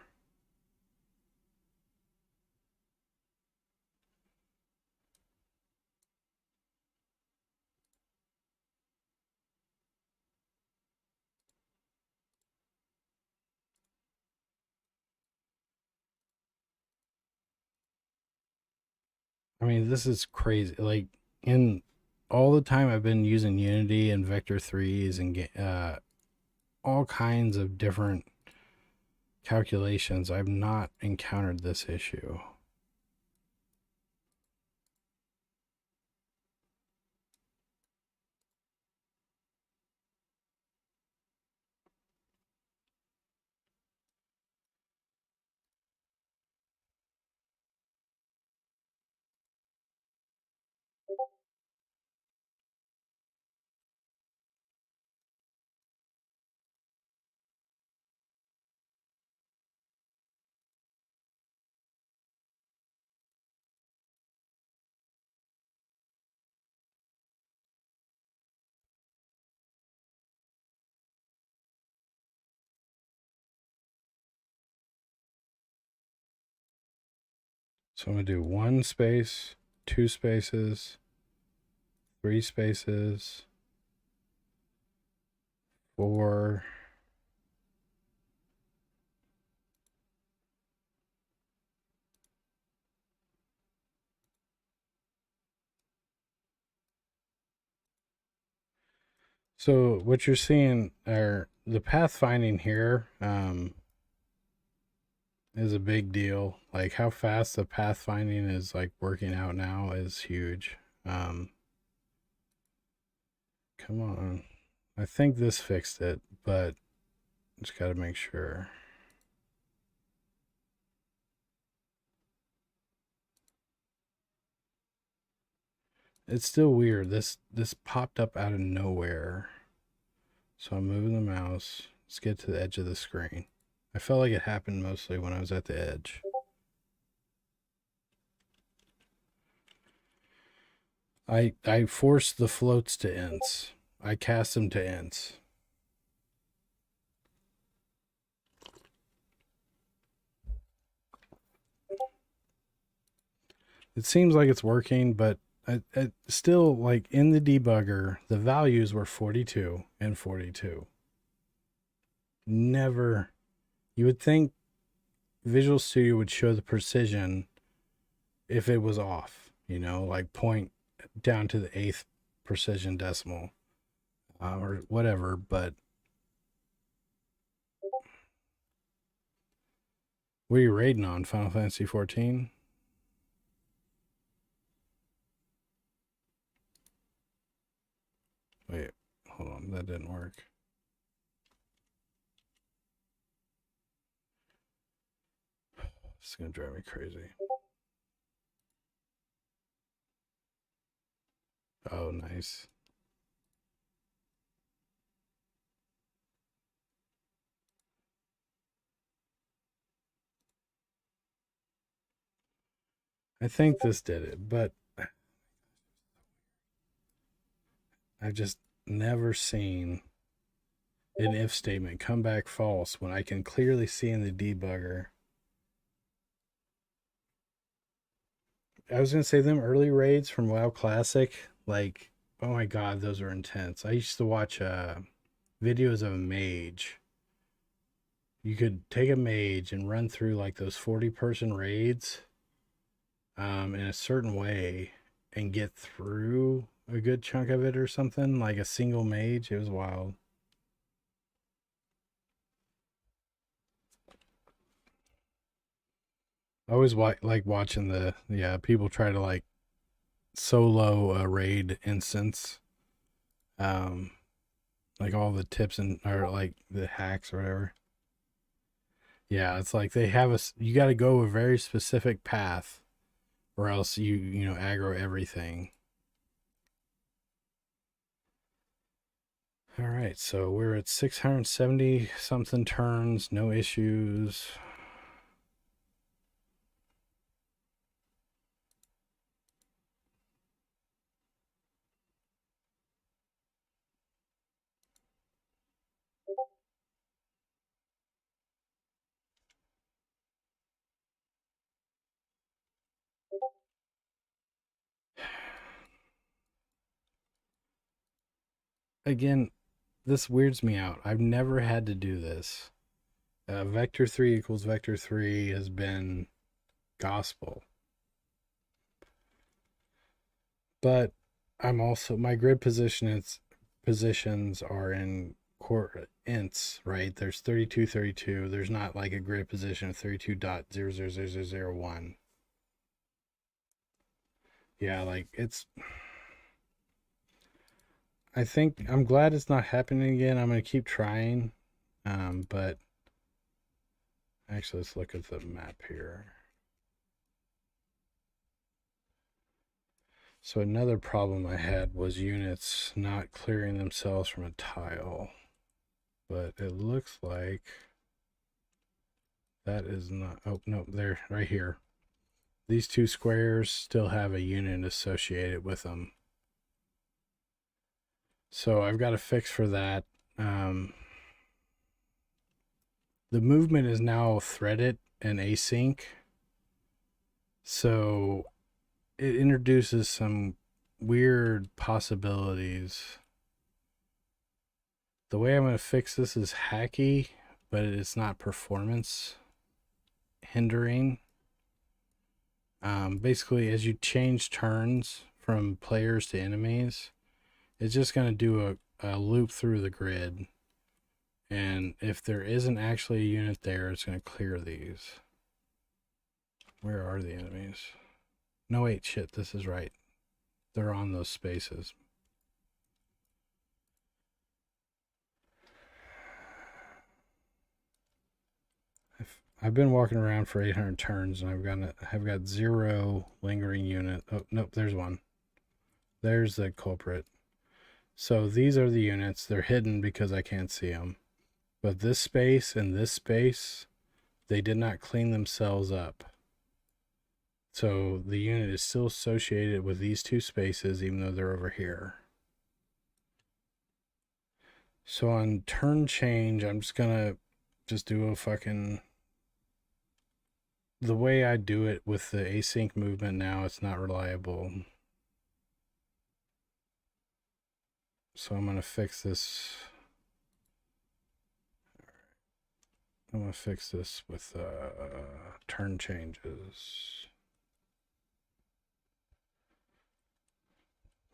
I mean, this is crazy. Like in all the time I've been using Unity and Vector 3s and all kinds of different calculations, I've not encountered this issue. So I'm going to do 1 space, 2 spaces, 3 spaces, 4. So what you're seeing are the pathfinding here is a big deal. Like how fast the pathfinding is like working out now is huge. Come on. I think this fixed it, but just got to make sure. It's still weird. This popped up out of nowhere. So I'm moving the mouse. Let's get to the edge of the screen. I felt like it happened mostly when I was at the edge. I forced the floats to ints. I cast them to ints. It seems like it's working, but I still, like in the debugger, the values were 42 and 42. Never. You would think Visual Studio would show the precision if it was off, you know, like point down to the 8th precision decimal or whatever, but what are you rating on? Final Fantasy 14? Wait, hold on, that didn't work. It's gonna drive me crazy. Oh, nice. I think this did it, but I've just never seen an if statement come back false when I can clearly see in the debugger. I was gonna say them early raids from WoW Classic, like oh my god, those are intense. I used to watch videos of a mage. You could take a mage and run through like those 40-person raids in a certain way and get through a good chunk of it or something, like a single mage. It was wild. I always like watching the people try to like solo a raid instance, um like all the tips and or like the hacks or whatever. Yeah, it's like they have you got to go a very specific path or else you know aggro everything. All right, so we're at 670 something turns, no issues. Again, this weirds me out. I've never had to do this. Vector 3 equals vector 3 has been gospel. But I'm also my grid positions are in core ints, right? There's 32, 32. There's not like a grid position of 32.0000001. Yeah, like it's I think I'm glad it's not happening again. I'm gonna keep trying. But actually let's look at the map here. So another problem I had was units not clearing themselves from a tile. But it looks like that is not, oh no, they're right here. These two squares still have a unit associated with them. So I've got a fix for that. The movement is now threaded and async. So it introduces some weird possibilities. The way I'm going to fix this is hacky, but it's not performance hindering. Basically, as you change turns from players to enemies, it's just going to do a loop through the grid. And if there isn't actually a unit there, it's going to clear these. Where are the enemies? No, wait, shit, this is right. They're on those spaces. I've been walking around for 800 turns and I've got 0 lingering unit. Oh, nope, there's one. There's the culprit. So these are the units. They're hidden because I can't see them. But this space and this space, they did not clean themselves up. So the unit is still associated with these two spaces, even though they're over here. So on turn change, I'm just gonna do a fucking, the way I do it with the async movement now, it's not reliable. So I'm gonna fix this. I'm gonna fix this with turn changes.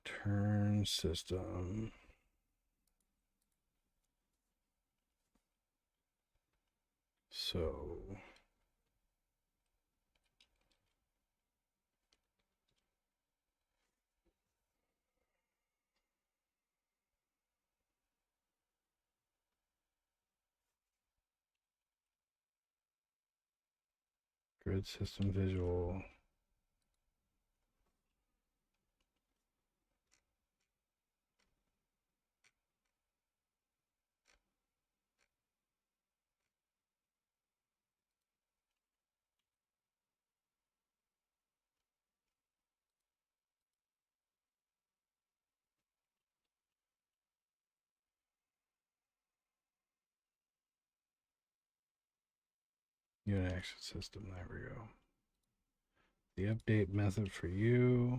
Turn system. So grid system visual. Unit action system. There we go. The update method for you.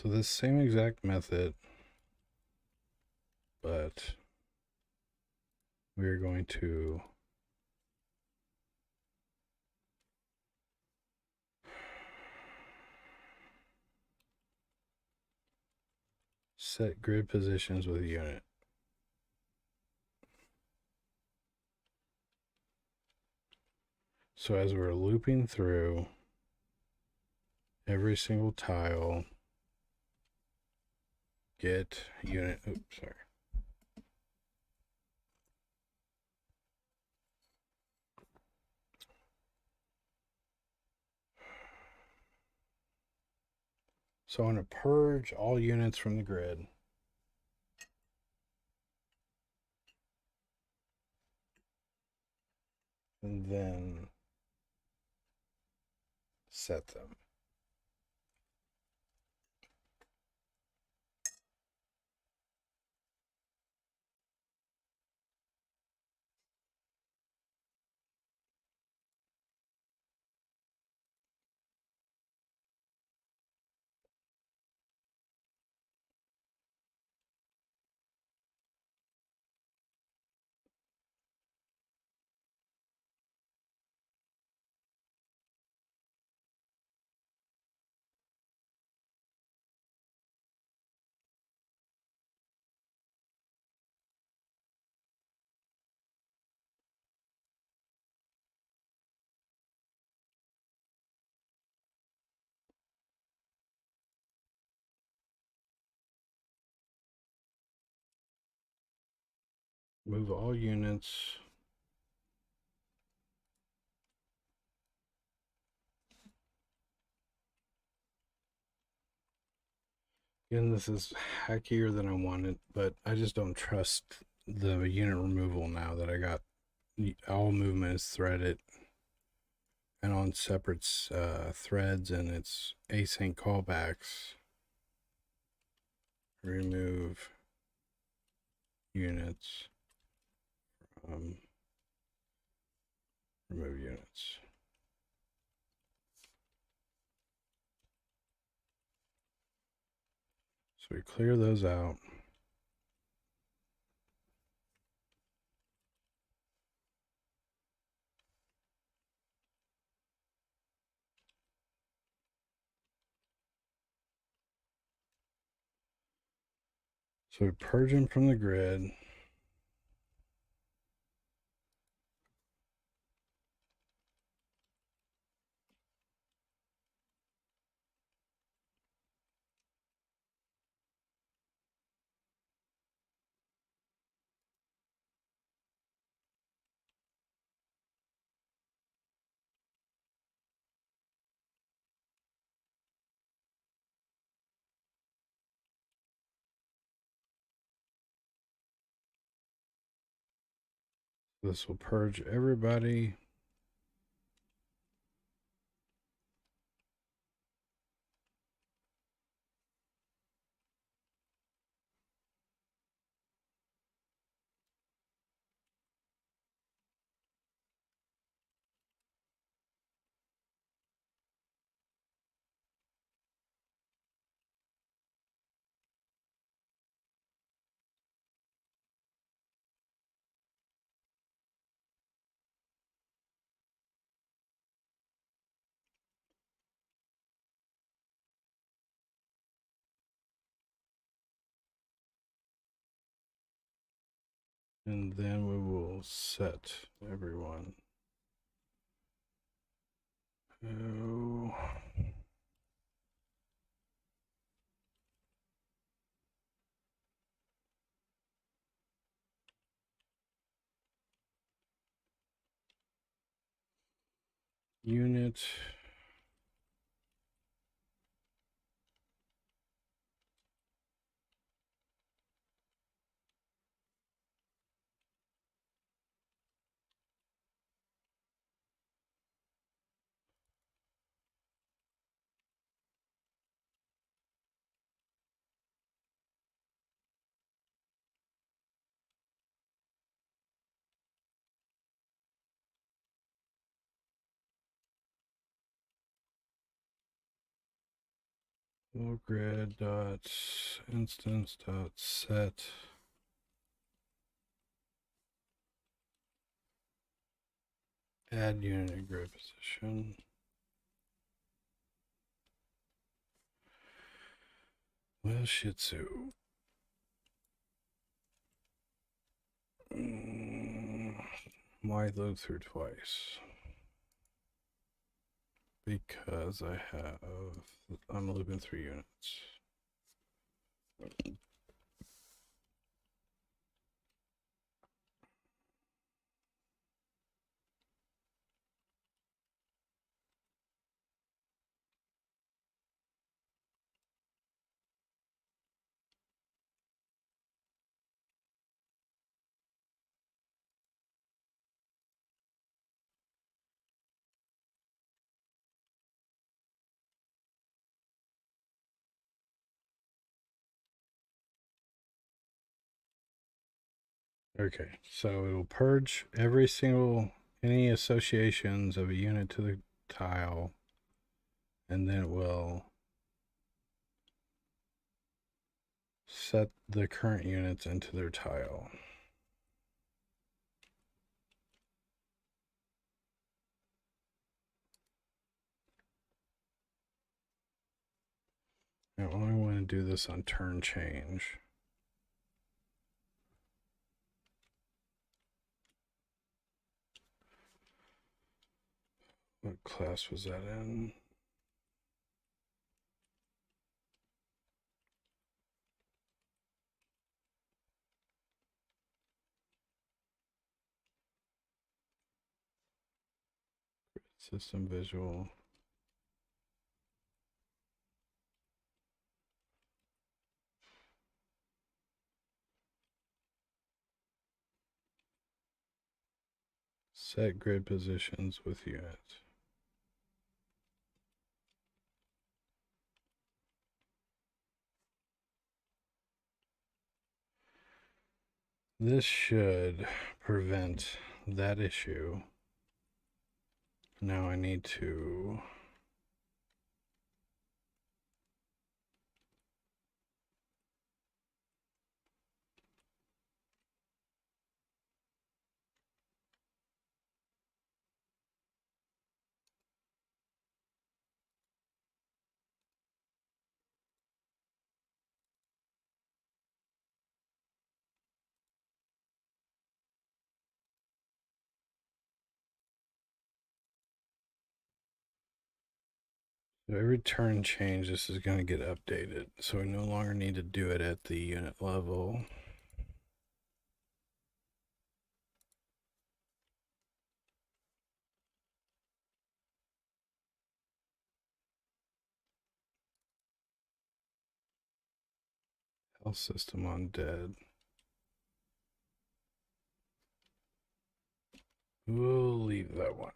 So this same exact method, but we're going to set grid positions with unit. So as we're looping through every single tile, get unit, oops, sorry. So I'm going to purge all units from the grid. And then set them. Move all units. Again, this is hackier than I wanted, but I just don't trust the unit removal now that I got all movement is threaded and on separate threads, and it's async callbacks. Remove units from remove units. So we clear those out. So we purge them from the grid. This will purge everybody. And then we will set everyone. Oh. Unit. full grid dot instance dot set add unit and grid position. Well, Shih Tzu. Why load through twice? Because I'm looping 3 units. Okay, so it'll purge any associations of a unit to the tile, and then it will set the current units into their tile. Now I only want to do this on turn change. What class was that in? System visual. Set grid positions with units. This should prevent that issue. Now I need to So every turn change, this is going to get updated. So we no longer need to do it at the unit level. Health system on dead. We'll leave that one.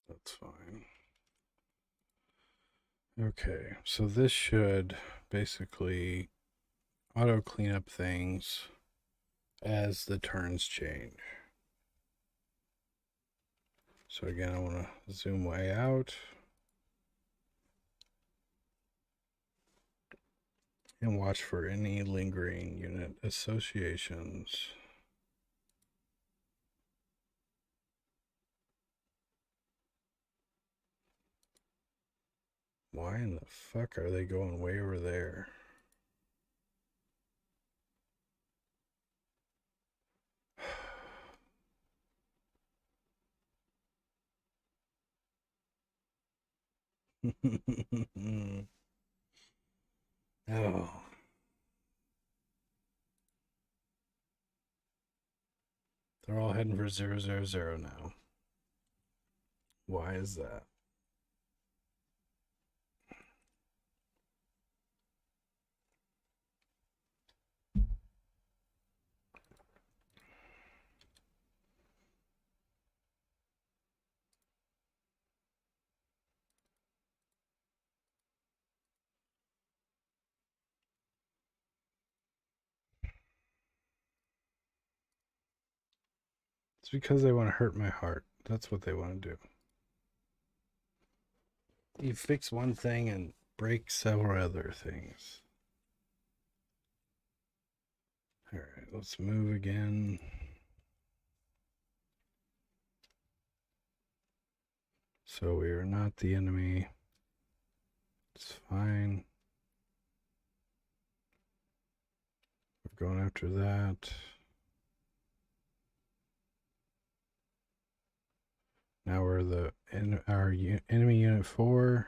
That's fine. Okay, so this should basically auto clean up things as the turns change. So again, I want to zoom way out and watch for any lingering unit associations. Why in the fuck are they going way over there? Oh. They're all heading for 000 now. Why is that? It's because they want to hurt my heart. That's what they want to do. You fix one thing and break several other things. All right, let's move again. So we are not the enemy. It's fine. We're going after that. Now we're our enemy unit 4.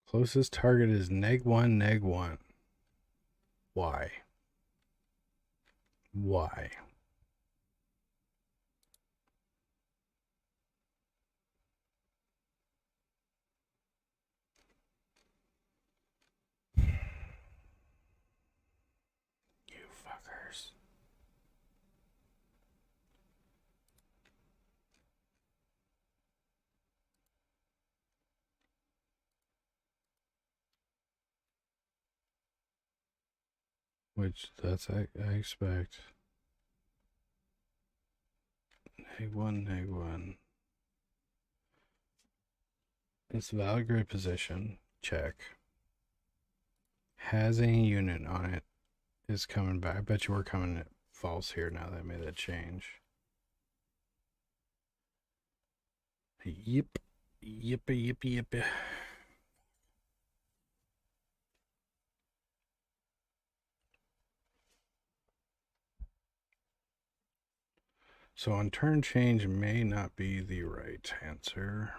Closest target is -1, -1. Why? Why? You fuckers. Which that's I expect. -1, -1. It's Valkyrie position. Check. Has any unit on it. Is coming back. I bet you we're coming at false here now that I made that change. Yep. Yippee, yippee, yippee. So on turn change may not be the right answer.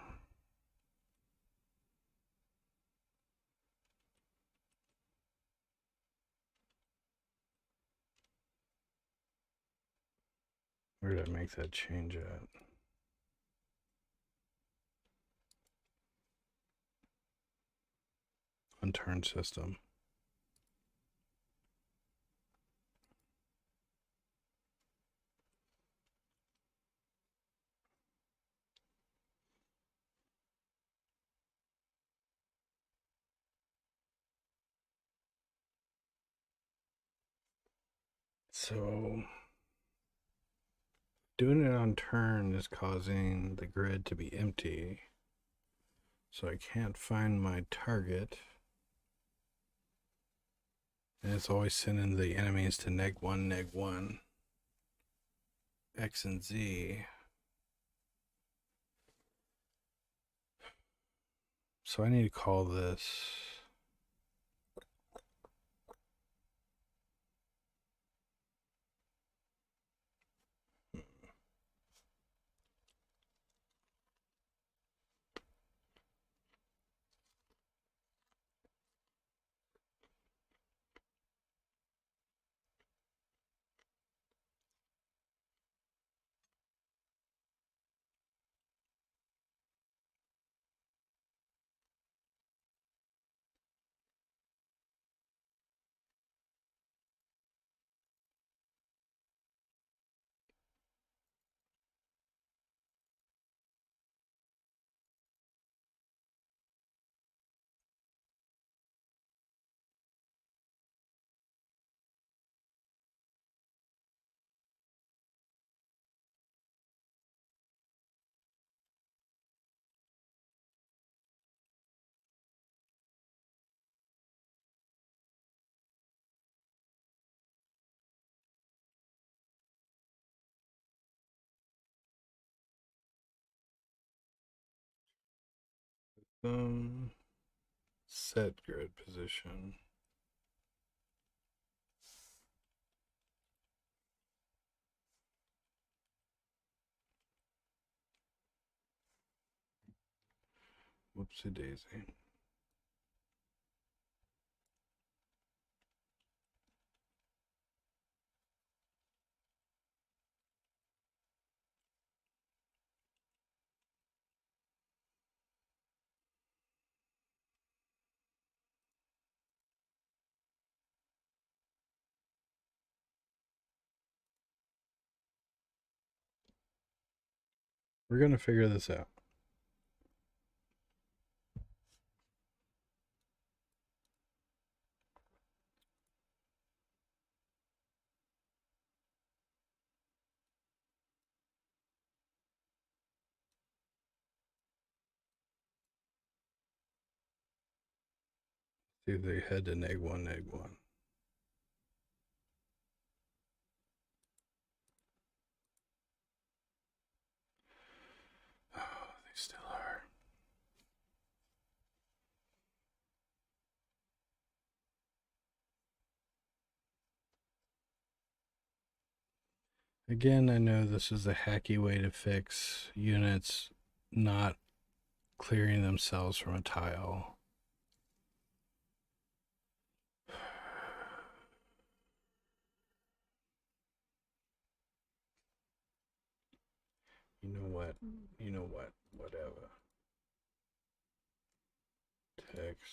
Where did I make that change at? On turn system. So doing it on turn is causing the grid to be empty. So I can't find my target. And it's always sending the enemies to -1, -1. X and Z. So I need to call this Set grid position. Whoopsie daisy. We're gonna figure this out. See if they head to neg one, neg one. Oh, they still are. Again, I know this is a hacky way to fix units not clearing themselves from a tile. You know what? You know what? Whatever. Text.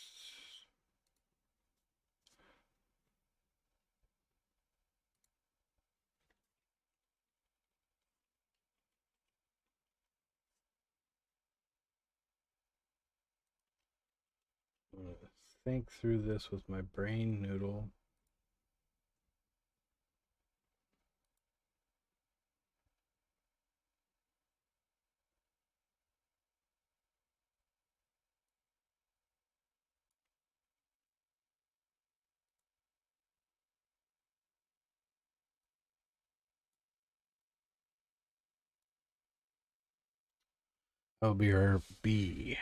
I'm gonna think through this with my brain noodle. That'll be our B.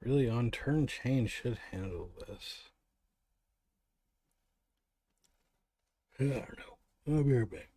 Really, on turn change should handle this. I don't know. I'll be right back.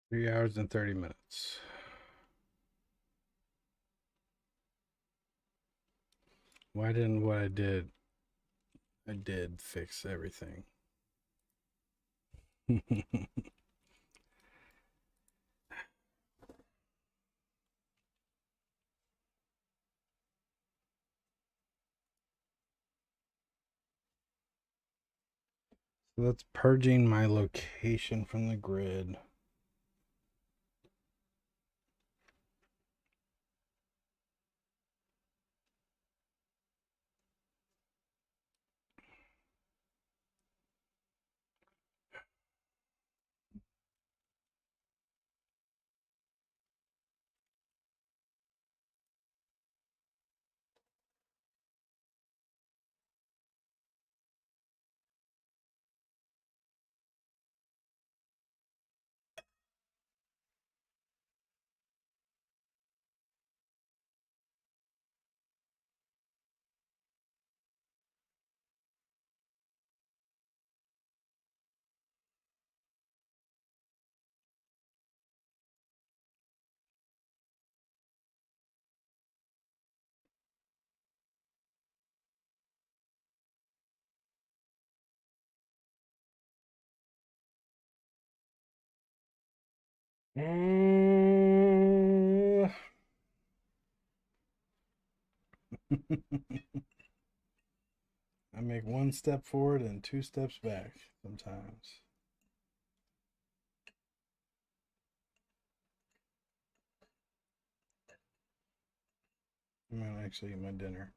3 hours and 30 minutes. Why didn't what I did fix everything? So that's purging my location from the grid. I make one step forward and two steps back sometimes. I'm gonna actually eat my dinner.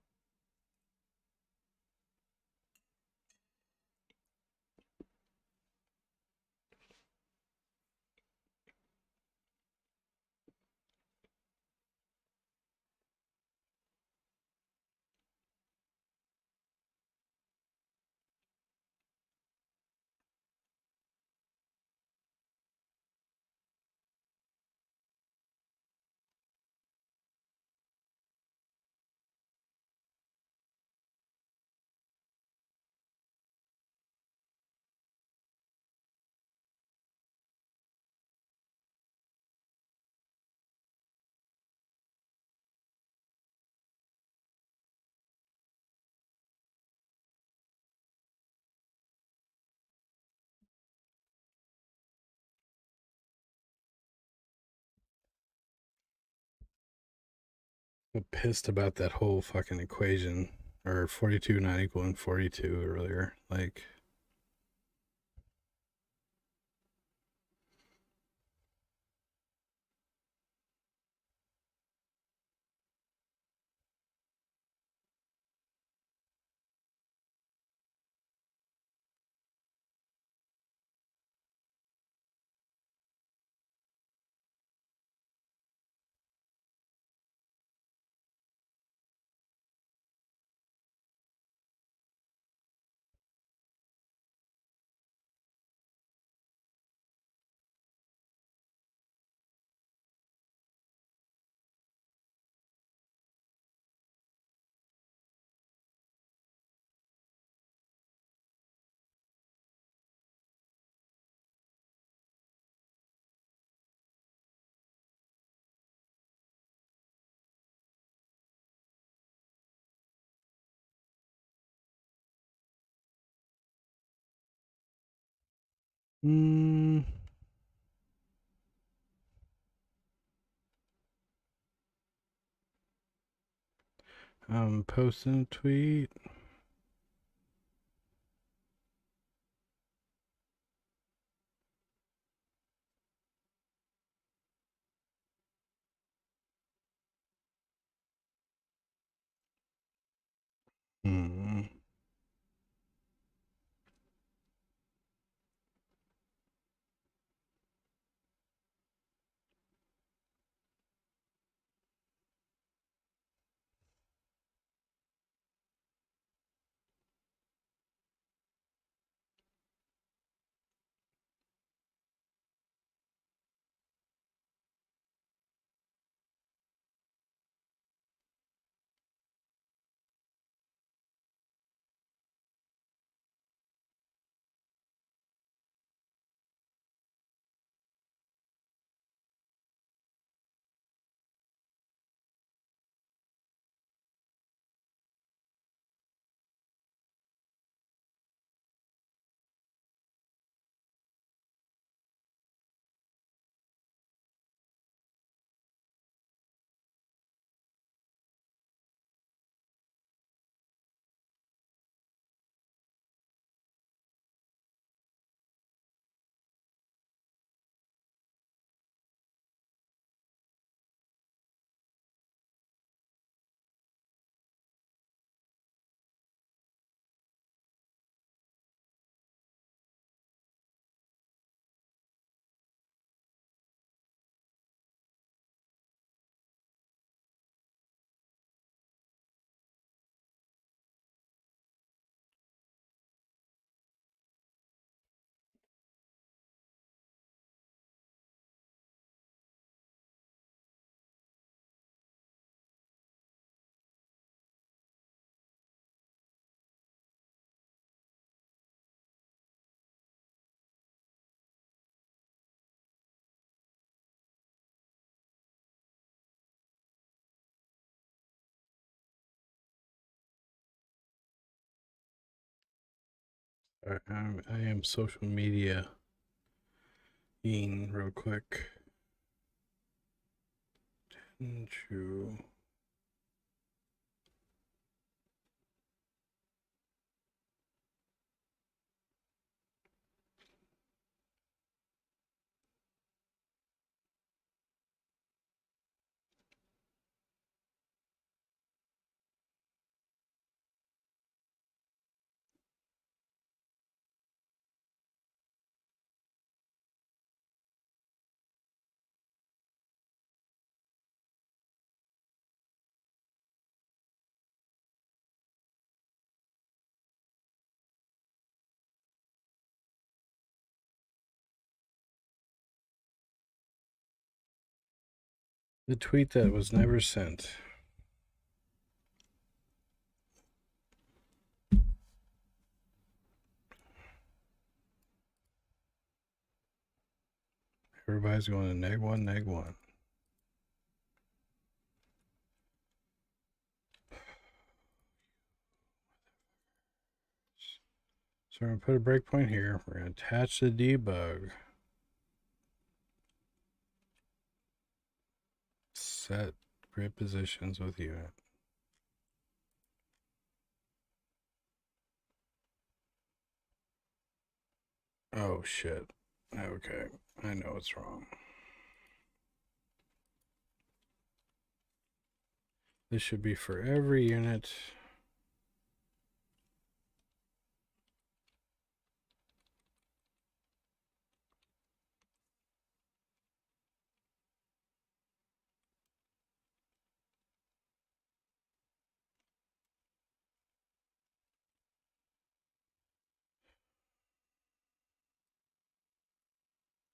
I'm pissed about that whole fucking equation, or 42 not equaling 42 earlier. Like, mm, I'm posting a tweet. Mm. I am social media being real quick. True. The tweet that was never sent. Everybody's going to neg one, neg one. So we're going to put a breakpoint here. We're going to attach the debug. Set grid positions with unit. Oh shit. Okay. I know it's wrong. This should be for every unit.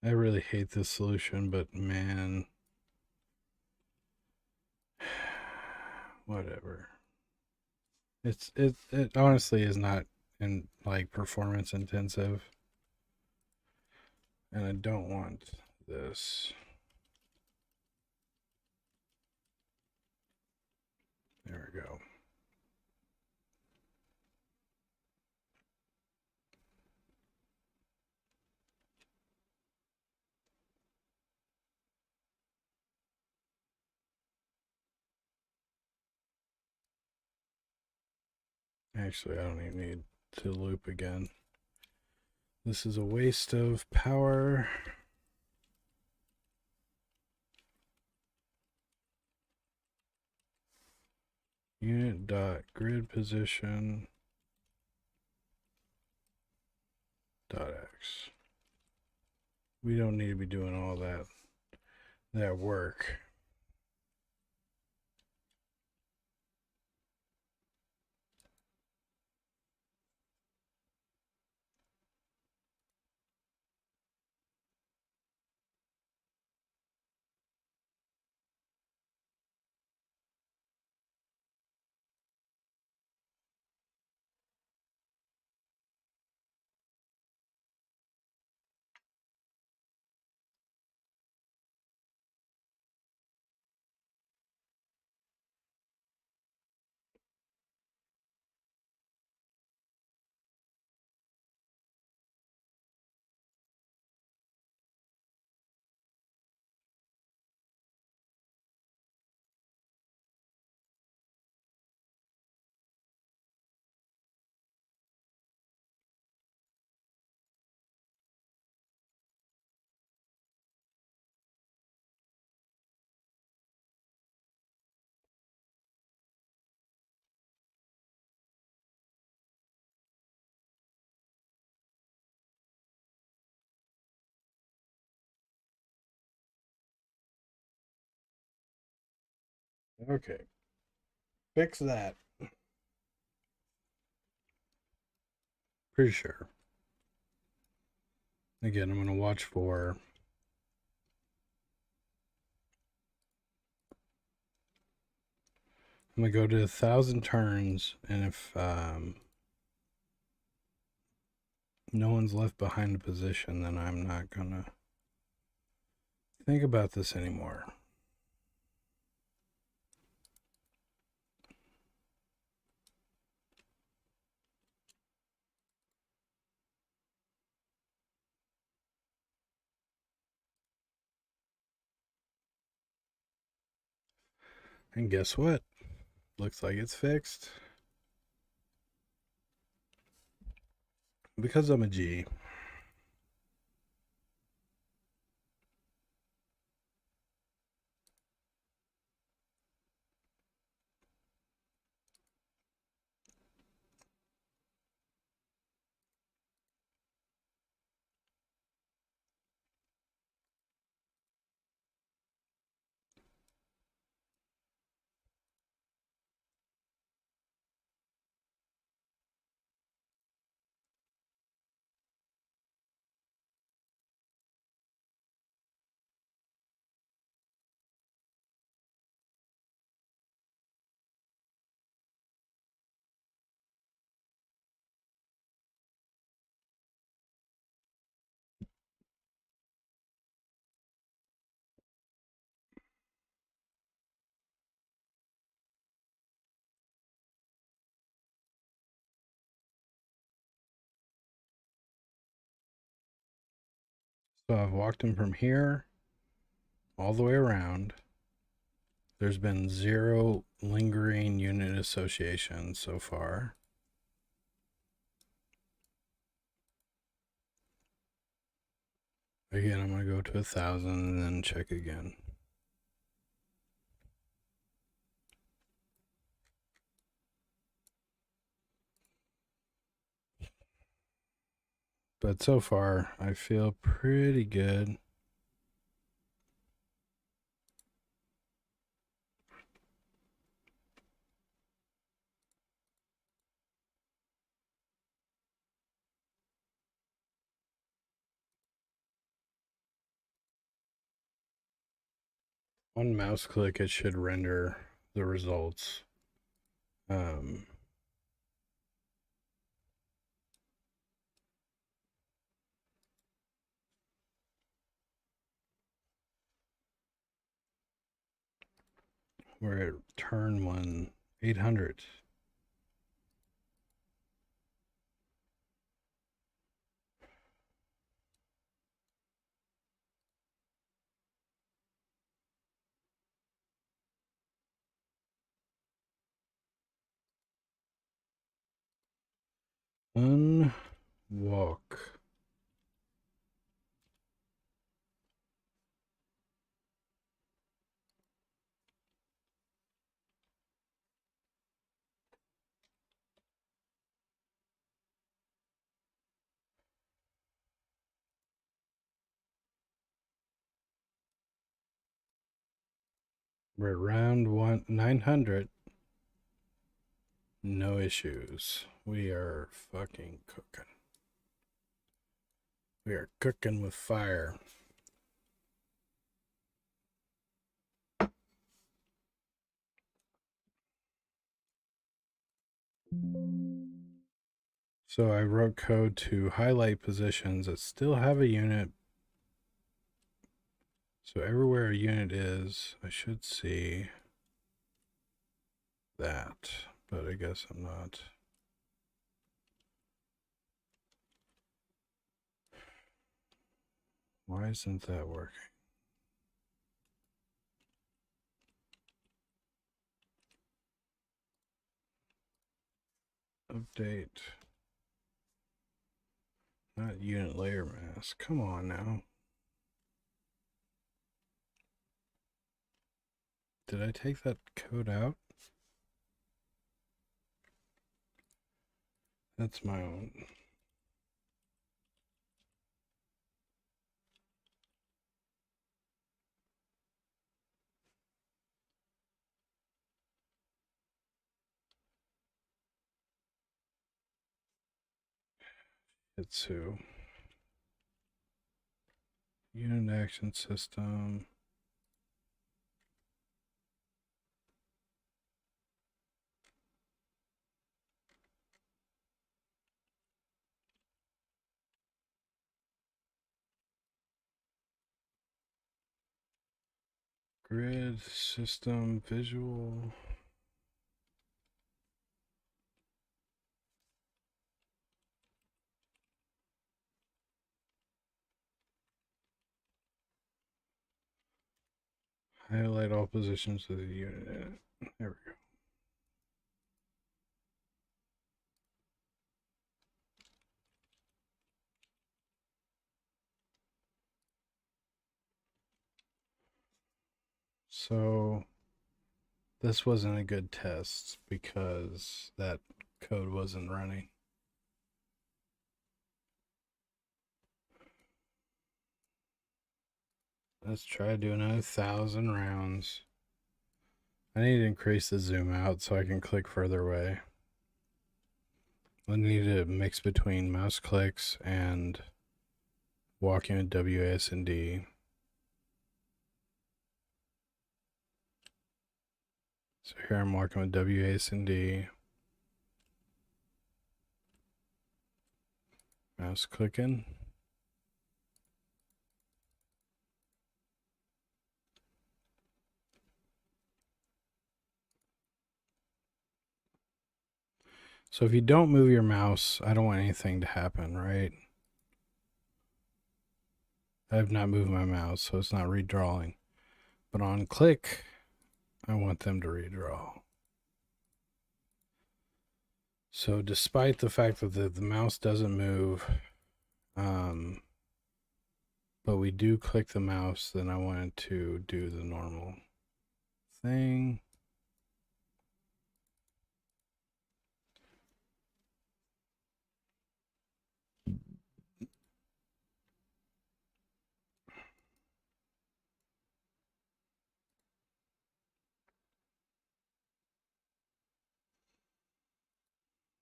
I really hate this solution, but man, whatever. It honestly is not in like performance intensive, and I don't want this. There we go. Actually, I don't even need to loop again. This is a waste of power. Unit dot grid position dot x. We don't need to be doing all that work. Okay. Fix that. Pretty sure. Again, I'm going to watch for I'm going to go to 1,000 turns, and if no one's left behind a position, then I'm not going to think about this anymore. And guess what? Looks like it's fixed. Because I'm a G. So I've walked him from here all the way around. There's been 0 lingering unit association so far. Again, I'm going to go to 1,000 and then check again. But so far, I feel pretty good. One mouse click, it should render the results. We're at turn 1, 800. Unwalk. We're at round 900. No issues. We are fucking cooking. We are cooking with fire. So I wrote code to highlight positions that still have a unit. So everywhere a unit is, I should see that, but I guess I'm not. Why isn't that working? Update. Not unit layer mask. Come on now. Did I take that code out? That's my own. Itsu. Unit action system. Grid system visual. Highlight all positions of the unit. There we go. So this wasn't a good test because that code wasn't running. Let's try doing another 1,000 rounds. I need to increase the zoom out so I can click further away. I need to mix between mouse clicks and walking with WASD. So here I'm walking with WASD. Mouse clicking. So if you don't move your mouse, I don't want anything to happen, right? I have not moved my mouse, so it's not redrawing. But on click, I want them to redraw. So despite the fact that the mouse doesn't move, but we do click the mouse, then I wanted to do the normal thing.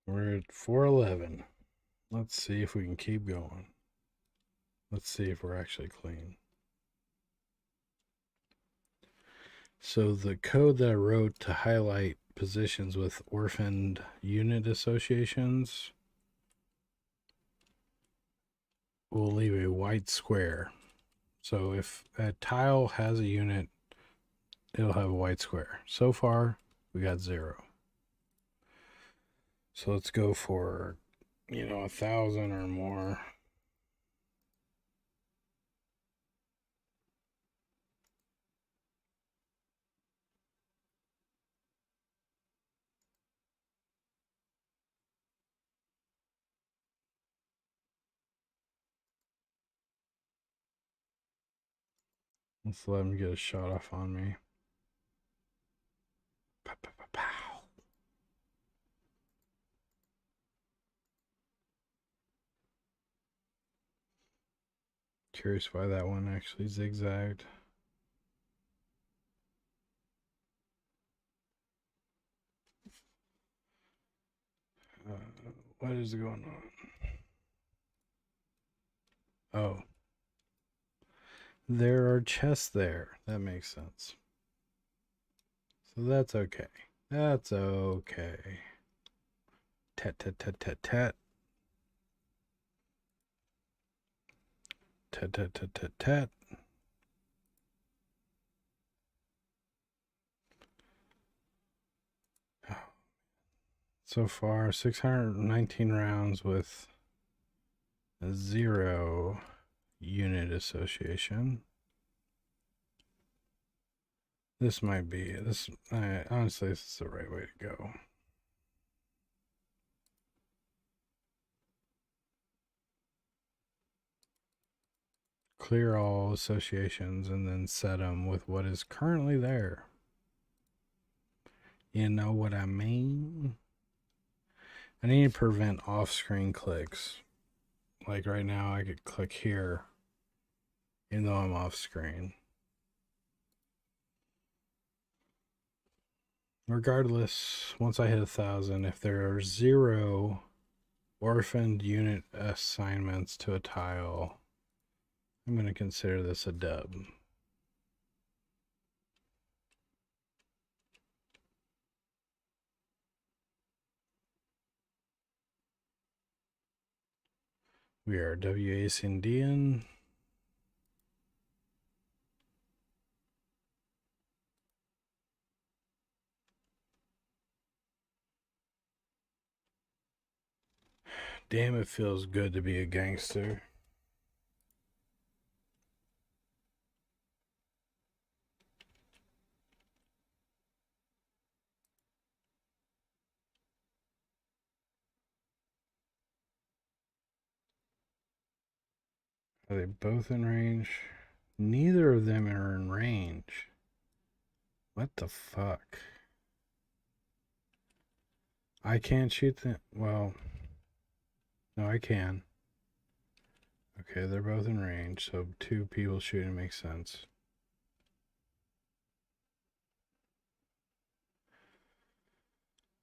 We're at 411. Let's see if we can keep going. Let's see if we're actually clean. So the code that I wrote to highlight positions with orphaned unit associations will leave a white square. So if a tile has a unit, it'll have a white square. So far, we got 0. So let's go for, 1,000 or more. Let's let him get a shot off on me. Pow, pow, pow, pow. Curious why that one actually zigzagged. What is going on? Oh. There are chests there. That makes sense. So that's okay. That's okay. Tat, tat, tat, tat, tat. Tat, tat, tat, tat, tat. So far, 619 rounds with 0 unit association. This might be this. Honestly, this is the right way to go. Clear all associations and then set them with what is currently there. You know what I mean? I need to prevent off-screen clicks. Like right now, I could click here, even though I'm off-screen. Regardless, once I hit 1,000, if there are 0 orphaned unit assignments to a tile, I'm going to consider this a dub. We are WASD-ing. Damn, it feels good to be a gangster. Are they both in range? Neither of them are in range. What the fuck? I can't shoot them. Well, no, I can. Okay, they're both in range, so 2 people shooting makes sense.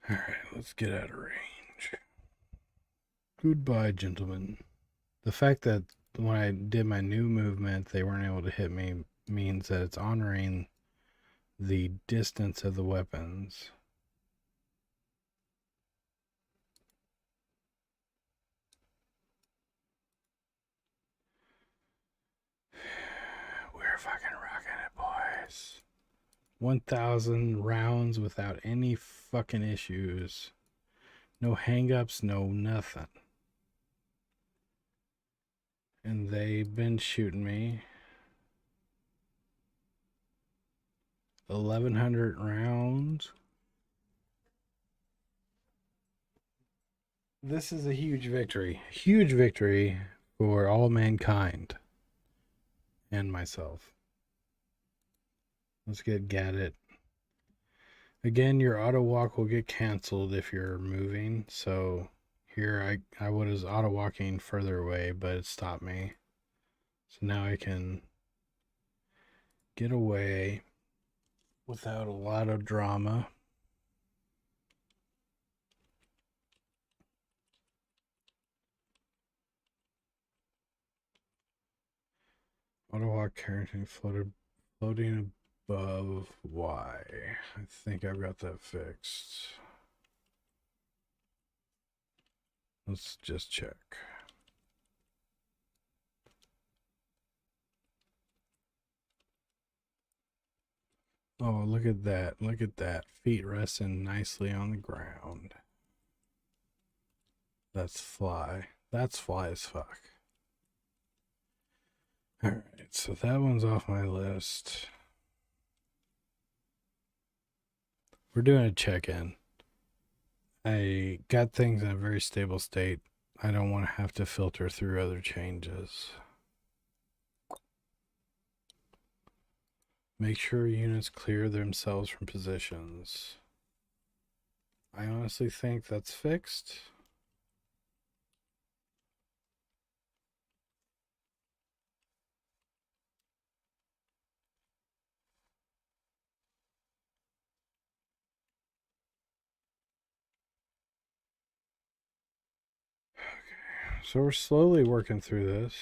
Alright, let's get out of range. Goodbye, gentlemen. The fact that when I did my new movement, they weren't able to hit me means that it's honoring the distance of the weapons. We're fucking rocking it, boys. 1,000 rounds without any fucking issues. No hangups, no nothing. And they've been shooting me. 1,100 rounds. This is a huge victory. Huge victory for all mankind. And myself. Let's get Gadget. Again, your auto walk will get canceled if you're moving. So here I was auto walking further away, but it stopped me. So now I can get away without a lot of drama. Auto walk carrying floating above Y. I think I've got that fixed. Let's just check. Oh, look at that. Look at that. Feet resting nicely on the ground. That's fly. That's fly as fuck. Alright, so that one's off my list. We're doing a check-in. I got things in a very stable state. I don't want to have to filter through other changes. Make sure units clear themselves from positions. I honestly think that's fixed. Okay, so we're slowly working through this.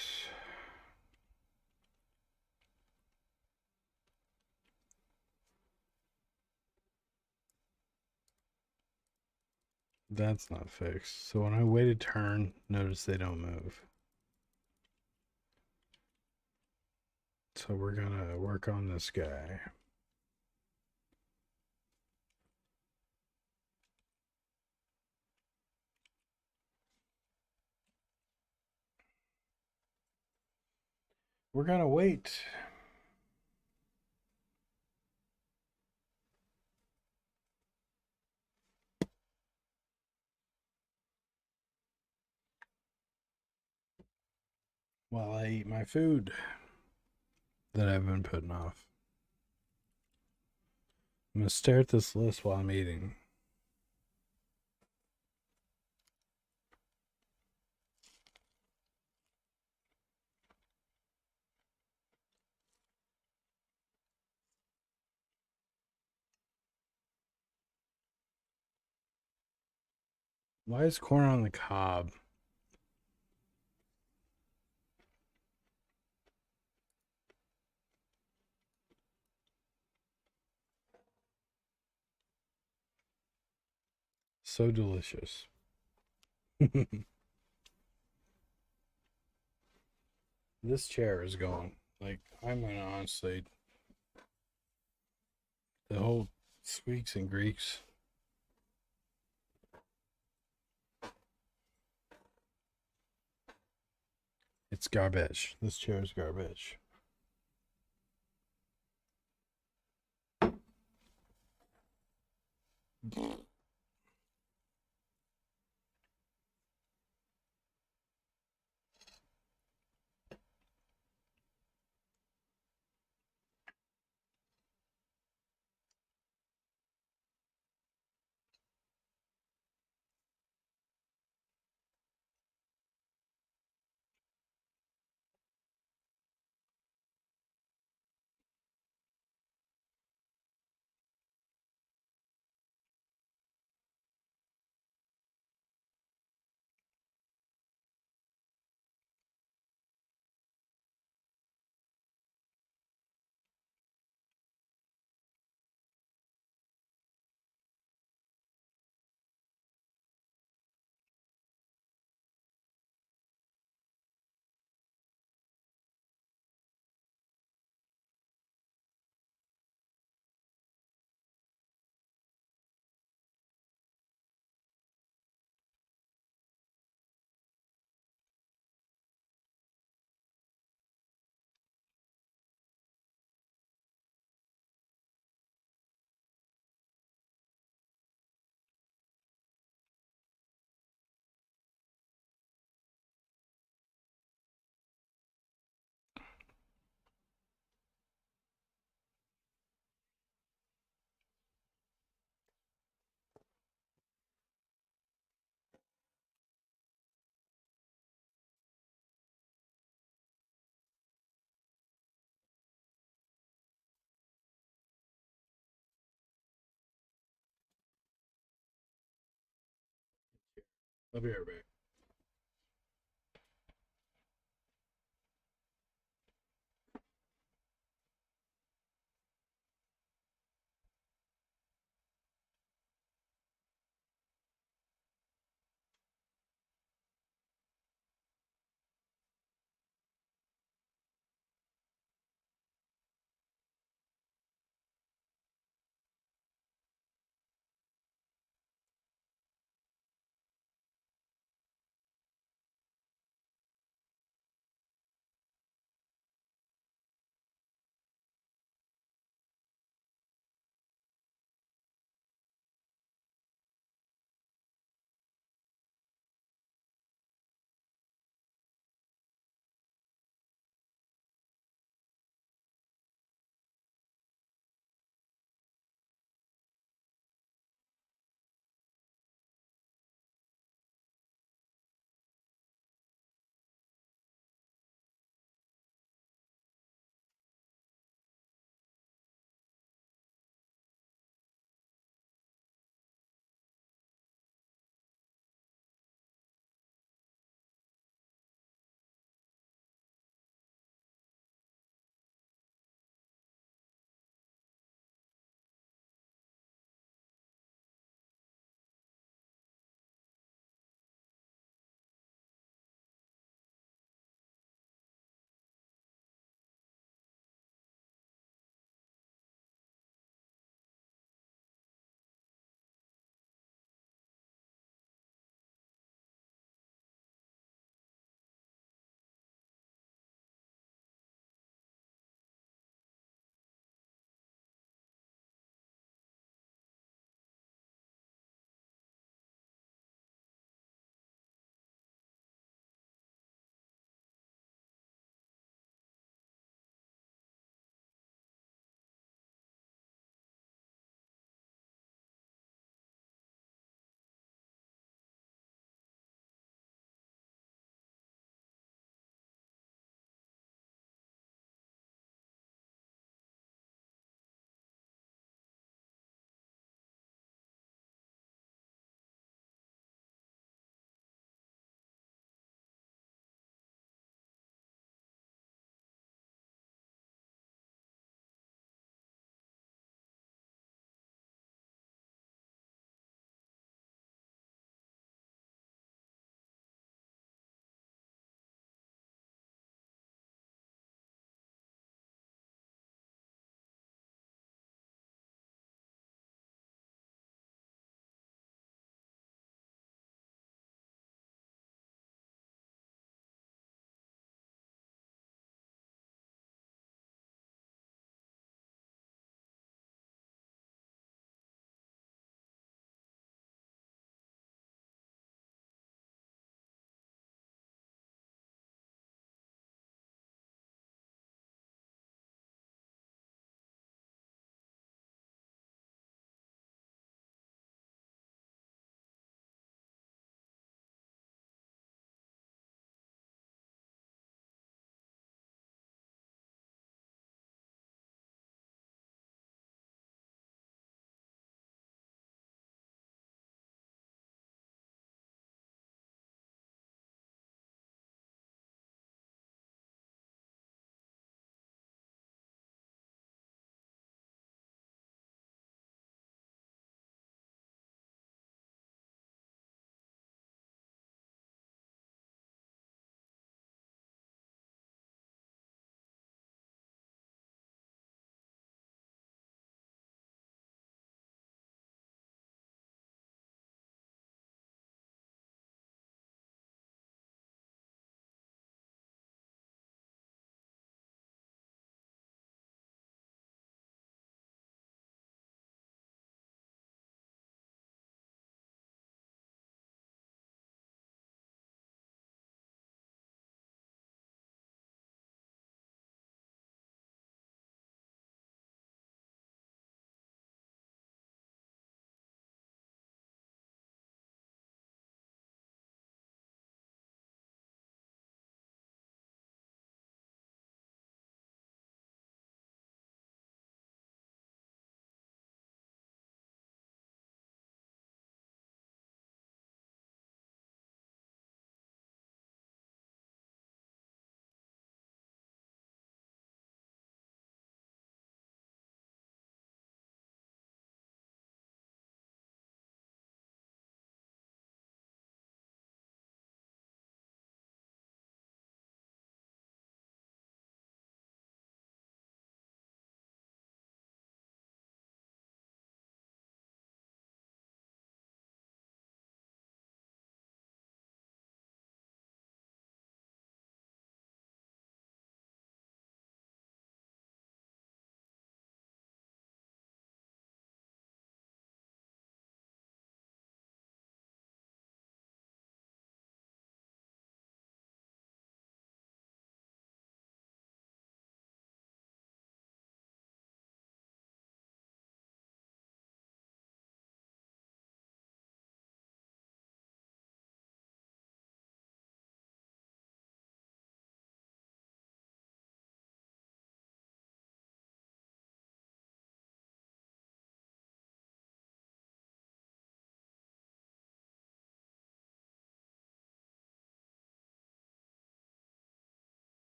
That's not fixed. So when I wait a turn, notice they don't move. So we're gonna work on this guy. We're gonna wait. While I eat my food that I've been putting off. I'm gonna stare at this list while I'm eating. Why is corn on the cob? So delicious. This chair is going. Like, I'm gonna honestly. The whole Squeaks and Greeks. It's garbage. This chair is garbage. I'll be right back.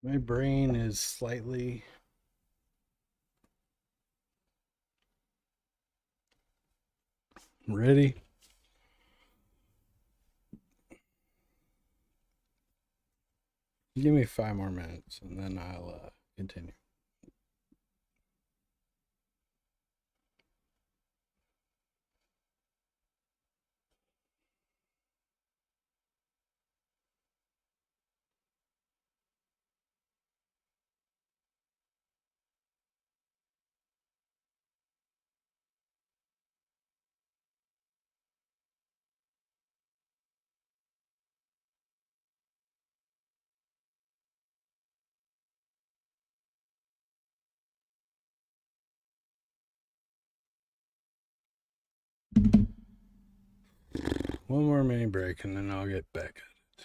My brain is slightly ready. Give me 5 more minutes and then I'll continue. One more mini break and then I'll get back at it.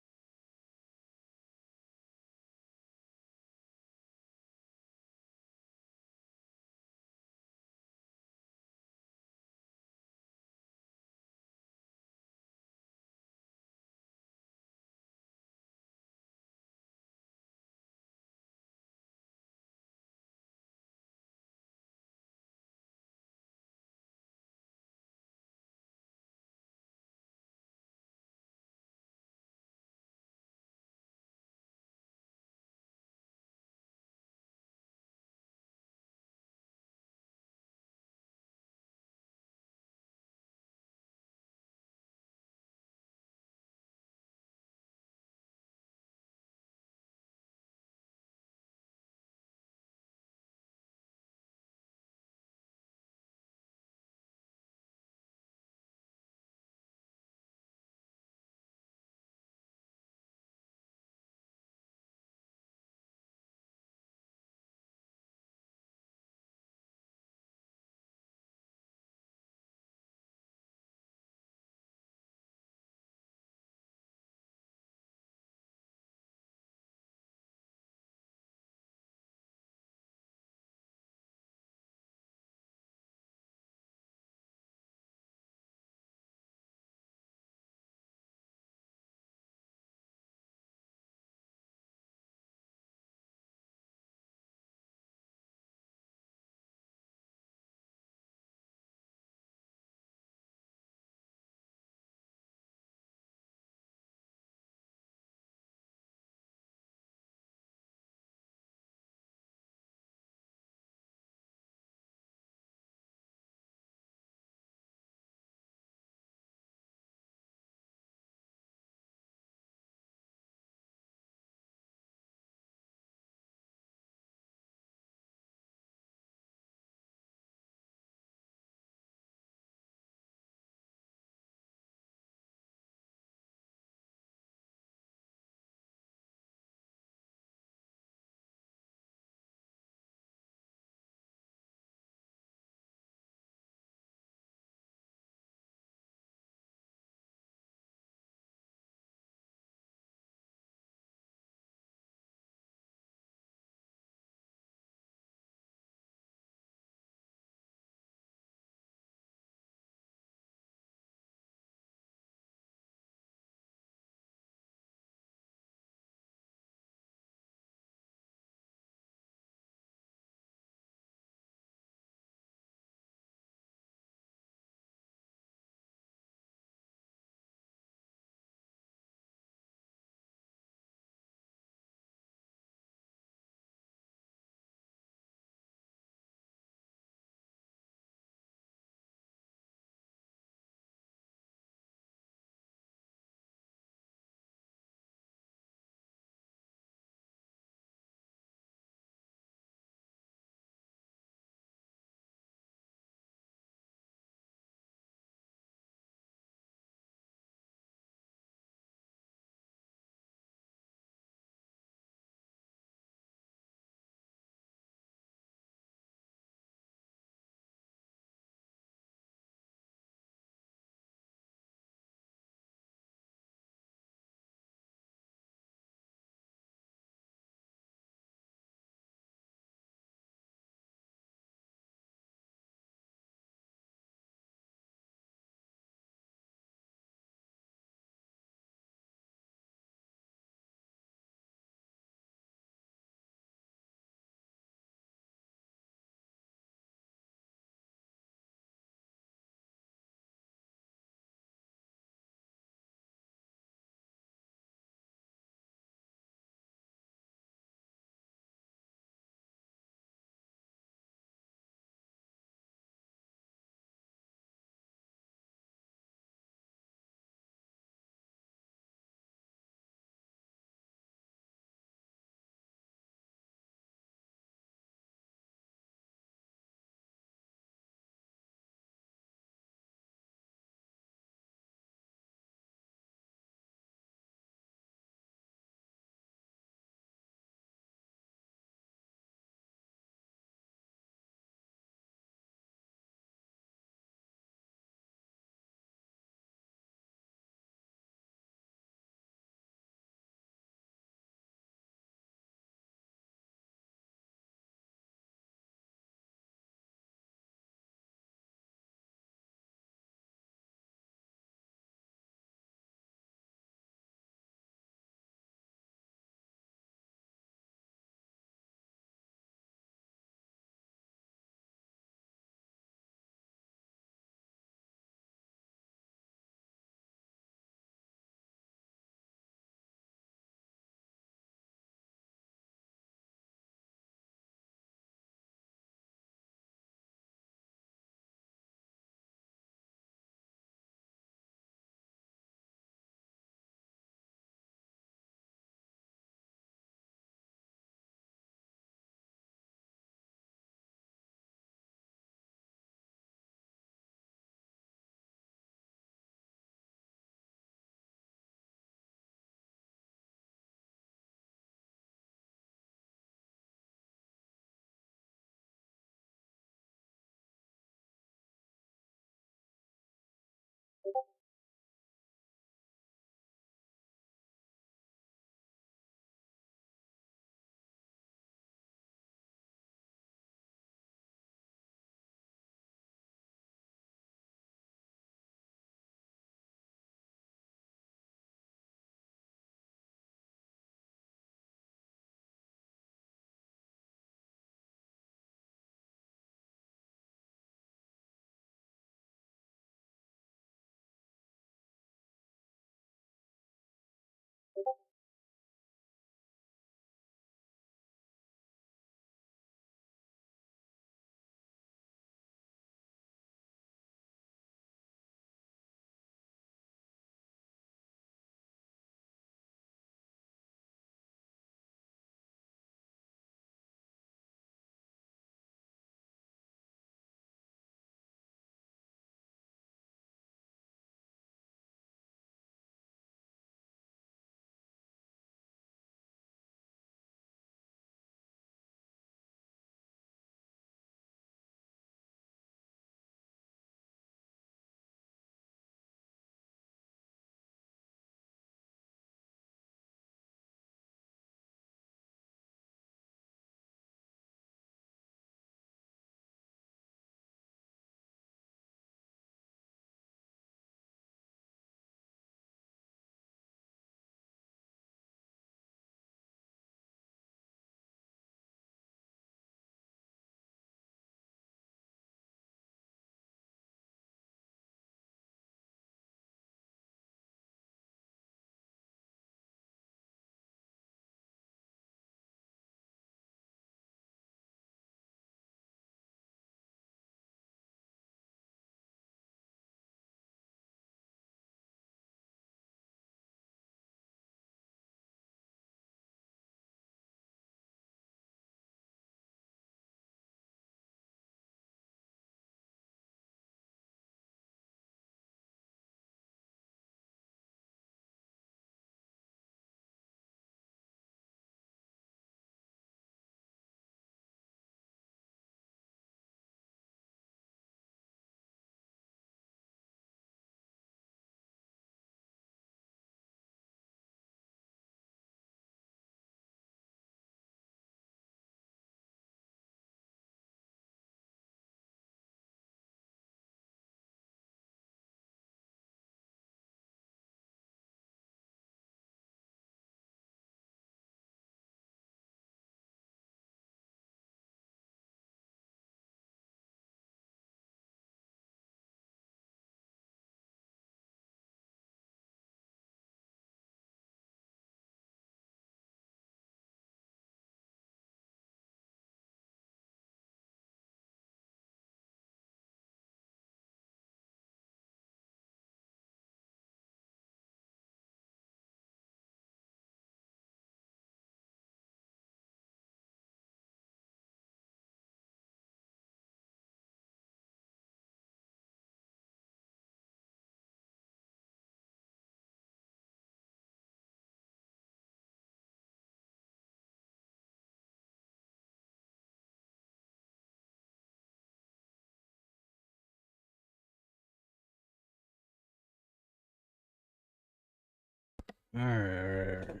All right.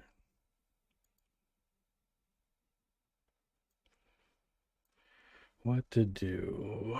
What to do?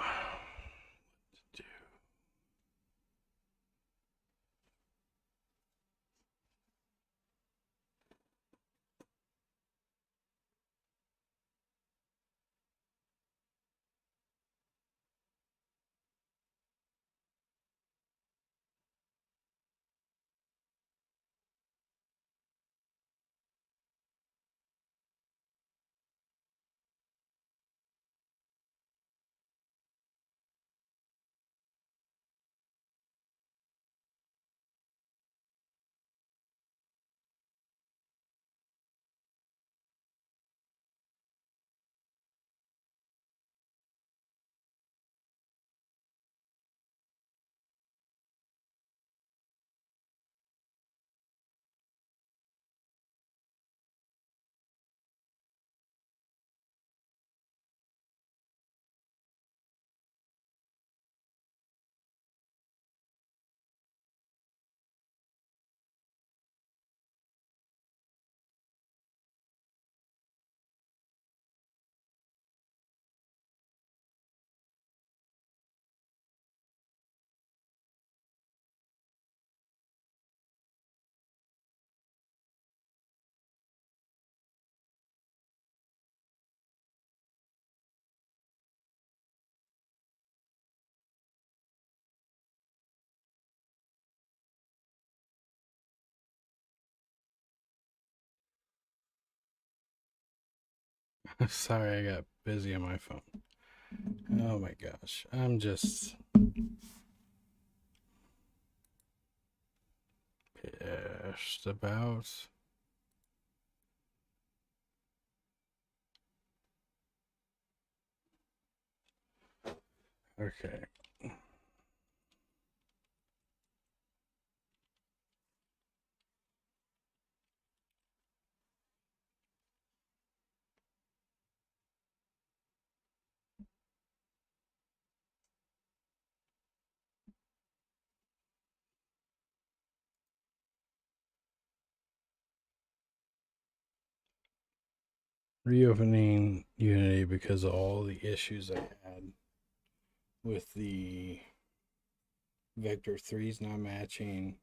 Sorry, I got busy on my phone. Oh my gosh. I'm just pissed about. Okay. Reopening Unity because of all the issues I had with the vector 3s not matching.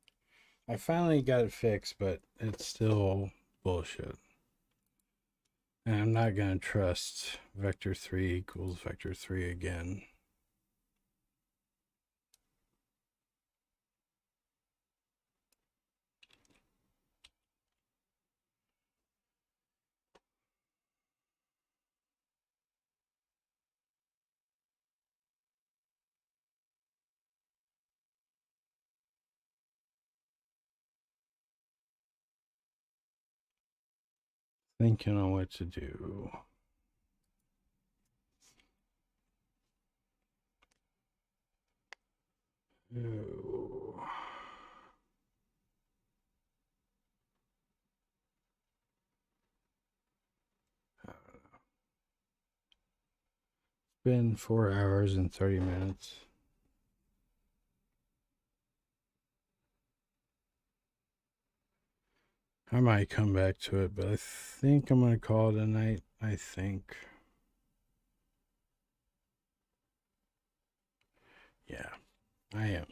I finally got it fixed, but it's still bullshit. And I'm not going to trust vector 3 equals vector 3 again. Thinking on what to do. Oh. It's been 4 hours and 30 minutes. I might come back to it, but I think I'm going to call it a night. I think. Yeah, I am.